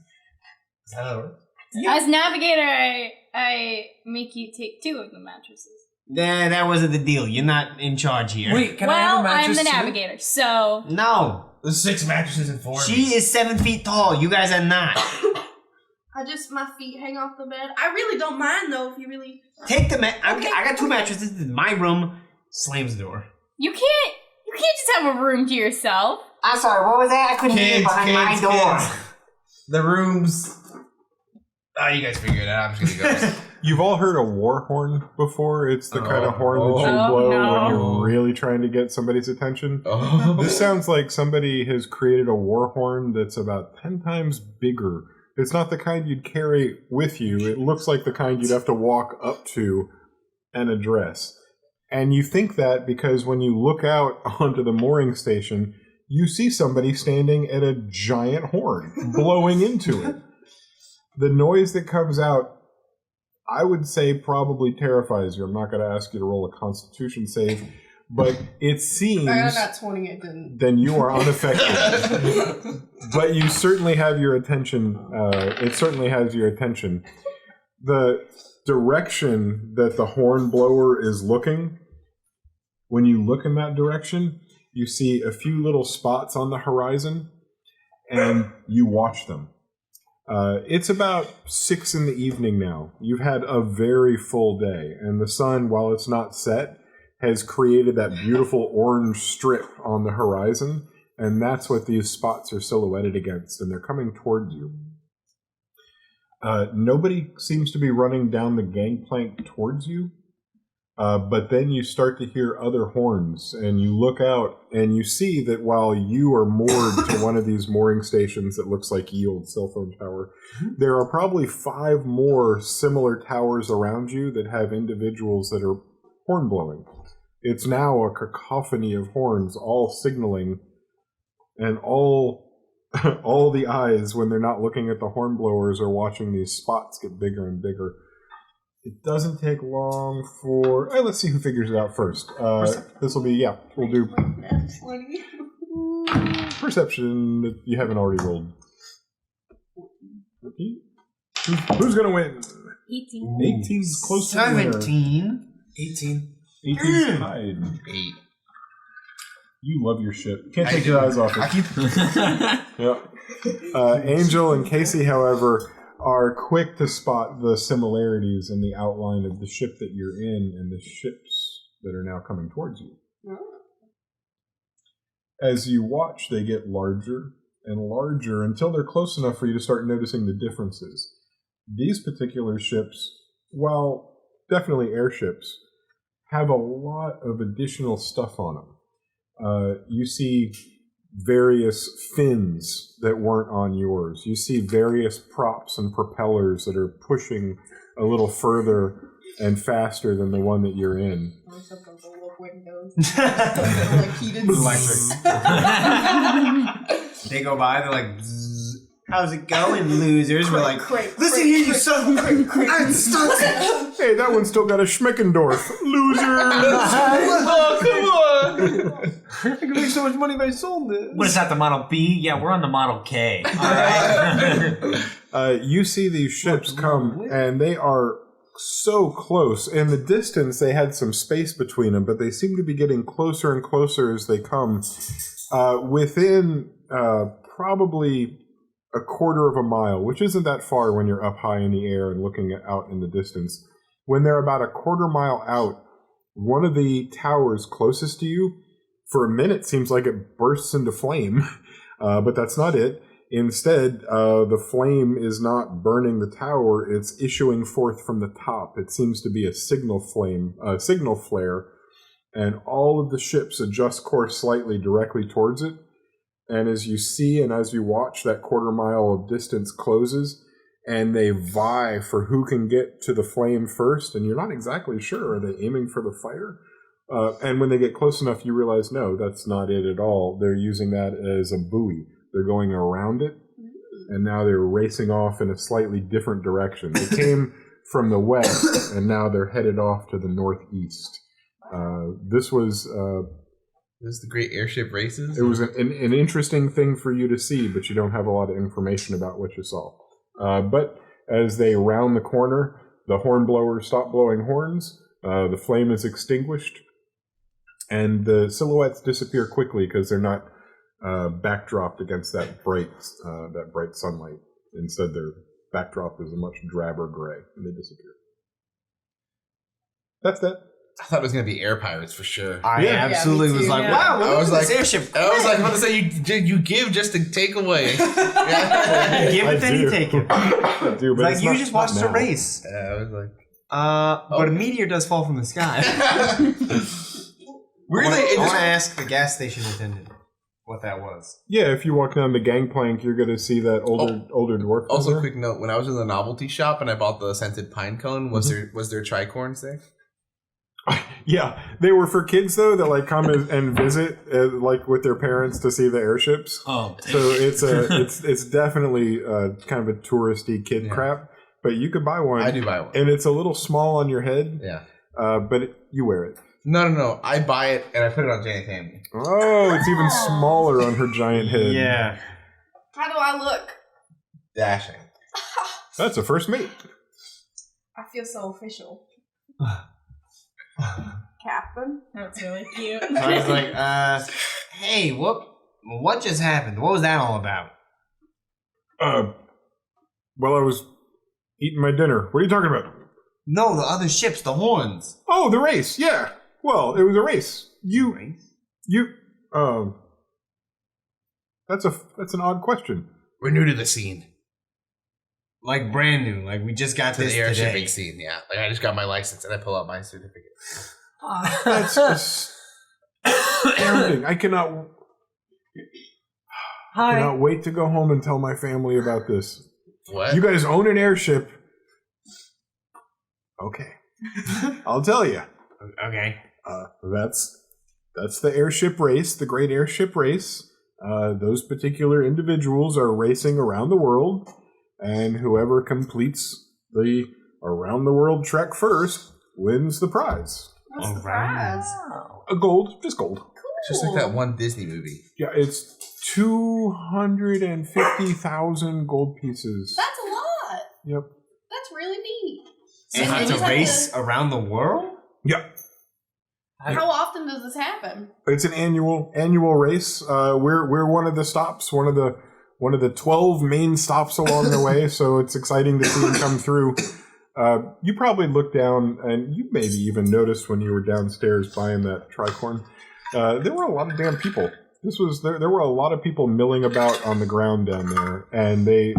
Is that how it works? As navigator, I make you take 2 of the mattresses. Nah, that wasn't the deal. You're not in charge here. Wait, can I have a mattress I'm the too? navigator, so... No. There's 6 mattresses and 4. She is 7 feet tall. You guys are not. My feet hang off the bed. I really don't mind though if you really... Take the I got 2 mattresses. This is my room. Slams the door. You can't just have a room to yourself. I'm sorry, what was that? I couldn't hear behind my door. The rooms. Oh, you guys figure it out. I'm just gonna go. You've all heard a war horn before. It's the kind of horn that you blow when you're really trying to get somebody's attention. This sounds like somebody has created a war horn that's about 10 times bigger. It's not the kind you'd carry with you. It looks like the kind you'd have to walk up to and address. And you think that because when you look out onto the mooring station, you see somebody standing at a giant horn, blowing into it. The noise that comes out, I would say, probably terrifies you. I'm not going to ask you to roll a Constitution save, but it seems... I got 20, it didn't. Then you are unaffected. But you certainly have your attention. It certainly has your attention. The direction that the horn blower is looking, when you look in that direction, you see a few little spots on the horizon, and you watch them. It's about 6 in the evening now. You've had a very full day, and the sun, while it's not set, has created that beautiful orange strip on the horizon, and that's what these spots are silhouetted against, and they're coming towards you. Nobody seems to be running down the gangplank towards you, but then you start to hear other horns, and you look out, and you see that while you are moored to one of these mooring stations that looks like ye old cell phone tower, there are probably 5 more similar towers around you that have individuals that are horn blowing. It's now a cacophony of horns, all signaling, and all the eyes, when they're not looking at the horn blowers, are watching these spots get bigger and bigger. It doesn't take long for... let's see who figures it out first. This will be, we'll do... Perception that you haven't already rolled. Who's going to win? 18. 18's close to the winner. 17. 18. 18's tied. 8. You love your ship. Can't take your eyes off it. Yeah. Angel and Casey, however, are quick to spot the similarities in the outline of the ship that you're in and the ships that are now coming towards you. As you watch, they get larger and larger until they're close enough for you to start noticing the differences. These particular ships, while definitely airships, have a lot of additional stuff on them. You see various fins that weren't on yours. You see various props and propellers that are pushing a little further and faster than the one that you're in. Electric. They go by, they're like, bzzz. How's it going, losers? We're like, listen here, you son of a... I'm stuck. Hey, that one's still got a Schmickendorf. Losers! Oh, come on! I can make so much money if I sold it. What is that, the Model B? Yeah, we're on the Model K. All right. You see these ships come, and they are so close. In the distance, they had some space between them, but they seem to be getting closer and closer as they come. Within probably a quarter of a mile, which isn't that far when you're up high in the air and looking out in the distance. When they're about a quarter mile out, one of the towers closest to you, for a minute, seems like it bursts into flame, but that's not it. Instead, the flame is not burning the tower, it's issuing forth from the top. It seems to be a signal flare, and all of the ships adjust course slightly directly towards it. And as you see and as you watch, that quarter mile of distance closes, and they vie for who can get to the flame first, and you're not exactly sure. Are they aiming for the fire? And when they get close enough, you realize, no, that's not it at all. They're using that as a buoy. They're going around it, and now they're racing off in a slightly different direction. They came from the west, and now they're headed off to the northeast. This was the great airship races? It was an interesting thing for you to see, but you don't have a lot of information about what you saw. But as they round the corner, the horn blowers stop blowing horns, the flame is extinguished, and the silhouettes disappear quickly because they're not backdropped against that bright sunlight. Instead, their backdrop is a much drabber gray, and they disappear. That's that. I thought it was gonna be air pirates for sure. I absolutely was like, wow, I was like, this airship. I was like, about to say you give just to take away. Give it, then you take it. I do, but Like you just watched a race. I was like, but a meteor does fall from the sky. Really? I want to ask the gas station attendant what that was. Yeah, if you walk down the gangplank, you're going to see that older dwarf. Also, a quick note: when I was in the novelty shop and I bought the scented pine cone, was there tricorns there? Yeah, they were for kids though that like come and visit like with their parents to see the airships. Oh, so it's definitely kind of a touristy kid crap. But you could buy one. I do buy one, and it's a little small on your head. Yeah, but you wear it. No. I buy it and I put it on Janet Family. Oh, it's even smaller on her giant head. Yeah. How do I look? Dashing. That's a first mate. I feel so official. Captain. That's really cute. So I was like, hey, what just happened? What was that all about? Well, I was eating my dinner. What are you talking about? No, the other ships, the horns. Oh, the race. Yeah. Well, it was a race. That's an odd question. We're new to the scene. Like brand new. Like we just got To this the air today. shipping scene, yeah. Like I just got my license and I pull out my certificate. That's astounding. I cannot wait to go home and tell my family about this. What? You guys own an airship. Okay. I'll tell you. Okay. That's the airship race, the Great Airship Race. Those particular individuals are racing around the world, and whoever completes the around the world trek first wins the prize. What's the prize? A gold, just gold. Cool. Just like that one Disney movie. Yeah, it's 250,000 gold pieces. That's a lot. Yep. That's really neat. And So you you have to just race around the world? Yep. How often does this happen? It's an annual race. We're one of the stops, one of the 12 main stops along the way. So it's exciting to see them come through. You probably looked down, and you maybe even noticed when you were downstairs buying that tricorn. There were a lot of damn people. There were a lot of people milling about on the ground down there, and they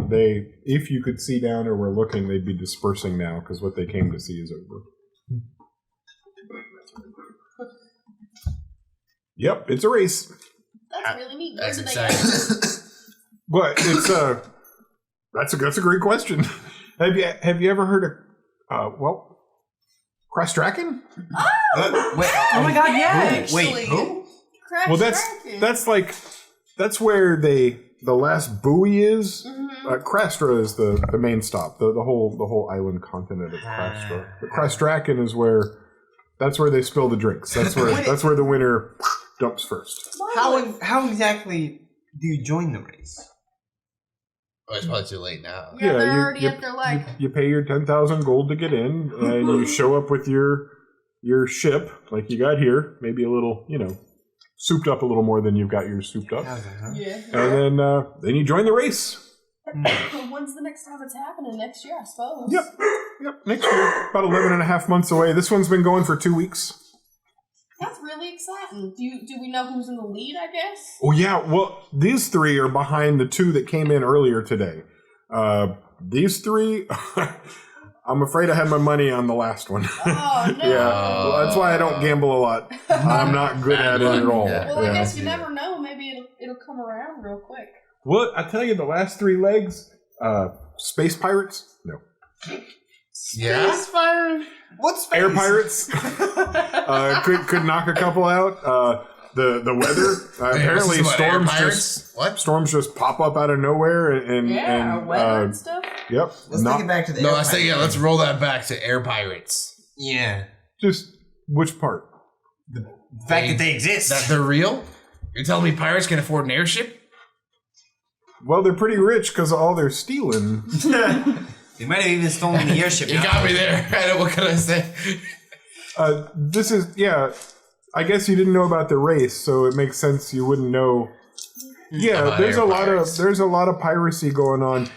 if you could see down or were looking, they'd be dispersing now because what they came to see is over. Yep, it's a race. That's really neat. Where That's do they exciting. But it's that's a great question. Have you ever heard of Krastraken? Oh! Wait, Oh my god, yeah! Wait, who? Crash Well, Dragon. that's where the last buoy is. Mhm. Krastra is the main stop. The whole island continent of Krastra. But Krastraken is where they spill the drinks. That's where the winner dumps first. How exactly do you join the race? Oh, it's probably too late now. Yeah, they're already at their leg. You pay your 10,000 gold to get in, and you show up with your ship like you got here. Maybe a little, souped up a little more than you've got yours souped up. Yeah. And then you join the race. When's the next time it's happening? Next year, I suppose. Yep. Next year, about 11 and a half months away. This one's been going for 2 weeks. That's really exciting. Do we know who's in the lead, I guess? Oh, yeah. Well, these three are behind the two that came in earlier today. These three, I'm afraid I had my money on the last one. Oh, no. Yeah. Well, that's why I don't gamble a lot. I'm not good at it at all. Well, I Yeah. guess you never know. Maybe it'll come around real quick. Well, I tell you, the last three legs, space pirates? No. Yeah? What's space? Air pirates? could knock a couple out. The weather, apparently storms just pop up out of nowhere and weather and stuff. Yep. Let's take it back to the air pirates. Let's roll that back to air pirates. Yeah. Just which part? The fact that they exist. That they're real? You're telling me pirates can afford an airship? Well, they're pretty rich because of all their stealing. They might have even stolen the airship. You got me there. What can I say? I guess you didn't know about the race, so it makes sense you wouldn't know Yeah, there's a lot of piracy going on.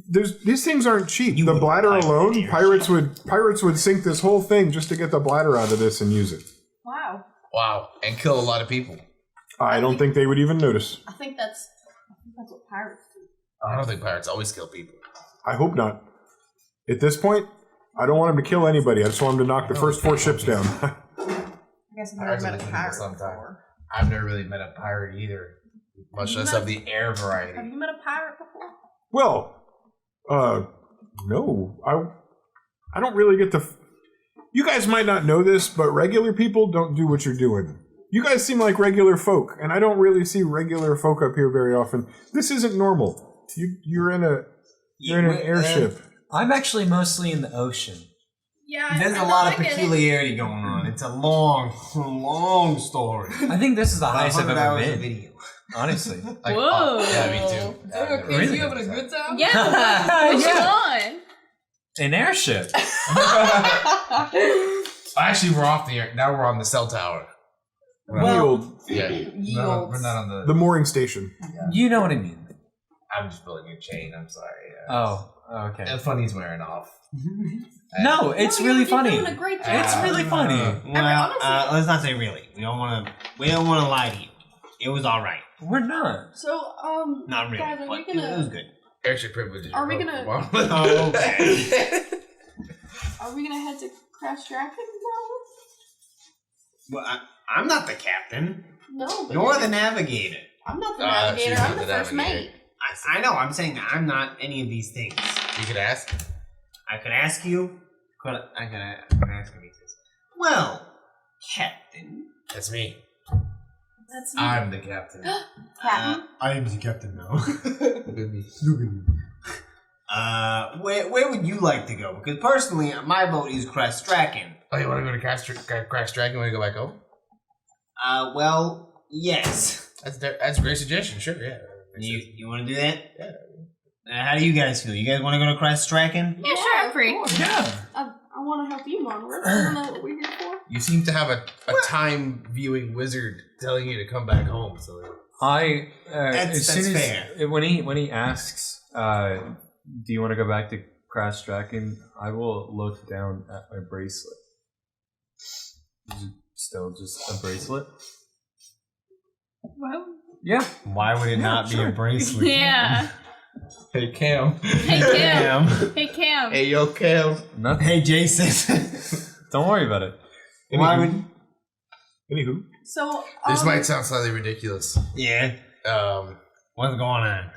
These things aren't cheap. The bladder alone, pirates would sink this whole thing just to get the bladder out of this and use it. Wow. Wow, and kill a lot of people. I don't think they would even notice. I think that's what pirates do. I don't think pirates always kill people. I hope not. At this point, I don't want them to kill anybody. I just want them to knock the first 4 ships down. I guess I've never met a pirate before. I've never really met a pirate either, much less of the air variety. Have you met a pirate before? Well, no. I don't really get the... You guys might not know this, but regular people don't do what you're doing. You guys seem like regular folk, and I don't really see regular folk up here very often. This isn't normal. You're in an airship. I'm actually mostly in the ocean. Yeah, There's a lot of peculiarity going on. It's a long story. I think this is the highest I've 100 ever hours of been. video. Honestly. Whoa. Yeah, me too. Really? You having a good time? Yeah. What's on? An airship. Actually, we're off the air. Now we're on the cell tower. Yield. Yeah. No, we're not on The mooring station. You know what I mean. I'm just building a chain. I'm sorry. Oh, okay. The funny's wearing off. No, it's really funny. Doing a great job. It's really funny. Well, let's not say really. We don't want to lie to you. It was all right. We're not. So, Not really. guys, are we but gonna? It was good. Airship privileges. Are we gonna? Oh, okay. Are we gonna head to Crash Dragon tomorrow? Well, I'm not the captain. No, but You're the navigator. I'm not the navigator. she's I'm not the the first navigator. mate. I know. I'm saying I'm not any of these things. You could ask. I could ask you. I could ask you this. Well, Captain. That's me. That's me. I'm the captain. Captain. I am the captain now. Where would you like to go? Because personally, my vote is Crash Dragon. Oh, you want to go to Crash Dragon? Want to go back home? Well, yes. That's a great suggestion. Sure, yeah. You want to do that? Yeah. How do you guys feel? You guys want to go to Crash Dragon? Yeah, sure, I'm free. Yeah. I want to help you, Monroe. I don't know what we're here for. You seem to have a time viewing wizard telling you to come back home. So As soon that's as fair. when he asks, do you want to go back to Crash Dragon? I will look down at my bracelet. Is it still just a bracelet? Well, Yeah. Why would it not be a bracelet? yeah. hey Cam. Hey, Cam. Hey, Cam. Hey yo Cam. Nothing. Hey, Jason. Don't worry about it. Why would? Anywho. So, This might sound slightly ridiculous. Yeah. What's going on?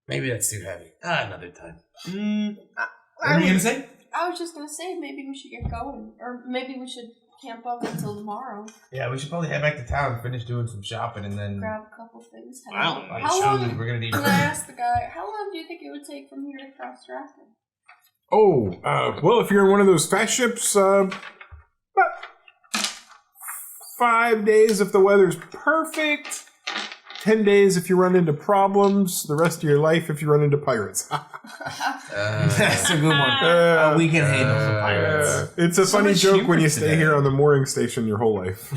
Maybe that's too heavy. Another time. What were you gonna say? I was just gonna say maybe we should get going, or maybe we should camp up until tomorrow. Yeah, we should probably head back to town, finish doing some shopping, and then Grab a couple things. Wow. How long? we're gonna need. Can I ask the guy? How long do you think it would take from here to Crash Dragon? Oh, well, if you're in one of those fast ships, about 5 days if the weather's perfect. 10 days if you run into problems. The rest of your life if you run into pirates. That's a good one. We can handle the pirates. It's a So funny much joke humor when you stay today. here on the mooring station your whole life.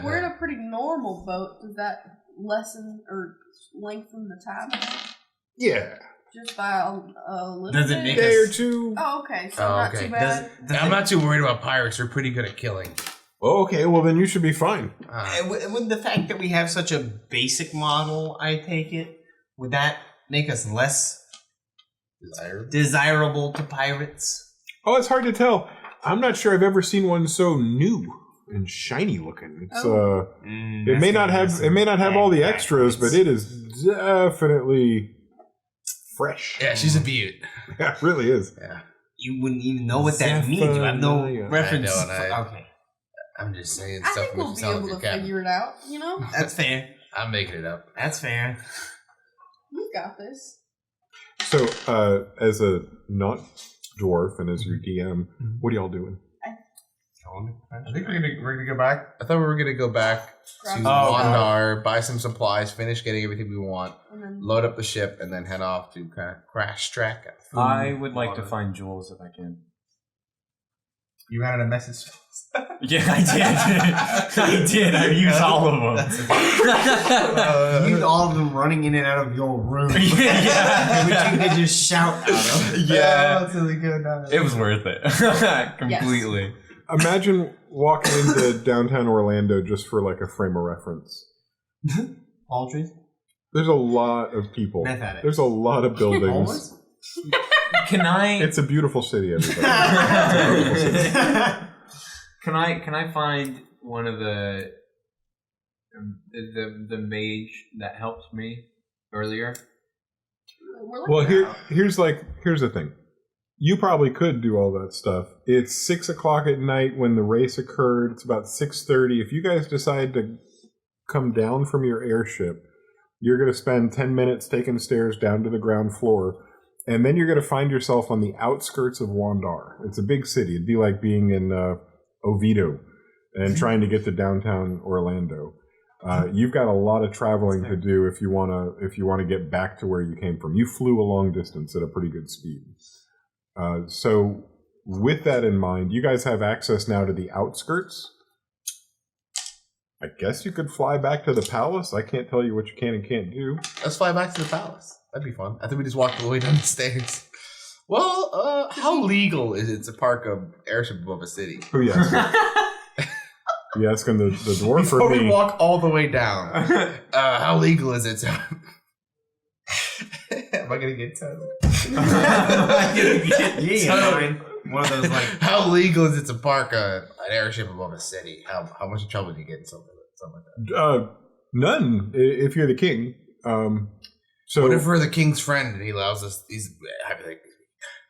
We're in a pretty normal boat. Does that lessen or lengthen the time? Yeah. Just by a little Does it bit? make Day or us? two. Oh, okay. So Oh, not okay. too bad. I'm not too worried about pirates. We're pretty good at killing. Okay, well then you should be fine. With the fact that we have such a basic model, I take it, would that make us less desirable to pirates? Oh, it's hard to tell. I'm not sure I've ever seen one so new and shiny looking. It's it may not have all the extras, but it is definitely fresh. Yeah, she's a beaut. Yeah, it really is. Yeah. You wouldn't even know what that means. You have no reference. I know, Okay. I'm just saying I stuff think makes we'll you be sound able like to a captain. figure it out. You know, That's fair. I'm making it up. That's fair. we got this. So, as a not dwarf and as your DM, what are y'all doing? I think we're gonna go back. I thought we were gonna go back to Grab- Wandar, buy some supplies, finish getting everything we want, And then load up the ship, and then head off to Crash Track. I would like to find jewels if I can. You ran out of message. Yeah, I did. I used all of them. You used all of them running in and out of your room. Yeah. Which you could just shout out of. Yeah. That's really good. It was worth it. Completely. Imagine walking into downtown Orlando just for like a frame of reference. Palm trees? There's a lot of people. Meth addicts. There's a lot of buildings. Can I? It's a beautiful city, everybody. Can I find one of the mage that helped me earlier? Well, here's the thing. You probably could do all that stuff. It's 6 o'clock at night when the race occurred. It's about 6:30. If you guys decide to come down from your airship, you're going to spend 10 minutes taking stairs down to the ground floor, and then you're going to find yourself on the outskirts of Wandar. It's a big city. It'd be like being in Oviedo and trying to get to downtown Orlando. You've got a lot of traveling to do if you want to get back to where you came from. You flew a long distance at a pretty good speed. So with that in mind, you guys have access now to the outskirts. I guess you could fly back to the palace. I can't tell you what you can and can't do. Let's fly back to the palace. That'd be fun. I think we just walked all the way down the stairs. Well, how legal is it to park an airship above a city? Who you asking? You asking the dwarf Before or me? we walk all the way down, how legal is it to... Am I going to get towed? One of those like... How legal is it to park an airship above a city? How much trouble do you get in something like that? None, if you're the king. So what if we're the king's friend and he allows us?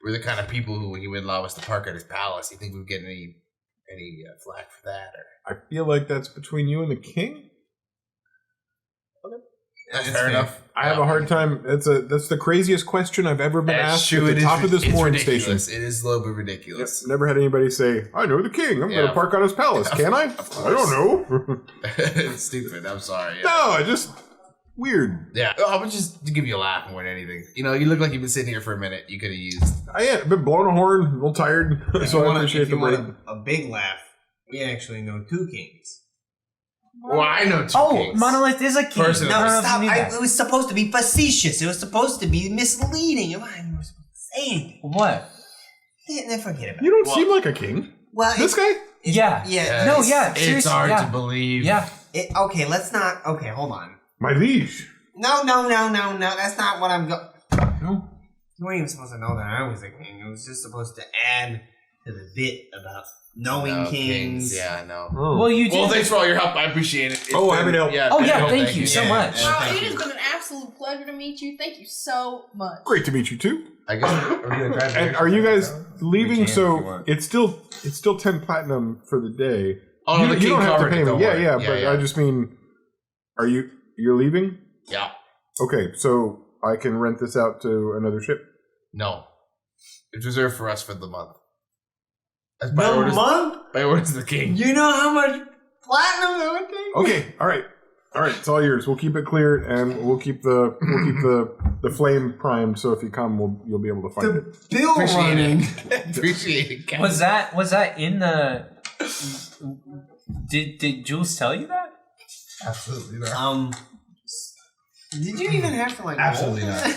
We're the kind of people who he would allow us to park at his palace. You think we'd get any flack for that? Or? I feel like that's between you and the king. That's fair enough. I have a hard time. That's the craziest question I've ever been asked true. at the top of this morning station. It is a little bit ridiculous. Yep, never had anybody say, "I know the king. I'm going to park on his palace." Can I? I don't know. It's stupid. I'm sorry. Yeah. No, I just weird. Yeah, I would just to give you a laugh more than anything. You know, you look like you've been sitting here for a minute. You could have used. I've been blowing a horn, a little tired, so I appreciate the break. A big laugh. We actually know two kings. Well, I know two kings. Monolith is a king. Personally. No, stop. It was supposed to be facetious. It was supposed to be misleading. You were supposed to say anything. What? Yeah, forget about it. You don't seem like a king. Well, this guy? Yeah. Yeah. No, yeah. It's hard to believe. Yeah. Okay, let's not. Okay, hold on. My liege. No. That's not what I'm going. No. You weren't even supposed to know that I was a king. It was just supposed to add to the bit about knowing kings. Yeah, I know. Oh. Well, you did. Well, thanks for all your help. I appreciate it. Happy to help. Yeah, thank you so much. Wow, it has been an absolute pleasure to meet you. Thank you so much. Great to meet you too. I guess. And are you guys leaving? So it's still 10 platinum for the day. Oh, you, the you king don't have to covered pay it, me. don't Yeah, worry. but Yeah. I just mean, you're leaving? Yeah. Okay, so I can rent this out to another ship. No, it's reserved for us for the month. That's month? By orders of the king. You know how much platinum that would take? Okay, all right, it's all yours. We'll keep it cleared, and we'll keep the flame primed. So if you come, you'll be able to find it. Bill running. Appreciate it, Captain. Was that in the? Did Jules tell you that? Absolutely not. Did you even have to Absolutely not.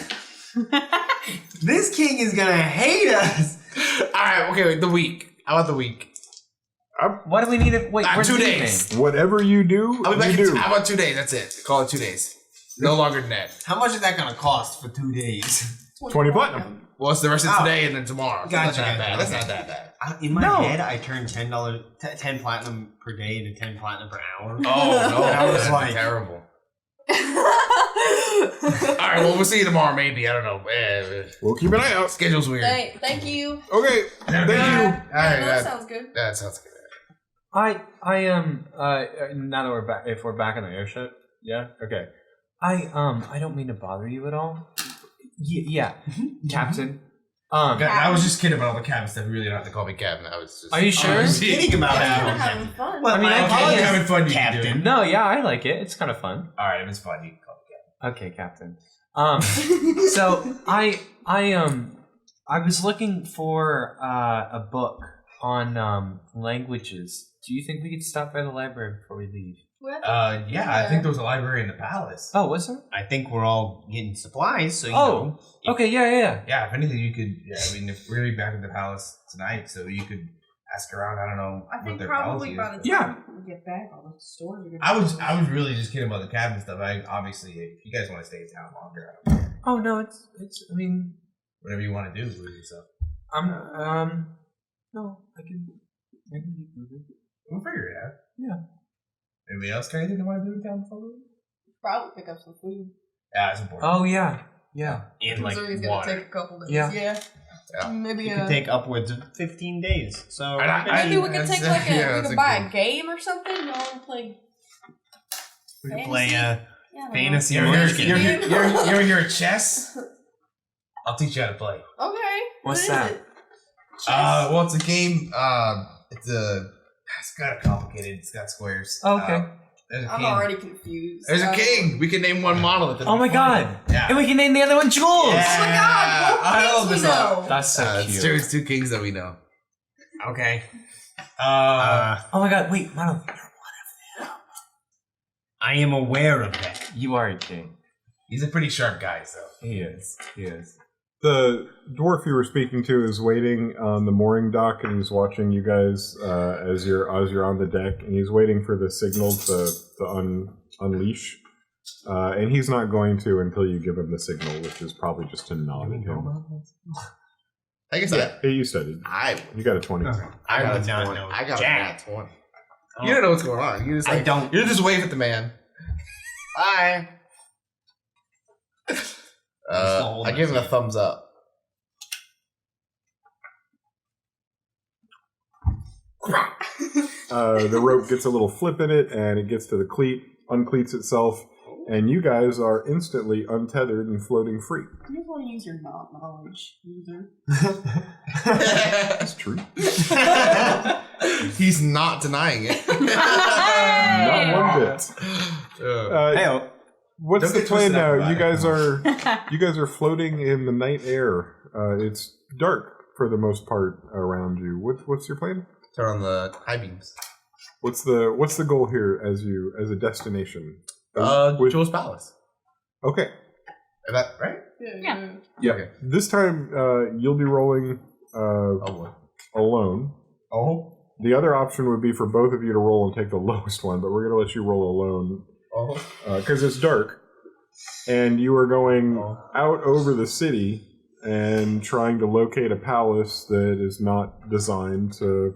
This king is gonna hate us. All right, okay. Wait, the week. How about the week? What do we need to wait? Where's 2 the days. evening? Whatever you do, I'll be back you do. How about 2 days? That's it. Call it 2 days. No longer than that. How much is that gonna cost for 2 days? 20 platinum. Well, it's the rest of today and then tomorrow. Gotcha. That's not that bad. In my head, I turned $10, 10 platinum per day into 10 platinum per hour. Oh no, And I was that's like, terrible. All right, well, we'll see you tomorrow. Maybe I don't know. We'll keep an eye out. Schedule's weird. Thank you. Okay, thank you. All right, that sounds good. That sounds good. I now that we're back, if we're back on the airship, yeah, okay. I don't mean to bother you at all. Yeah, Captain. I was just kidding about all the cabin stuff. You really don't have to call me Captain. I was just. Are you sure? I was kidding about that. Having fun. Well, I mean, I If you're can. having fun, you Captain. can do it. No, yeah, I like it. It's kind of fun. All right, if it's fun, you can call me Captain. Okay, Captain. So I was looking for a book on languages. Do you think we could stop by the library before we leave? Yeah, I think there was a library in the palace. Oh, was there? I think we're all getting supplies, so you Oh, know. okay, yeah. Yeah, if anything, you could. Yeah, I mean, if we're gonna be back at the palace tonight, so you could ask around. I don't know I what think their probably policy by is. the time we get back, all the stores are gonna. I was really just kidding about the cabin stuff. I obviously, if you guys want to stay in town longer, I don't care. Oh no, it's. I mean, Whatever you want to do with yourself. No, I can keep moving. We'll figure it out. Yeah. Anybody else got anything they want to do in town before we leave? Probably pick up some food. Yeah, it's important. Oh yeah. And like Missouri's gonna water. take a couple days. Yeah. Yeah. Maybe It could take upwards of 15 days. So maybe we could take like yeah, we that's could a buy good- a game or something. You want to play? we could Fantasy? play Yeah, I don't fantasy You ever Munchkin. hear of chess? I'll teach you how to play. know. Okay. What's What is that? it? Well, it's a game. It's kind of complicated. It's got squares. Oh, okay. There's a I'm king. already confused. There's a king. We can name one model. At the Oh my god! Yeah. And we can name the other one Jules! Yeah. Oh my god! I Both love things this we up. know. That's so It's cute. true. It's two kings that we know. Okay. Oh my god, wait, Mono. I am aware of that. You are a king. He's a pretty sharp guy, so. He is. The dwarf you were speaking to is waiting on the mooring dock, and he's watching you guys as you're on the deck, and he's waiting for the signal to unleash. And he's not going to until you give him the signal, which is probably just to nod at him. I guess Hey, you studied. You got a 20. I would not know I got jack. a nat 20. You don't know what's going on. You just I don't. You just wave at the man. Bye. I give him a thumbs up. The rope gets a little flip in it, and it gets to the cleat, uncleats itself, and you guys are instantly untethered and floating free. You just want to use your knowledge, user. That's true. He's not denying it. Not one bit. Hey, What's Don't the get plan twisted up now? about You guys are floating in the night air. It's dark for the most part around you. What's your plan? Turn on the high beams. What's the goal here as a destination? Jules Palace. Okay. Is that right? Yeah. Yeah. Okay. This time you'll be rolling alone. Oh. The other option would be for both of you to roll and take the lowest one, but we're going to let you roll alone because it's dark, and you are going out over the city and trying to locate a palace that is not designed to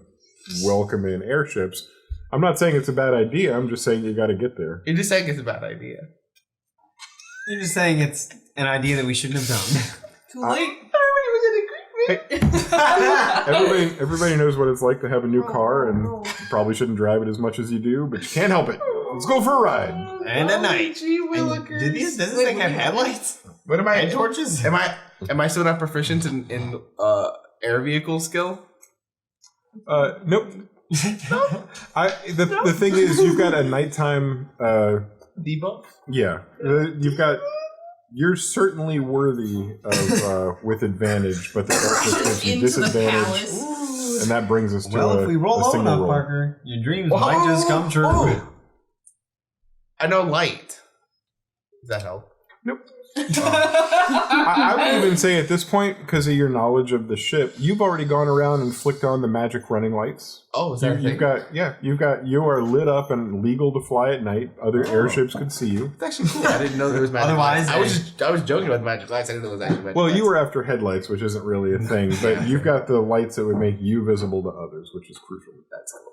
welcome in airships. I'm not saying it's a bad idea. I'm just saying you got to get there. You're just saying it's a bad idea. You're just saying it's an idea that we shouldn't have done. Too late. Everybody knows what it's like to have a new car, and you probably shouldn't drive it as much as you do, but you can't help it. Let's go for a ride. And at night. Gee Does this thing have headlights? What am I? And torches? Am I still not proficient in air vehicle skill? Nope. The thing is, you've got a nighttime debuff. Yeah, you're certainly worthy of with advantage, but the darkness gives you Into the disadvantage, palace. and that brings us to Well, if we roll a low single enough, roll. Parker, your dreams might just come true. Oh. I know light. Does that help? Nope. I would even say at this point, because of your knowledge of the ship, you've already gone around and flicked on the magic running lights. Oh, is that a thing? You are lit up and legal to fly at night. Other airships could see you. It's actually cool. I didn't know there was magic Otherwise, lights. I was joking about the magic lights. I didn't know there was actually magic Well, lights. you were after headlights, which isn't really a thing, but you've got the lights that would make you visible to others, which is crucial. That's cool.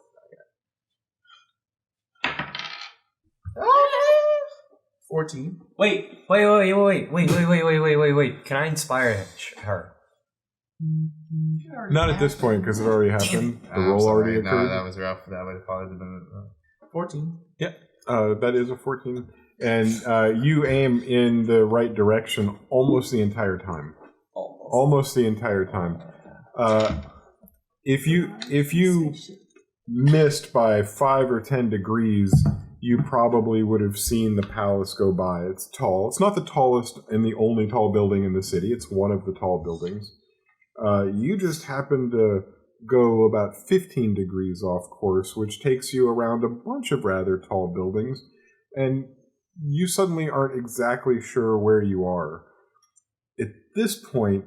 14. Wait. Can I inspire her? Not at this point, because it already happened. The roll already occurred. No, that was rough. That would have probably been 14. Yep. That is a 14. And you aim in the right direction almost the entire time. Almost the entire time. If you missed by 5 or 10 degrees, you probably would have seen the palace go by. It's tall. It's not the tallest and the only tall building in the city. It's one of the tall buildings. You just happen to go about 15 degrees off course, which takes you around a bunch of rather tall buildings, and you suddenly aren't exactly sure where you are. At this point,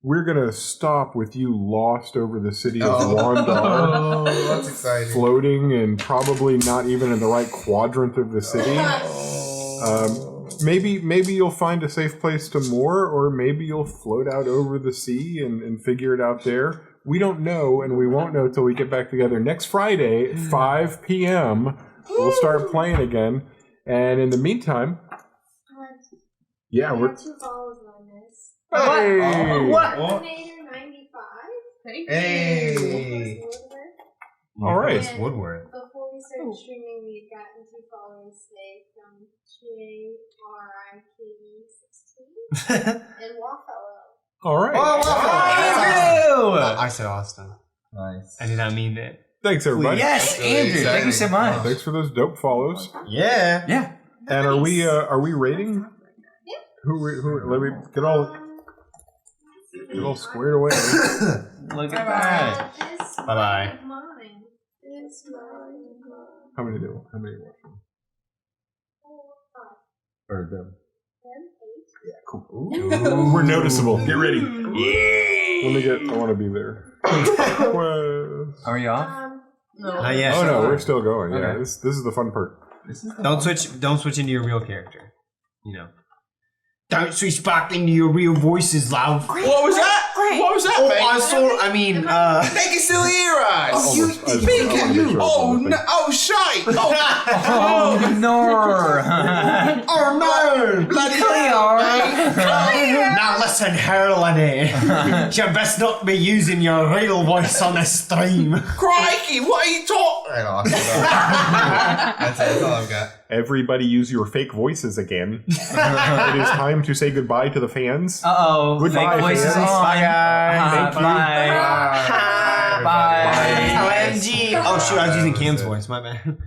we're going to stop with you lost over the city of Wandar. Oh, that's exciting. Floating and probably not even in the right quadrant of the city. Maybe you'll find a safe place to moor, or maybe you'll float out over the sea and figure it out there. We don't know, and we won't know till we get back together next Friday at 5 p.m. We'll start playing again. And in the meantime, yeah, we're... 2 follows on this. Hey! What? Terminator 95. Hey! All right. And Woodward. before we started streaming, we had gotten 2 followers today from JRIK16 and Wallfellow. All right. I said Austin. Nice. I did not mean that. Thanks, everybody. Yes, Andrew. Thank you so much. Thanks for those dope follows. Yeah. Yeah. And are we rating? Yeah. Who? Let me get all squared away. Look at that. This Bye-bye. of mine. This mine. How many watching? 4, 5. Or them? 10, 8. Yeah, cool. Ooh. We're noticeable. Get ready. Yeah. I want to be there. Are we off? No. Not yet. Oh no, we're still going. Yeah, Okay. this is the fun part. Don't switch into your real character. You know. Don't switch back into your real voices, love. What was that? What was that, mate? Make it silly ear eyes. Oh, Oh, no. Oh, shite. Oh, Oh no! Oh no! bloody Now listen, Hurley. You best not be using your real voice on the stream. Crikey, what are you talking? That's all I've got. Everybody use your fake voices again. It is time to say goodbye to the fans. Uh-oh. Goodbye, Fake voices fans. on. Bye, guys. Thank you. Bye. OMG. Oh shoot, I was using Cam's voice, my bad.